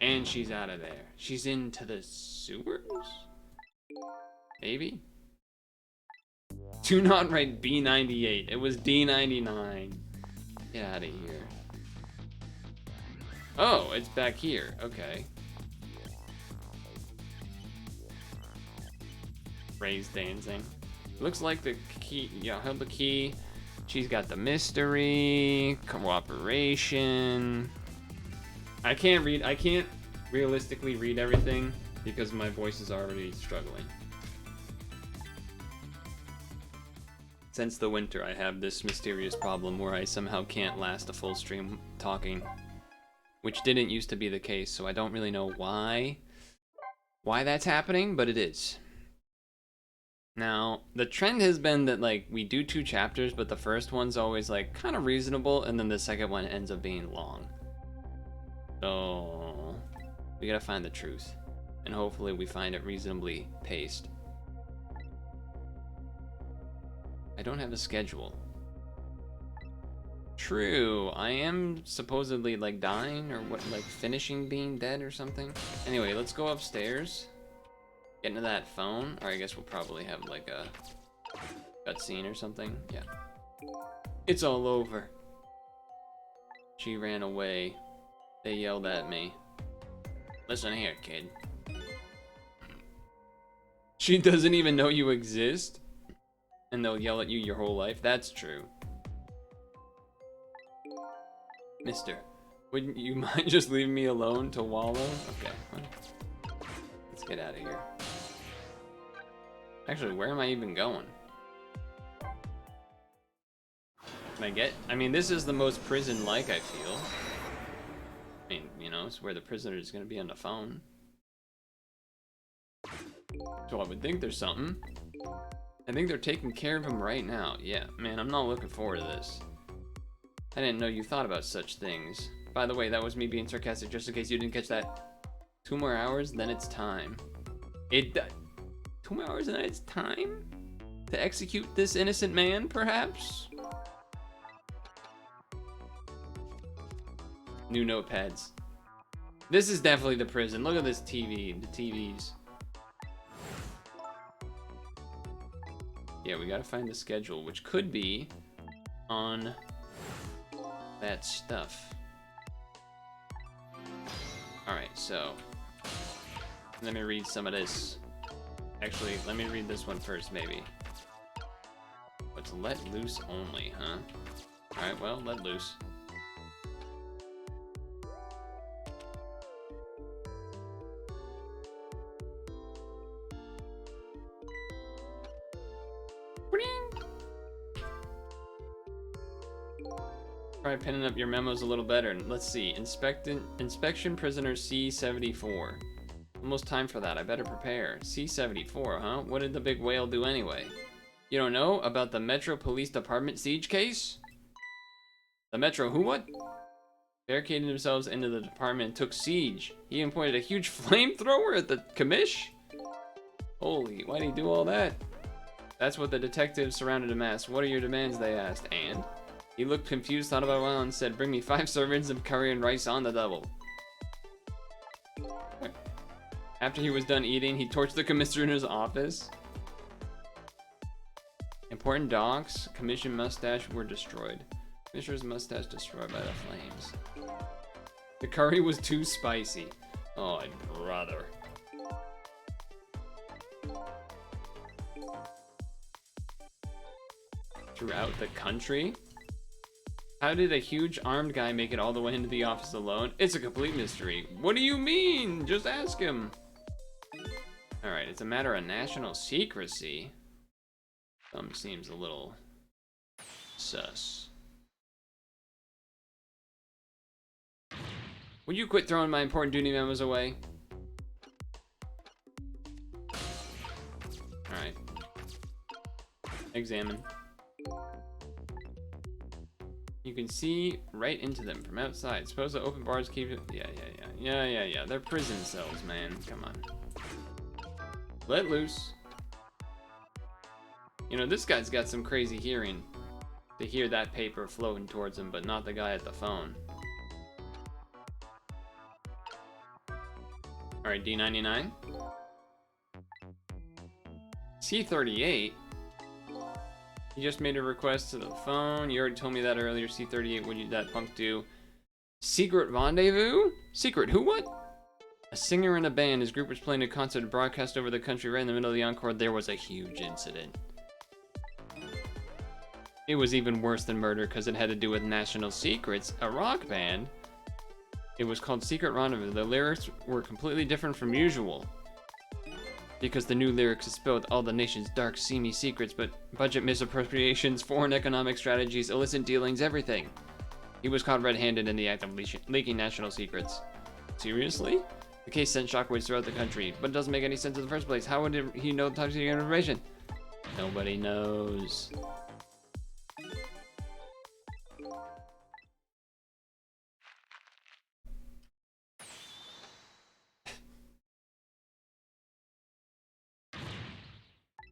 S1: And she's out of there. She's into the sewers? Maybe? Do not write B98. It was D99. Get out of here. Oh, it's back here. Okay. Ray's dancing. Looks like the key. Yeah, held the key. She's got the mystery, cooperation. I can't realistically read everything because my voice is already struggling. Since the winter, I have this mysterious problem where I somehow can't last a full stream talking, which didn't used to be the case, so I don't really know why that's happening, but it is. Now, the trend has been that, like, we do 2 chapters, but the first one's always, like, kind of reasonable, and then the second one ends up being long. So, we gotta find the truth, and hopefully we find it reasonably paced. I don't have a schedule. True, I am supposedly, like, dying, or what, like, finishing being dead or something. Anyway, let's go upstairs. Get into that phone, or I guess we'll probably have like a cutscene or something. Yeah. It's all over. She ran away. They yelled at me. Listen here, kid. She doesn't even know you exist? And they'll yell at you your whole life? That's true. Mister, wouldn't you mind just leaving me alone to wallow? Okay, well, let's get out of here. Actually, where am I even going? I mean, this is the most prison-like I feel. I mean, you know, it's where the prisoner is going to be on the phone. So I would think there's something. I think they're taking care of him right now. Yeah, man, I'm not looking forward to this. I didn't know you thought about such things. By the way, that was me being sarcastic, just in case you didn't catch that. 2 more hours, then it's time. 2 more hours and then it's time? To execute this innocent man, perhaps? New notepads. This is definitely the prison. Look at this TV, the TVs. Yeah, we gotta find the schedule, which could be on that stuff. Alright, so let me read some of this. Actually, let me read this one first, maybe. What's let loose only, huh? Alright, well, let loose. Try pinning up your memos a little better. Let's see. Inspection prisoner C74. Almost time for that. I better prepare. C74, huh? What did the big whale do anyway? You don't know about the Metro Police Department siege case? The Metro who what? Barricaded themselves into the department and took siege. He even pointed a huge flamethrower at the commish? Holy, why'd he do all that? That's what the detectives surrounded him asked. What are your demands, they asked. And? He looked confused, thought about it a while, and said, bring me 5 servings of curry and rice on the double. After he was done eating, he torched the commissioner's office. Important docs, commission mustache were destroyed. Commissioner's mustache destroyed by the flames. The curry was too spicy. Oh, brother. Throughout the country? How did a huge armed guy make it all the way into the office alone? It's a complete mystery. What do you mean? Just ask him. Alright, it's a matter of national secrecy. Seems a little sus. Would you quit throwing my important duty memos away? Alright. Examine. You can see right into them from outside. Suppose the open bars keep it. Yeah. They're prison cells, man. Come on. Let loose. You know, this guy's got some crazy hearing to hear that paper floating towards him, but not the guy at the phone. Alright, D99. C38. You just made a request to the phone. You already told me that earlier. C38, what did that punk do? Secret rendezvous? Secret who what? A singer in a band. His group was playing a concert broadcast over the country. Right in the middle of the encore, there was a huge incident. It was even worse than murder because it had to do with national secrets. A rock band. It was called Secret Rendezvous. The lyrics were completely different from usual. Because the new lyrics spelled all the nation's dark, seamy secrets, but budget misappropriations, foreign economic strategies, illicit dealings, everything. He was caught red-handed in the act of leaking national secrets. Seriously? The case sent shockwaves throughout the country, but it doesn't make any sense in the first place. How would he know the top secret information? Nobody knows.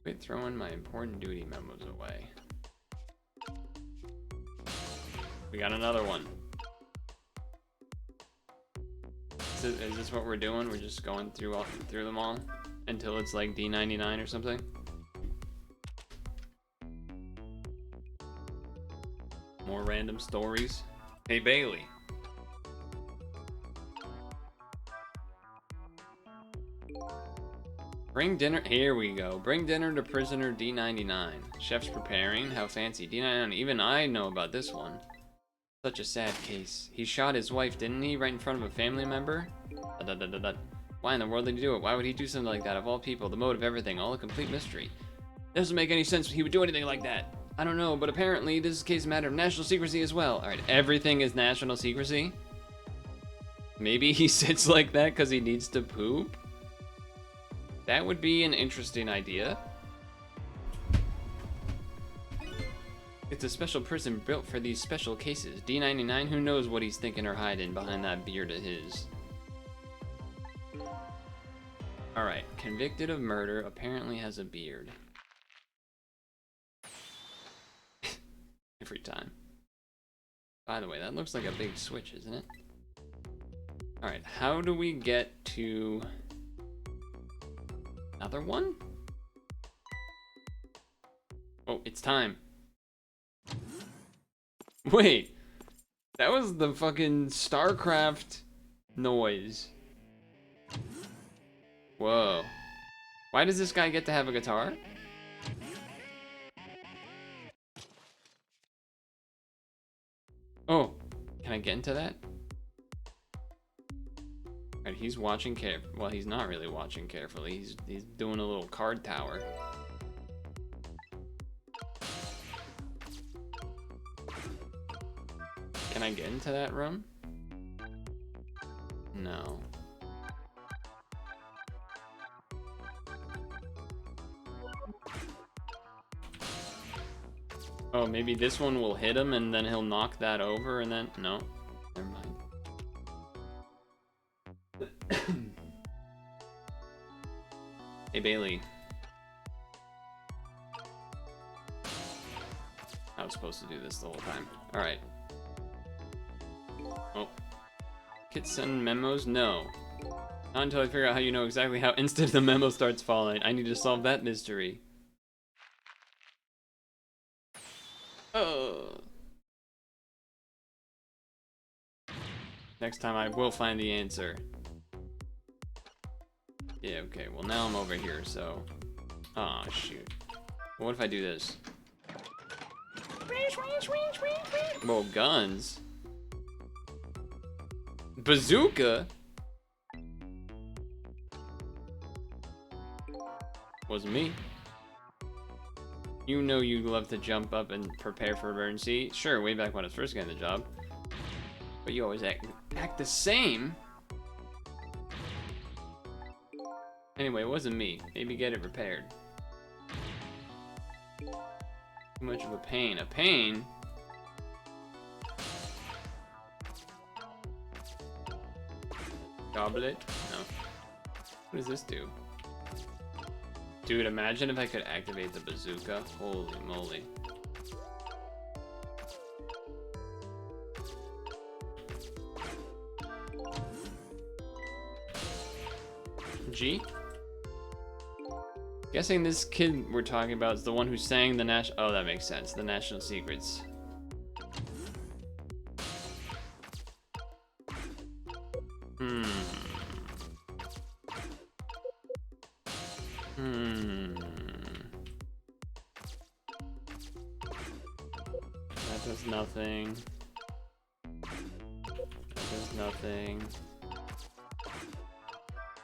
S1: Quit throwing my important duty memos away. We got another one. Is this what we're doing? We're just going through them all until it's like D99 or something? More random stories. Hey Bailey. Bring dinner, here we go. Bring dinner to prisoner D99. Chef's preparing, how fancy. D99, even I know about this one. Such a sad case. He shot his wife, didn't he? Right in front of a family member? Why in the world did he do it? Why would he do something like that? Of all people, the motive, everything, all a complete mystery. Doesn't make any sense he would do anything like that. I don't know, but apparently this is a case matter of national secrecy as well. Alright, everything is national secrecy? Maybe he sits like that because he needs to poop? That would be an interesting idea. It's a special prison built for these special cases. D99, who knows what he's thinking or hiding behind that beard of his. Alright, convicted of murder, apparently has a beard. Every time. By the way, that looks like a big switch, isn't it? Alright, how do we get to... another one? Oh, it's time. Wait, that was the fucking StarCraft noise. Whoa. Why does this guy get to have a guitar? Oh, can I get into that? Alright, he's watching well, he's not really watching carefully. He's doing a little card tower. Can I get into that room? No. Oh, maybe this one will hit him and then he'll knock that over and then... No. Never mind. Hey, Bailey. I was supposed to do this the whole time. Alright. Oh. Kit send memos? No. Not until I figure out how you know exactly how instant the memo starts falling. I need to solve that mystery. Oh. Next time I will find the answer. Yeah, okay. Well, now I'm over here, so... Aw, oh, shoot. Well, what if I do this? Whoa, guns? Bazooka? Wasn't me. You know you love to jump up and prepare for emergency. Sure, way back when I was first getting the job. But you always act the same. Anyway, it wasn't me. Maybe get it repaired. Too much of a pain. A pain? Goblet? No. What does this do? Dude, imagine if I could activate the bazooka. Holy moly. G? Guessing this kid we're talking about is the one who sang the national... Oh, that makes sense. The National Secrets. That does nothing. That does nothing.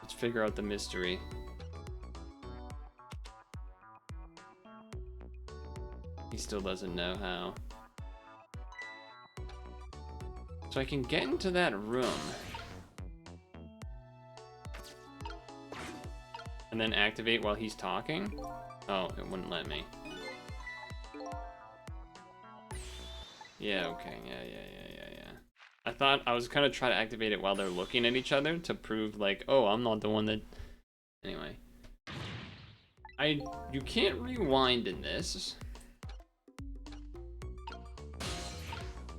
S1: Let's figure out the mystery. He still doesn't know how. So I can get into that room. And then activate while he's talking? Oh, it wouldn't let me. Yeah, okay, yeah. I thought I was kind of trying to activate it while they're looking at each other to prove like, oh, I'm not the one that... Anyway. You can't rewind in this.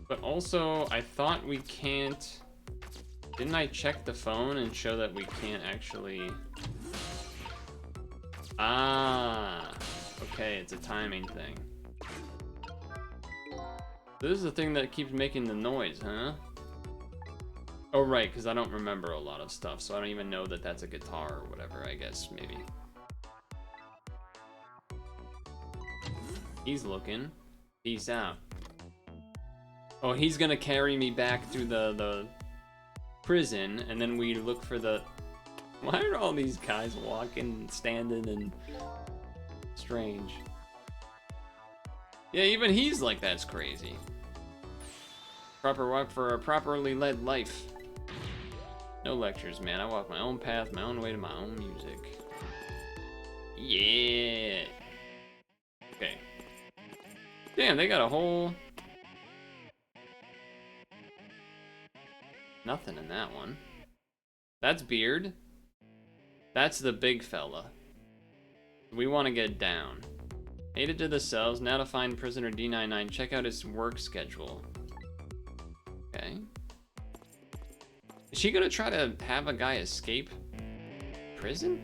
S1: But also, I thought we can't... Didn't I check the phone and show that we can't actually... Ah, okay, it's a timing thing. This is the thing that keeps making the noise, huh? Oh, right, because I don't remember a lot of stuff, so I don't even know that that's a guitar or whatever, I guess, maybe. He's looking. Peace out. Oh, he's gonna carry me back through the prison, and then we look for the... Why are all these guys walking, standing, and strange? Yeah, even he's like, that's crazy. Proper walk for a properly led life. No lectures, man. I walk my own path, my own way to my own music. Yeah. Okay. Damn, they got a whole... Nothing in that one. That's Beard. That's the big fella. We want to get down. Aided to the cells. Now to find prisoner D99. Check out his work schedule. Okay. Is she gonna try to have a guy escape prison?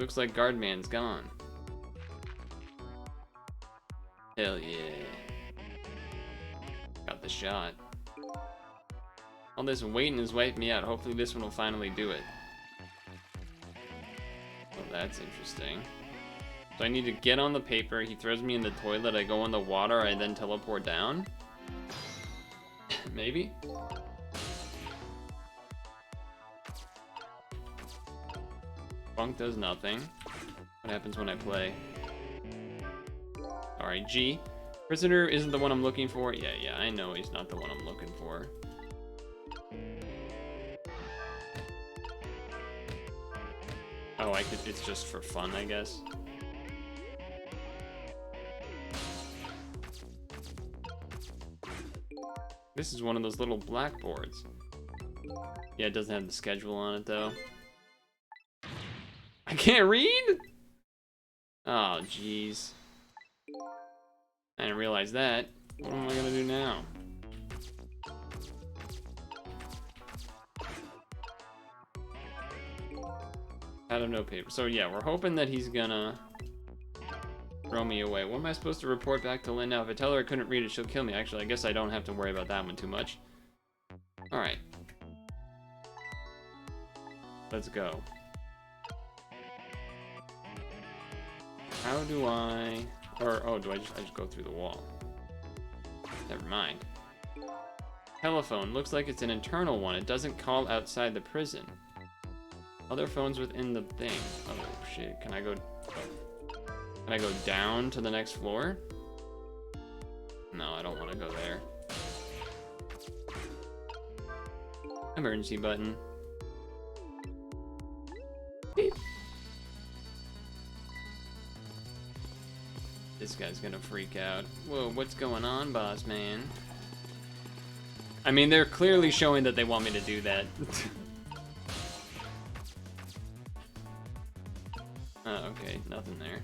S1: Looks like Guardman's gone. Hell yeah. Got the shot. All this waiting has wiped me out. Hopefully this one will finally do it. Oh, that's interesting. So I need to get on the paper. He throws me in the toilet. I go in the water. I then teleport down. Maybe? Funk does nothing. What happens when I play? Alright, G. Prisoner isn't the one I'm looking for. Yeah, I know he's not the one I'm looking for. Oh, it's just for fun, I guess. This is one of those little blackboards. Yeah, it doesn't have the schedule on it, though. I can't read? Oh, jeez. I didn't realize that. What am I gonna do now? Out of no paper. So yeah, we're hoping that he's gonna throw me away. What am I supposed to report back to Lynn now? If I tell her I couldn't read it, she'll kill me. Actually, I guess I don't have to worry about that one too much. Alright. Let's go. How do I... Or, oh, do I just go through the wall? Never mind. Telephone. Looks like it's an internal one. It doesn't call outside the prison. Other phones within the thing. Oh, shit. Can I go... Oh. Can I go down to the next floor? No, I don't want to go there. Emergency button. Beep. This guy's gonna freak out. Whoa, what's going on, boss man? I mean, they're clearly showing that they want me to do that. Oh, okay, nothing there.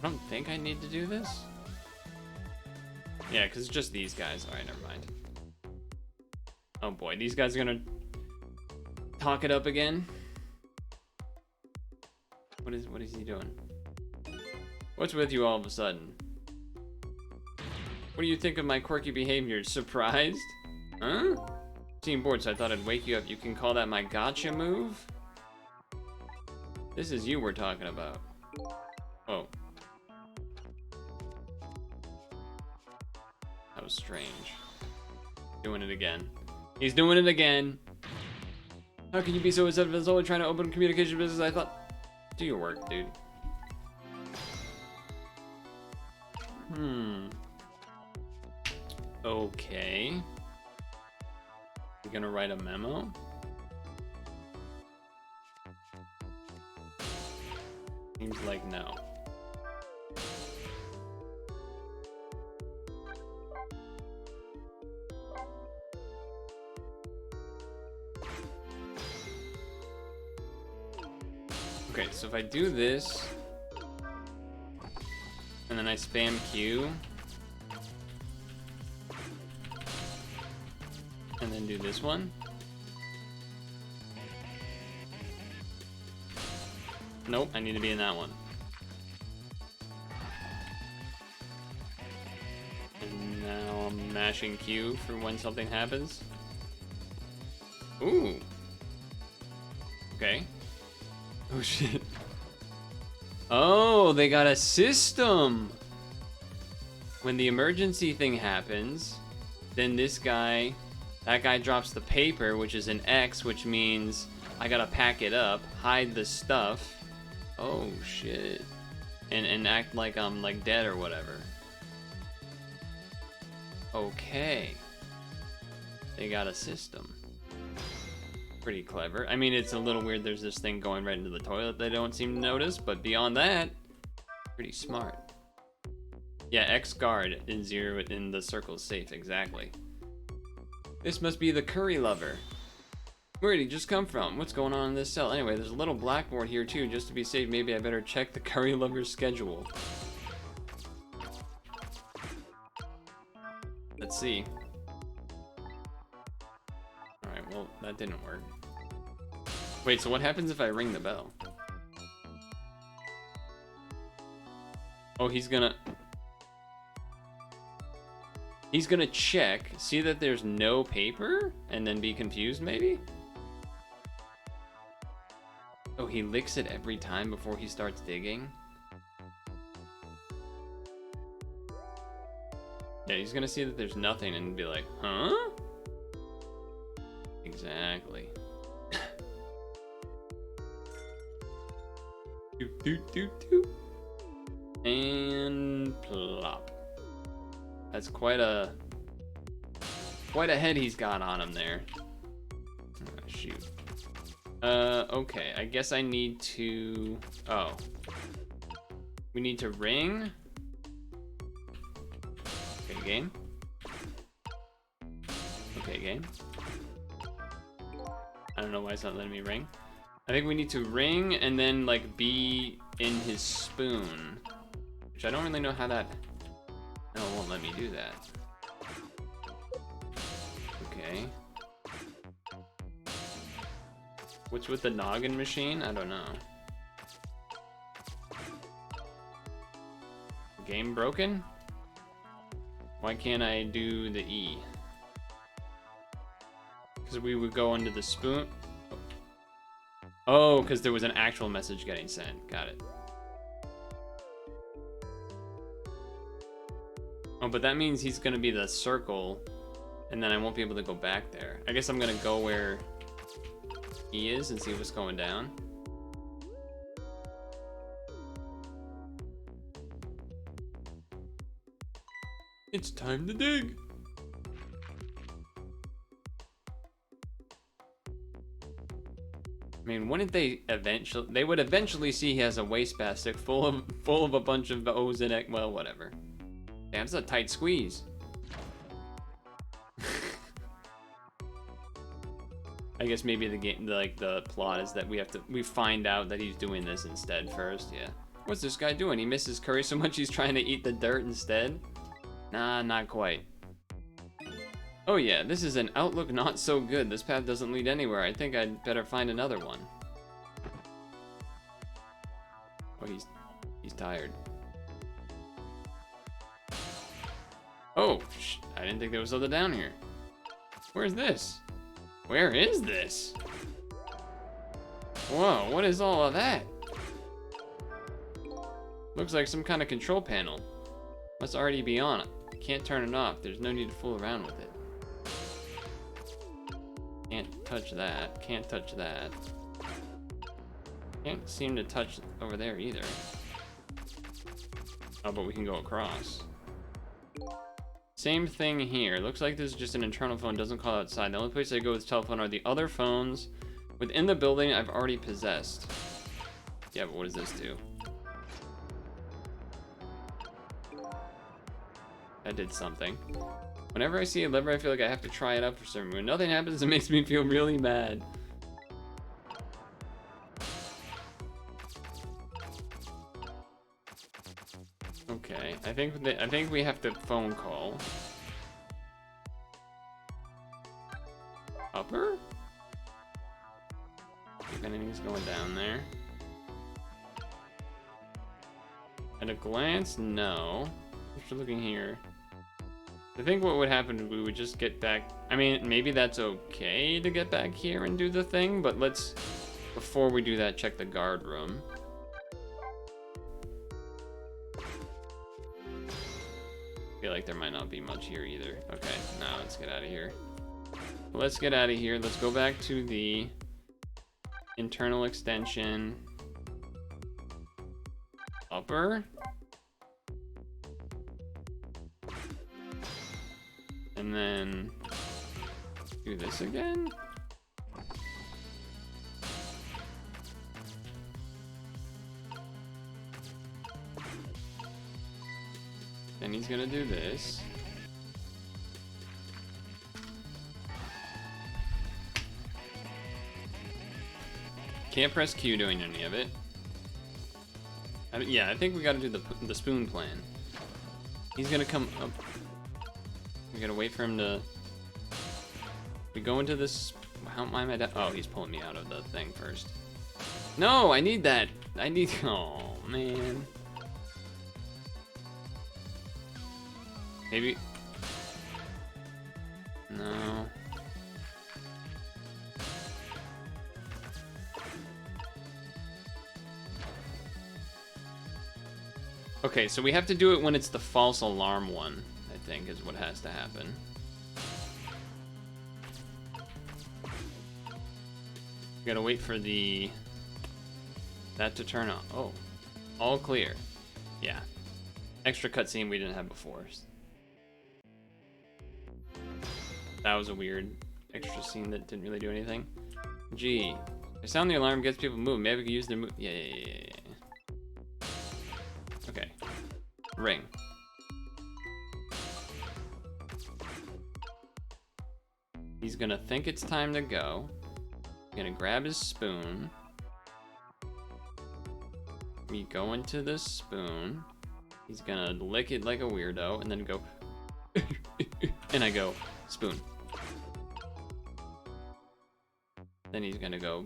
S1: I don't think I need to do this. Yeah, because it's just these guys. Alright, never mind. Oh boy, these guys are gonna talk it up again. What is he doing? What's with you all of a sudden? What do you think of my quirky behavior? Surprised? Huh? Seemed bored, so I thought I'd wake you up. You can call that my gotcha move? This is you we're talking about. Oh. That was strange. Doing it again. He's doing it again. How can you be so receptive? I was only trying to open communication business. I thought, do your work, dude. Okay. You gonna write a memo? Seems like no. Okay, so if I do this, and then I spam Q, and then do this one. Nope, I need to be in that one. And now I'm mashing Q for when something happens. Ooh. Okay. Oh shit. Oh, they got a system. When the emergency thing happens, then that guy drops the paper, which is an X, which means I gotta pack it up, hide the stuff. Oh shit. And act like I'm like dead or whatever. Okay. They got a system. Pretty clever. I mean, it's a little weird there's this thing going right into the toilet they don't seem to notice, but beyond that, pretty smart. Yeah, X guard in 0 in the circle is safe, exactly. This must be the curry lover. Where did he just come from? What's going on in this cell? Anyway, there's a little blackboard here too. Just to be safe, maybe I better check the curry lover's schedule. Let's see. Alright, well, that didn't work. Wait, so what happens if I ring the bell? Oh, he's gonna check, see that there's no paper, and then be confused, maybe? Oh, he licks it every time before he starts digging? Yeah, he's gonna see that there's nothing and be like, huh? Exactly. Doot, doot, doot, doot. And plop. That's quite a head he's got on him there. Oh, shoot. Okay, I guess I need to... Oh. We need to ring. Okay, game. Okay, game. I don't know why it's not letting me ring. I think we need to ring and then, like, be in his spoon. Which I don't really know how that... No, it won't let me do that. Okay. What's with the noggin machine? I don't know. Game broken? Why can't I do the E? Because we would go under the spoon. Oh, because there was an actual message getting sent. Got it. Oh, but that means he's going to be the circle, and then I won't be able to go back there. I guess I'm going to go where he is and see what's going down. It's time to dig. I mean, wouldn't they eventually? They would eventually see he has a wastebasket full of a bunch of O's in it. Well, whatever. Damn, it's a tight squeeze. I guess maybe the game, like the plot, is that we find out that he's doing this instead first. Yeah. What's this guy doing? He misses curry so much he's trying to eat the dirt instead. Nah, not quite. Oh yeah, this is an outlook not so good. This path doesn't lead anywhere. I think I'd better find another one. Oh, he's tired. Oh, I didn't think there was other down here. Where's this? Where is this? Whoa, what is all of that? Looks like some kind of control panel. Must already be on. Can't turn it off. There's no need to fool around with it. Can't touch that. Can't touch that. Can't seem to touch over there either. Oh, but we can go across. Same thing here. Looks like this is just an internal phone. Doesn't call outside. The only place I go with telephone are the other phones within the building I've already possessed. Yeah, but what does this do? I did something. Whenever I see a lever, I feel like I have to try it out for some reason. When nothing happens, it makes me feel really mad. Okay, I think we have to phone call. Upper? If anything's going down there. At a glance, no. If you're looking here. I think what would happen is we would just get back. I mean, maybe that's okay to get back here and do the thing, but let's, before we do that, check the guard room. I feel like there might not be much here either. Okay, now let's get out of here. Let's get out of here. Let's go back to the internal extension. Upper. And then do this again. Then he's gonna do this. Can't press Q doing any of it. Yeah, I think we gotta do the spoon plan. He's gonna come up. We gotta wait for him to... We go into this... How am I down? Oh, he's pulling me out of the thing first. No, I need that. I need... Oh, man. Maybe... No. Okay, so we have to do it when it's the false alarm one, I think, is what has to happen. We gotta wait for that to turn on. Oh, all clear. Yeah. Extra cutscene we didn't have before. That was a weird extra scene that didn't really do anything. Gee. I sound the alarm gets people moving. Maybe we could use their move. Yeah. Okay. Ring. He's gonna think it's time to go. He's gonna grab his spoon. We go into the spoon. He's gonna lick it like a weirdo and then go and I go, spoon. Then he's gonna go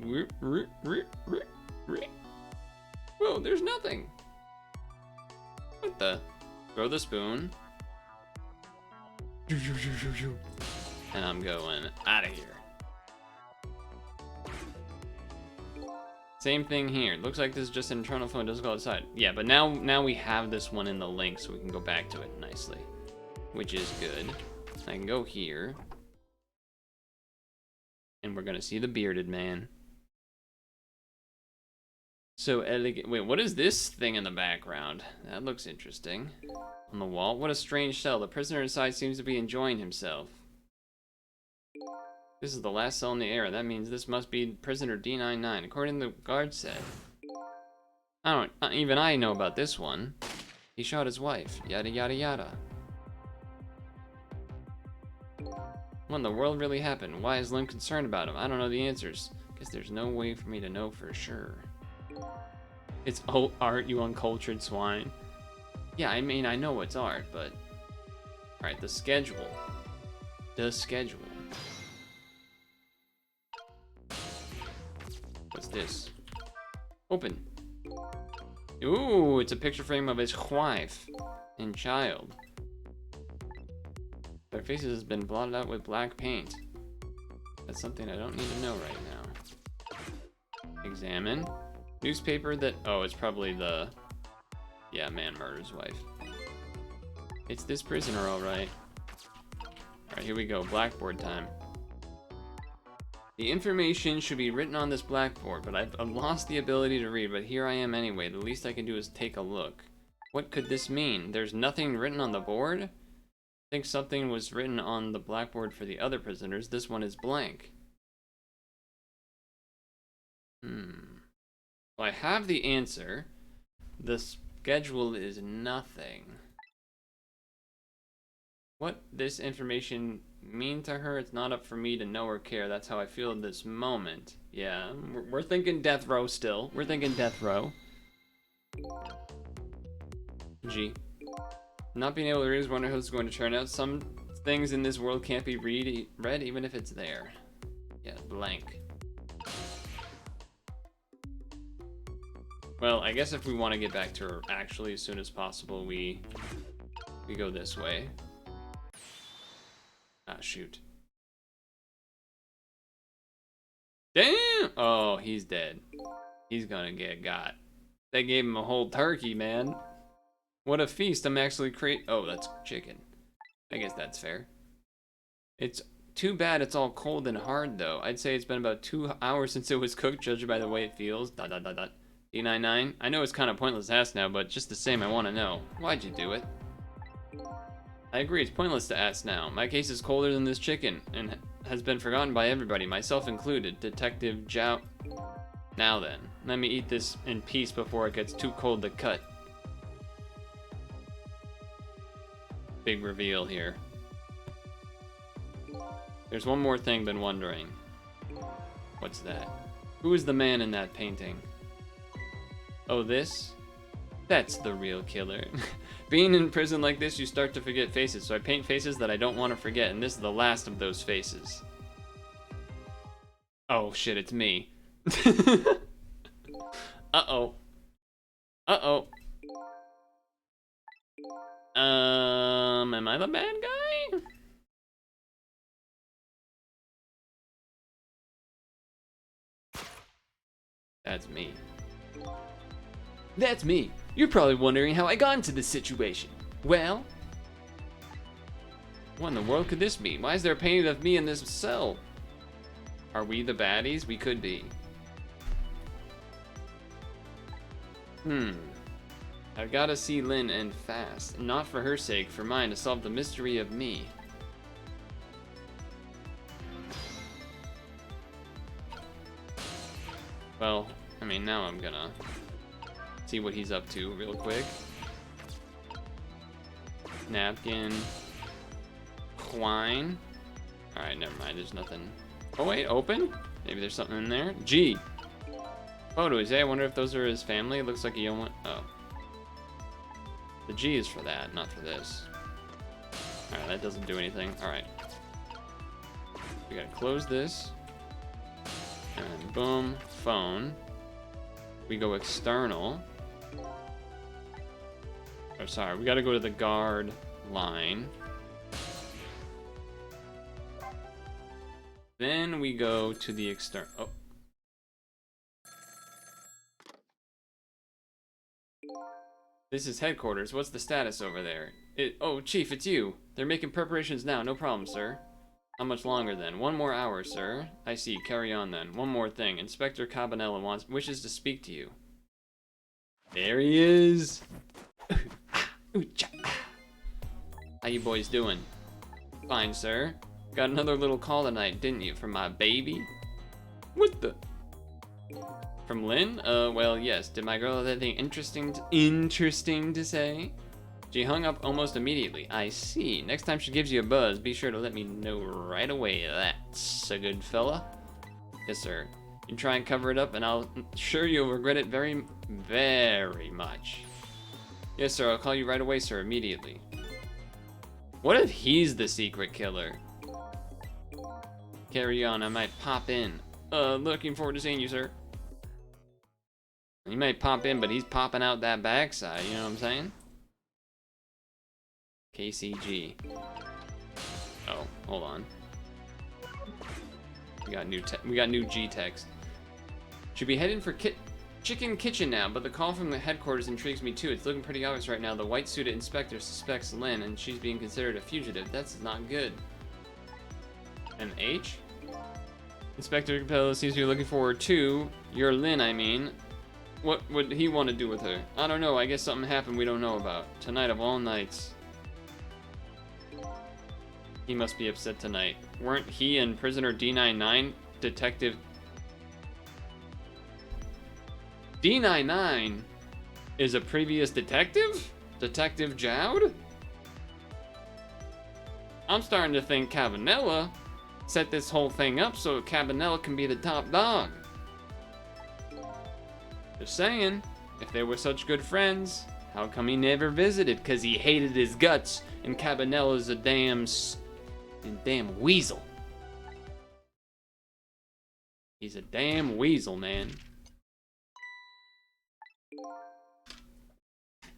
S1: whoa, there's nothing. What the? Throw the spoon. And I'm going out of here. Same thing here. Looks like this is just an internal phone. Doesn't go outside. Yeah, but now we have this one in the link, so we can go back to it nicely, which is good. I can go here, and we're gonna see the bearded man. So elegant. Wait, what is this thing in the background? That looks interesting. On the wall. What a strange cell. The prisoner inside seems to be enjoying himself. This is the last cell in the era. That means this must be prisoner D99, according to the guard said. Even I know about this one. He shot his wife. Yada yada yada. What in the world really happened? Why is Lim concerned about him? I don't know the answers. Guess there's no way for me to know for sure. It's art, you uncultured swine. Yeah, I mean, I know it's art, but... Alright, the schedule. The schedule. What's this? Open. Ooh, it's a picture frame of his wife and child. Their faces has been blotted out with black paint. That's something I don't need to know right now. Examine. Newspaper that... Oh, it's probably the... Yeah, man murders wife. It's this prisoner, alright. Alright, here we go. Blackboard time. The information should be written on this blackboard, but I've lost the ability to read, but here I am anyway. The least I can do is take a look. What could this mean? There's nothing written on the board? I think something was written on the blackboard for the other prisoners. This one is blank. Well, I have the answer. The schedule is nothing. What this information mean to her, it's not up for me to know or care. That's how I feel in this moment. Yeah, we're thinking death row still. We're thinking death row. G. Not being able to read is wondering how it's going to turn out. Some things in this world can't be read even if it's there. Yeah, blank. Well, I guess if we want to get back to her actually as soon as possible, we go this way. Ah, shoot. Damn! Oh, he's dead. He's gonna get got. They gave him a whole turkey, man. What a feast. I'm actually Oh, that's chicken. I guess that's fair. It's too bad it's all cold and hard, though. I'd say it's been about 2 hours since it was cooked, judging by the way it feels. D99. I know it's kind of pointless to ask now, but just the same, I want to know. Why'd you do it? I agree, it's pointless to ask now. My case is colder than this chicken, and has been forgotten by everybody, myself included. Detective Zhao. Now then, let me eat this in peace before it gets too cold to cut. Big reveal here. There's one more thing been wondering. What's that? Who is the man in that painting? Oh, this? That's the real killer. Being in prison like this, you start to forget faces, so I paint faces that I don't want to forget, and this is the last of those faces. Oh shit, it's me. Uh-oh. Uh-oh. Am I the bad guy? That's me. That's me. You're probably wondering how I got into this situation. Well, what in the world could this mean? Why is there a painting of me in this cell? Are we the baddies? We could be. I've got to see Lynn and fast. Not for her sake, for mine, to solve the mystery of me. Well, I mean, now I'm gonna see what he's up to real quick. Napkin. Wine. Alright, never mind, there's nothing. Oh wait, open? Maybe there's something in there. G. Photos, I wonder if those are his family. It looks like he almost... Oh. The G is for that, not for this. Alright, that doesn't do anything. Alright. We gotta close this. And boom, phone. We go external. Oh, sorry, we gotta go to the guard line. Then we go to the external. Oh. This is headquarters. What's the status over there? Oh, Chief, it's you. They're making preparations now. No problem, sir. How much longer then? 1 more hour, sir. I see. Carry on then. One more thing. Inspector Cabanella wishes to speak to you. There he is. How you boys doing? Fine, sir. Got another little call tonight, didn't you, from my baby? What the? From Lynn? Well, yes. Did my girl have anything interesting to say? She hung up almost immediately. I see. Next time she gives you a buzz, be sure to let me know right away. That's a good fella. Yes, sir. You try and cover it up, and I'll sure you'll regret it very, very much. Yes, sir. I'll call you right away, sir, immediately. What if he's the secret killer? Carry on. I might pop in. Looking forward to seeing you, sir. He might pop in, but he's popping out that backside, you know what I'm saying? KCG. Oh, hold on. We got new G text. Should be heading for Chicken Kitchen now, but the call from the headquarters intrigues me too. It's looking pretty obvious right now. The white-suited inspector suspects Lynn, and she's being considered a fugitive. That's not good. An H? Inspector Capello seems to be looking forward to your Lynn, I mean. What would he want to do with her? I don't know. I guess something happened we don't know about. Tonight of all nights. He must be upset tonight. Weren't he and prisoner D99 detective... D99 is a previous detective? Detective Jowd? I'm starting to think Cabanella set this whole thing up so Cabanella can be the top dog. Just saying, if they were such good friends, how come he never visited? Because he hated his guts, and Cabanella's a damn weasel. He's a damn weasel, man.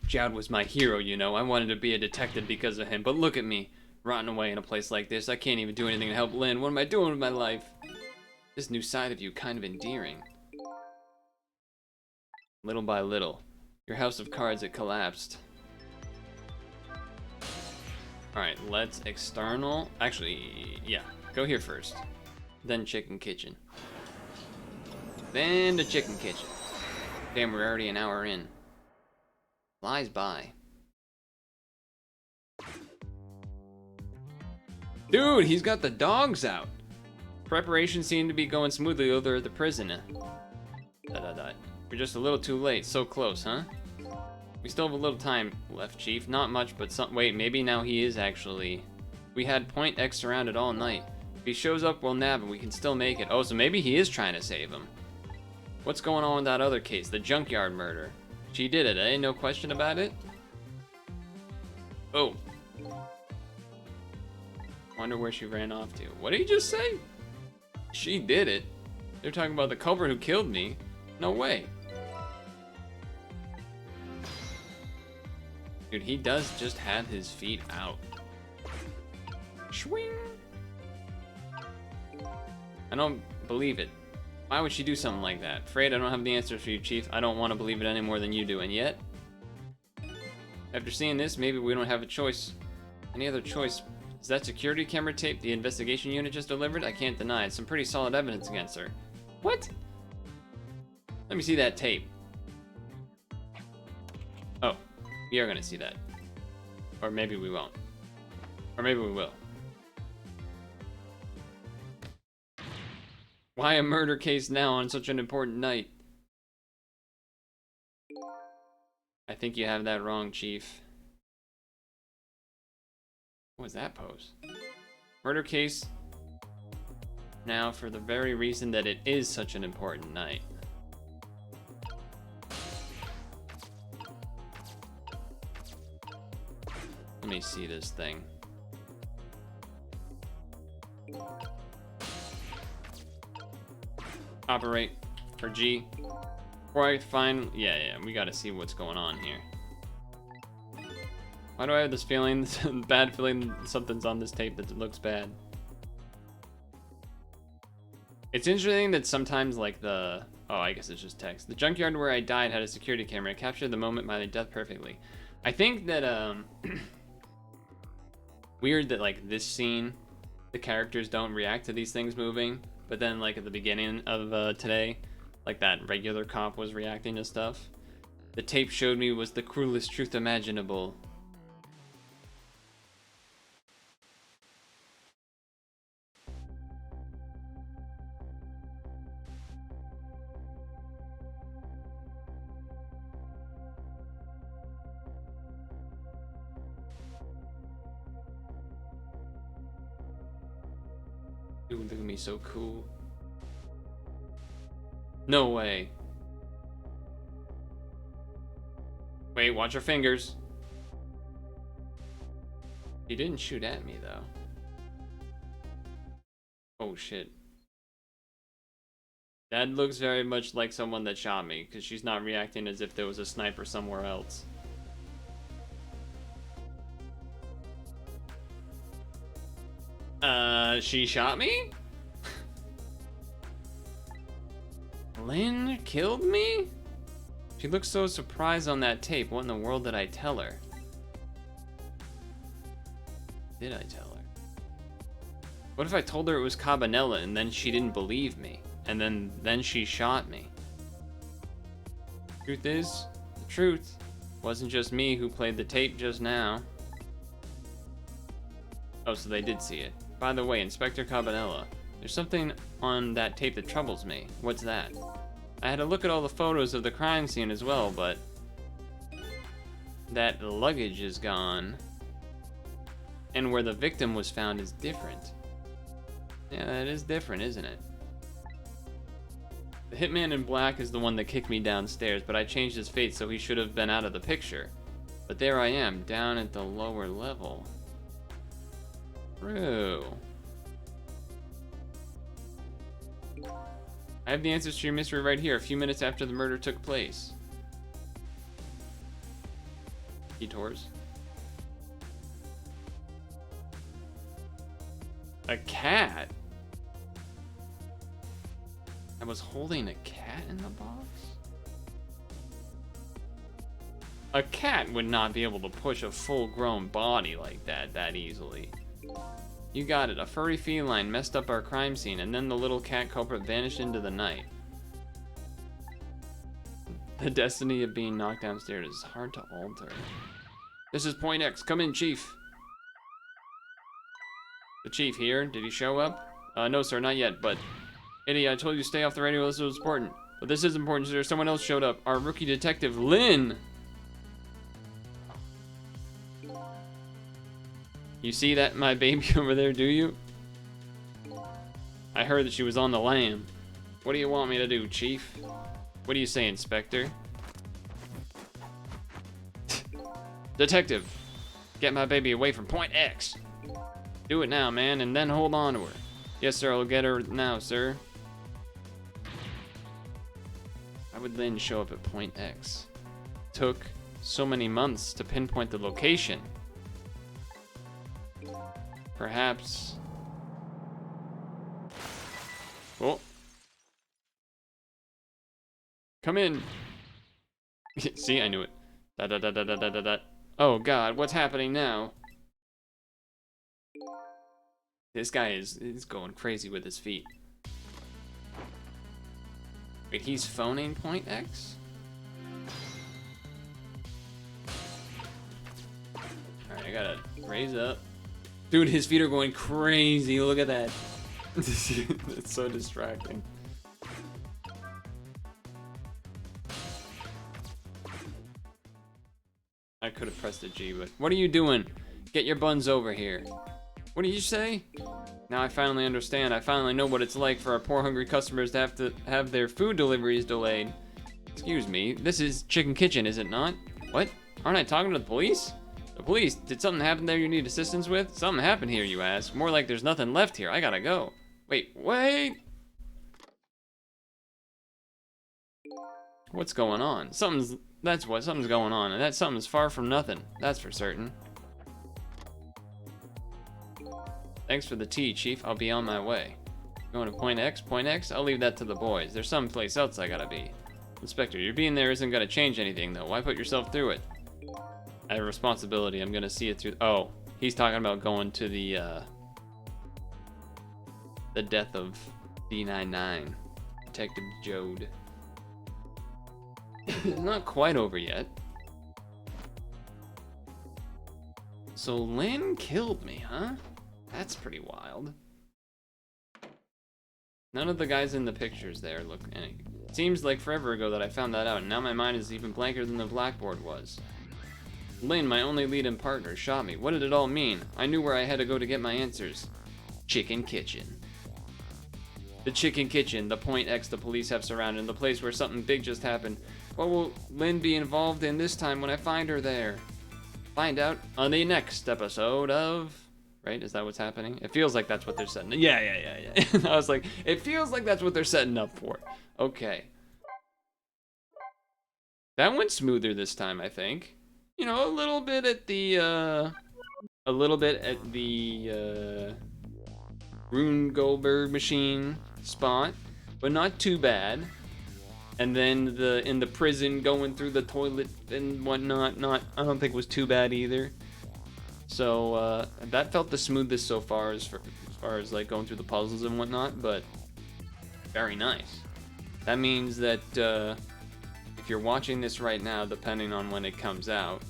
S1: Jowd was my hero, you know. I wanted to be a detective because of him, but look at me, rotting away in a place like this. I can't even do anything to help Lynn. What am I doing with my life? This new side of you, kind of endearing. Little by little, your house of cards had collapsed. Alright, let's external. Actually, yeah, go here first. Then Chicken Kitchen. Then the Chicken Kitchen. Damn, we're already an hour in. Flies by. Dude, he's got the dogs out. Preparations seem to be going smoothly over at the prison. We're just a little too late. So close, huh? We still have a little time left, Chief. Not much, but some. Wait, maybe now he is actually. We had Point X surrounded all night. If he shows up, we'll nab him. We can still make it. Oh, so maybe he is trying to save him. What's going on with that other case, the junkyard murder? She did it, eh? No question about it? Oh. Wonder where she ran off to. What did he just say? She did it? They're talking about the culprit who killed me? No way. Dude, he does just have his feet out. Swing. I don't believe it. Why would she do something like that? Afraid I don't have the answers for you, Chief. I don't want to believe it any more than you do, and yet... After seeing this, maybe we don't have a choice. Any other choice? Is that security camera tape the investigation unit just delivered? I can't deny it. Some pretty solid evidence against her. What? Let me see that tape. Oh, we are gonna see that. Or maybe we won't. Or maybe we will. Why a murder case now on such an important night? I think you have that wrong, Chief. What was that pose? Murder case now for the very reason that it is such an important night. Let me see this thing. Operate for G. Before I find, yeah, we gotta see what's going on here. Why do I have this feeling, bad feeling something's on this tape that looks bad? It's interesting that sometimes like oh, I guess it's just text. The junkyard where I died had a security camera. It captured the moment of my death perfectly. I think that, weird that like this scene, the characters don't react to these things moving, but then like at the beginning of today, like that regular cop was reacting to stuff. The tape showed me was the cruelest truth imaginable. Dude, look at me, so cool. No way. Wait, watch your fingers. He didn't shoot at me, though. Oh, shit. That looks very much like someone that shot me, because she's not reacting as if there was a sniper somewhere else. She shot me? Lynn killed me? She looks so surprised on that tape. What in the world did I tell her? Did I tell her? What if I told her it was Cabanella and then she didn't believe me? And then she shot me? Truth is, the truth wasn't just me who played the tape just now. Oh, so they did see it. By the way, Inspector Cabanella, there's something on that tape that troubles me. What's that? I had a look at all the photos of the crime scene as well, but that luggage is gone. And where the victim was found is different. Yeah, that is different, isn't it? The hitman in black is the one that kicked me downstairs, but I changed his fate, so he should have been out of the picture. But there I am, down at the lower level. True. I have the answers to your mystery right here, a few minutes after the murder took place. Detours. A cat? I was holding a cat in the box? A cat would not be able to push a full-grown body like that easily. You got it. A furry feline messed up our crime scene, and then the little cat culprit vanished into the night. The destiny of being knocked downstairs is hard to alter. This is Point X. Come in, Chief. The Chief here. Did he show up? No, sir, not yet, but... Eddie, I told you to stay off the radio. This was important. But this is important, sir. Someone else showed up. Our rookie detective, Lynn! You see that, my baby over there, do you? I heard that she was on the lam. What do you want me to do, Chief? What do you say, Inspector? Detective, get my baby away from point X. Do it now, man, and then hold on to her. Yes, sir, I'll get her now, sir. How would Lynn show up at point X? Took so many months to pinpoint the location. Perhaps... Oh. Come in. See, I knew it. Da da da da da da da da. Oh God, what's happening now? This guy is going crazy with his feet. Wait, he's phoning point X? Alright, I gotta raise up. Dude, his feet are going crazy. Look at that. It's so distracting. I could have pressed a G, but what are you doing? Get your buns over here. What did you say? Now I finally understand. I finally know what it's like for our poor hungry customers to have their food deliveries delayed. Excuse me, this is Chicken Kitchen, is it not? What? Aren't I talking to the police? The police? Did something happen there you need assistance with? Something happened here, you ask. More like there's nothing left here. I gotta go. Wait. What's going on? Something's going on, and that something's far from nothing. That's for certain. Thanks for the tea, Chief. I'll be on my way. Going to point X? Point X? I'll leave that to the boys. There's someplace else I gotta be. Inspector, your being there isn't gonna change anything, though. Why put yourself through it? I have a responsibility. I'm gonna see it through. Oh, he's talking about going to the death of D99. Detective Jode. Not quite over yet. So Lynn killed me, huh? That's pretty wild. None of the guys in the pictures there look any. Seems like forever ago that I found that out, and now my mind is even blanker than the blackboard was. Lynn, my only lead and partner, shot me. What did it all mean? I knew where I had to go to get my answers. Chicken Kitchen. The Chicken Kitchen, the point X the police have surrounded, and the place where something big just happened. What will Lynn be involved in this time when I find her there? Find out on the next episode of... Right? Is that what's happening? It feels like that's what they're setting. Yeah. I was like, it feels like that's what they're setting up for. Okay. That went smoother this time, I think. You know, a little bit at the Rune Goldberg machine spot, but not too bad. And then in the prison going through the toilet and whatnot, I don't think was too bad either. So that felt the smoothest so far as far as like going through the puzzles and whatnot, but very nice. That means that if you're watching this right now, depending on when it comes out,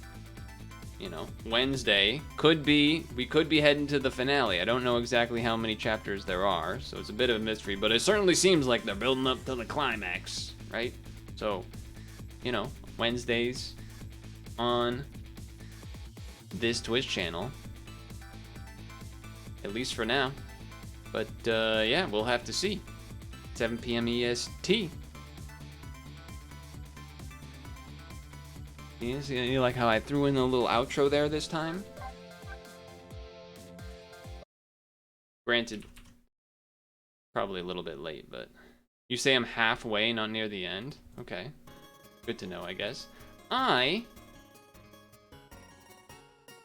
S1: you know, Wednesday we could be heading to the finale. I don't know exactly how many chapters there are, so it's a bit of a mystery, but it certainly seems like they're building up to the climax, right? So, you know, Wednesdays on this Twitch channel, at least for now. But yeah, we'll have to see. 7 p.m. EST. You like how I threw in a little outro there this time? Granted, probably a little bit late, but you say I'm halfway, not near the end? Okay. Good to know, I guess. I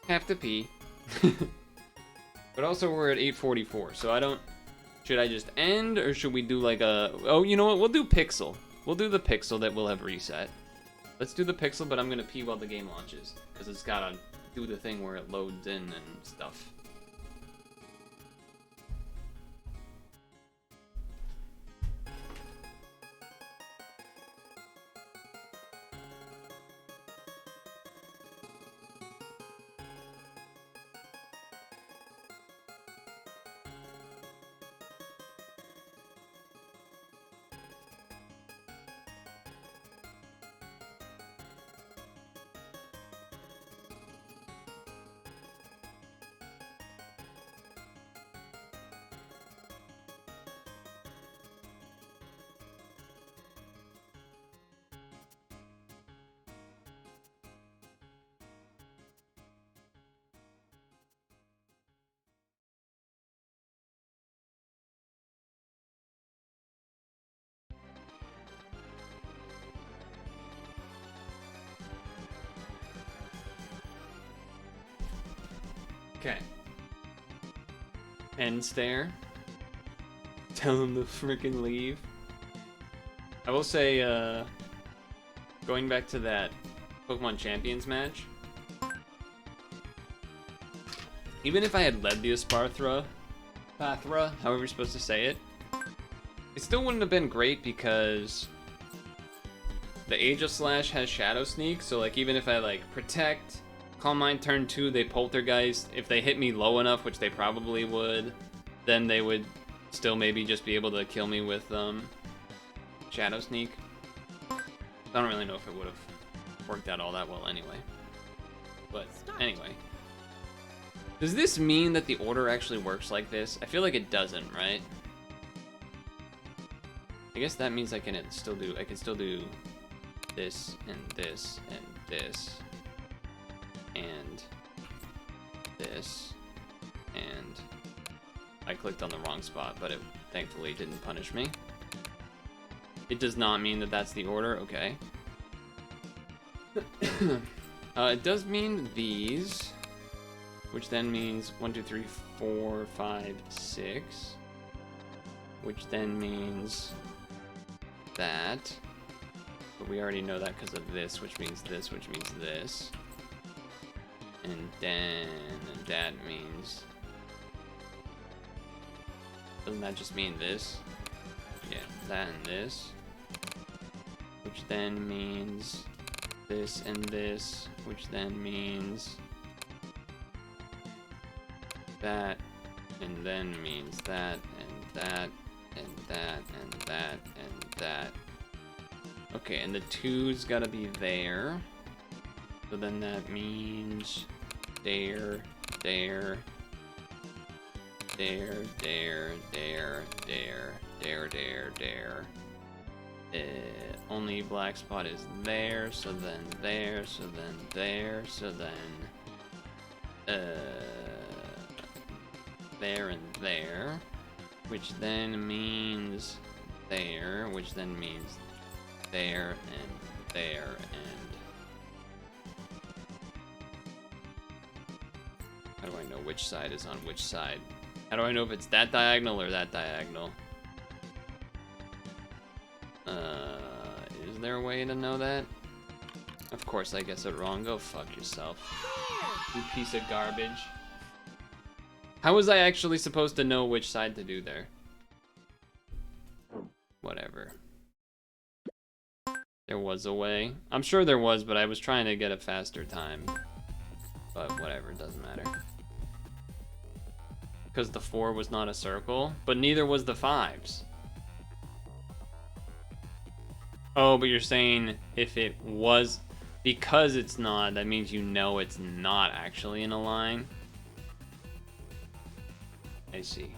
S1: have to pee. But also we're at 8:44, so I don't... Should I just end, or should we do like a... Oh, you know what? We'll do Pixel. We'll do the Pixel that we'll have reset. Let's do the Pixel, but I'm gonna pee while the game launches, because it's gotta do the thing where it loads in and stuff. Okay. End stare. Tell him to freaking leave. I will say, going back to that Pokemon Champions match, even if I had led the Pathra, however you're supposed to say it, it still wouldn't have been great because the Age of Slash has Shadow Sneak, so like even if I like Protect, Calm Mind turn 2, they Poltergeist, if they hit me low enough, which they probably would, then they would still maybe just be able to kill me with Shadow Sneak. I don't really know if it would have worked out all that well anyway. But anyway. Does this mean that the order actually works like this? I feel like it doesn't, right? I guess that means I can still do this and this and this and this, and I clicked on the wrong spot, but it thankfully didn't punish me. It does not mean that that's the order. Okay. It does mean these, which then means 1, 2, 3, 4, 5, 6, which then means that, but we already know that because of this, which means this, which means this, and then that means, doesn't that just mean this? Yeah, that and this, which then means this and this, which then means that, and then means that, and that, and that, and that, and that. Okay, and the 2's gotta be there. So then that means there, there, there, there, there, there, there, there, there. Only black spot is there, so then there, so then there, so then there and there, which then means there, which then means there and there and how do I know which side is on which side? How do I know if it's that diagonal or that diagonal? Is there a way to know that? Of course I guessed it wrong. Go fuck yourself. You piece of garbage. How was I actually supposed to know which side to do there? Whatever. There was a way. I'm sure there was, but I was trying to get a faster time. But whatever, it doesn't matter. Because the 4 was not a circle, but neither was the 5s. Oh, but you're saying if it was, because it's not, that means you know it's not actually in a line? I see.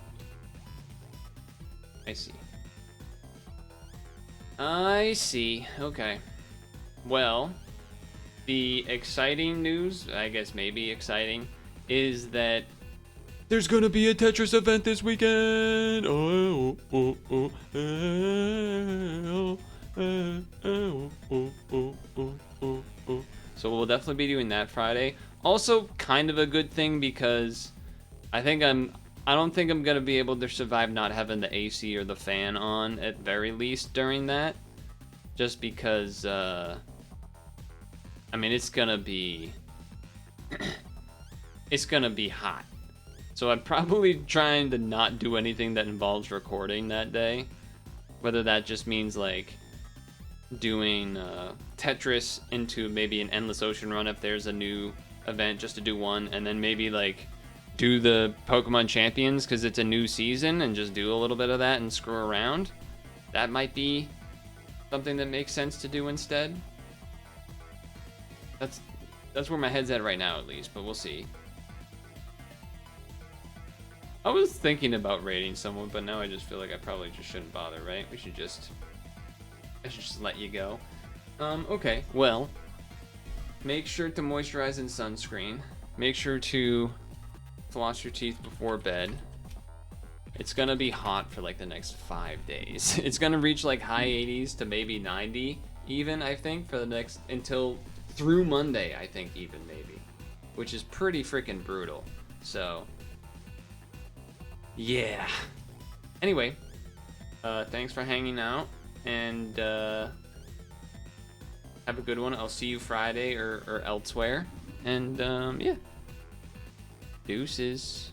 S1: I see. I see. Okay. Well, the exciting news, I guess maybe exciting, is that there's gonna be a Tetris event this weekend. So we'll definitely be doing that Friday. Also, kind of a good thing because I don't think I'm gonna be able to survive not having the AC or the fan on at very least during that. Just because, I mean, it's gonna be hot. So I'm probably trying to not do anything that involves recording that day. Whether that just means like doing Tetris into maybe an Endless Ocean run if there's a new event just to do one, and then maybe like do the Pokemon Champions because it's a new season and just do a little bit of that and screw around. That might be something that makes sense to do instead. That's where my head's at right now, at least, but we'll see. I was thinking about raiding someone, but now I just feel like I probably just shouldn't bother, right? I should just let you go. Okay, well, make sure to moisturize and sunscreen. Make sure to floss your teeth before bed. It's gonna be hot for like the next 5 days. It's gonna reach like high 80s to maybe 90 even, I think, for the next, until through Monday, I think, even maybe, which is pretty freaking brutal. So, yeah. Anyway, thanks for hanging out, and have a good one. I'll see you Friday or elsewhere. And yeah, deuces.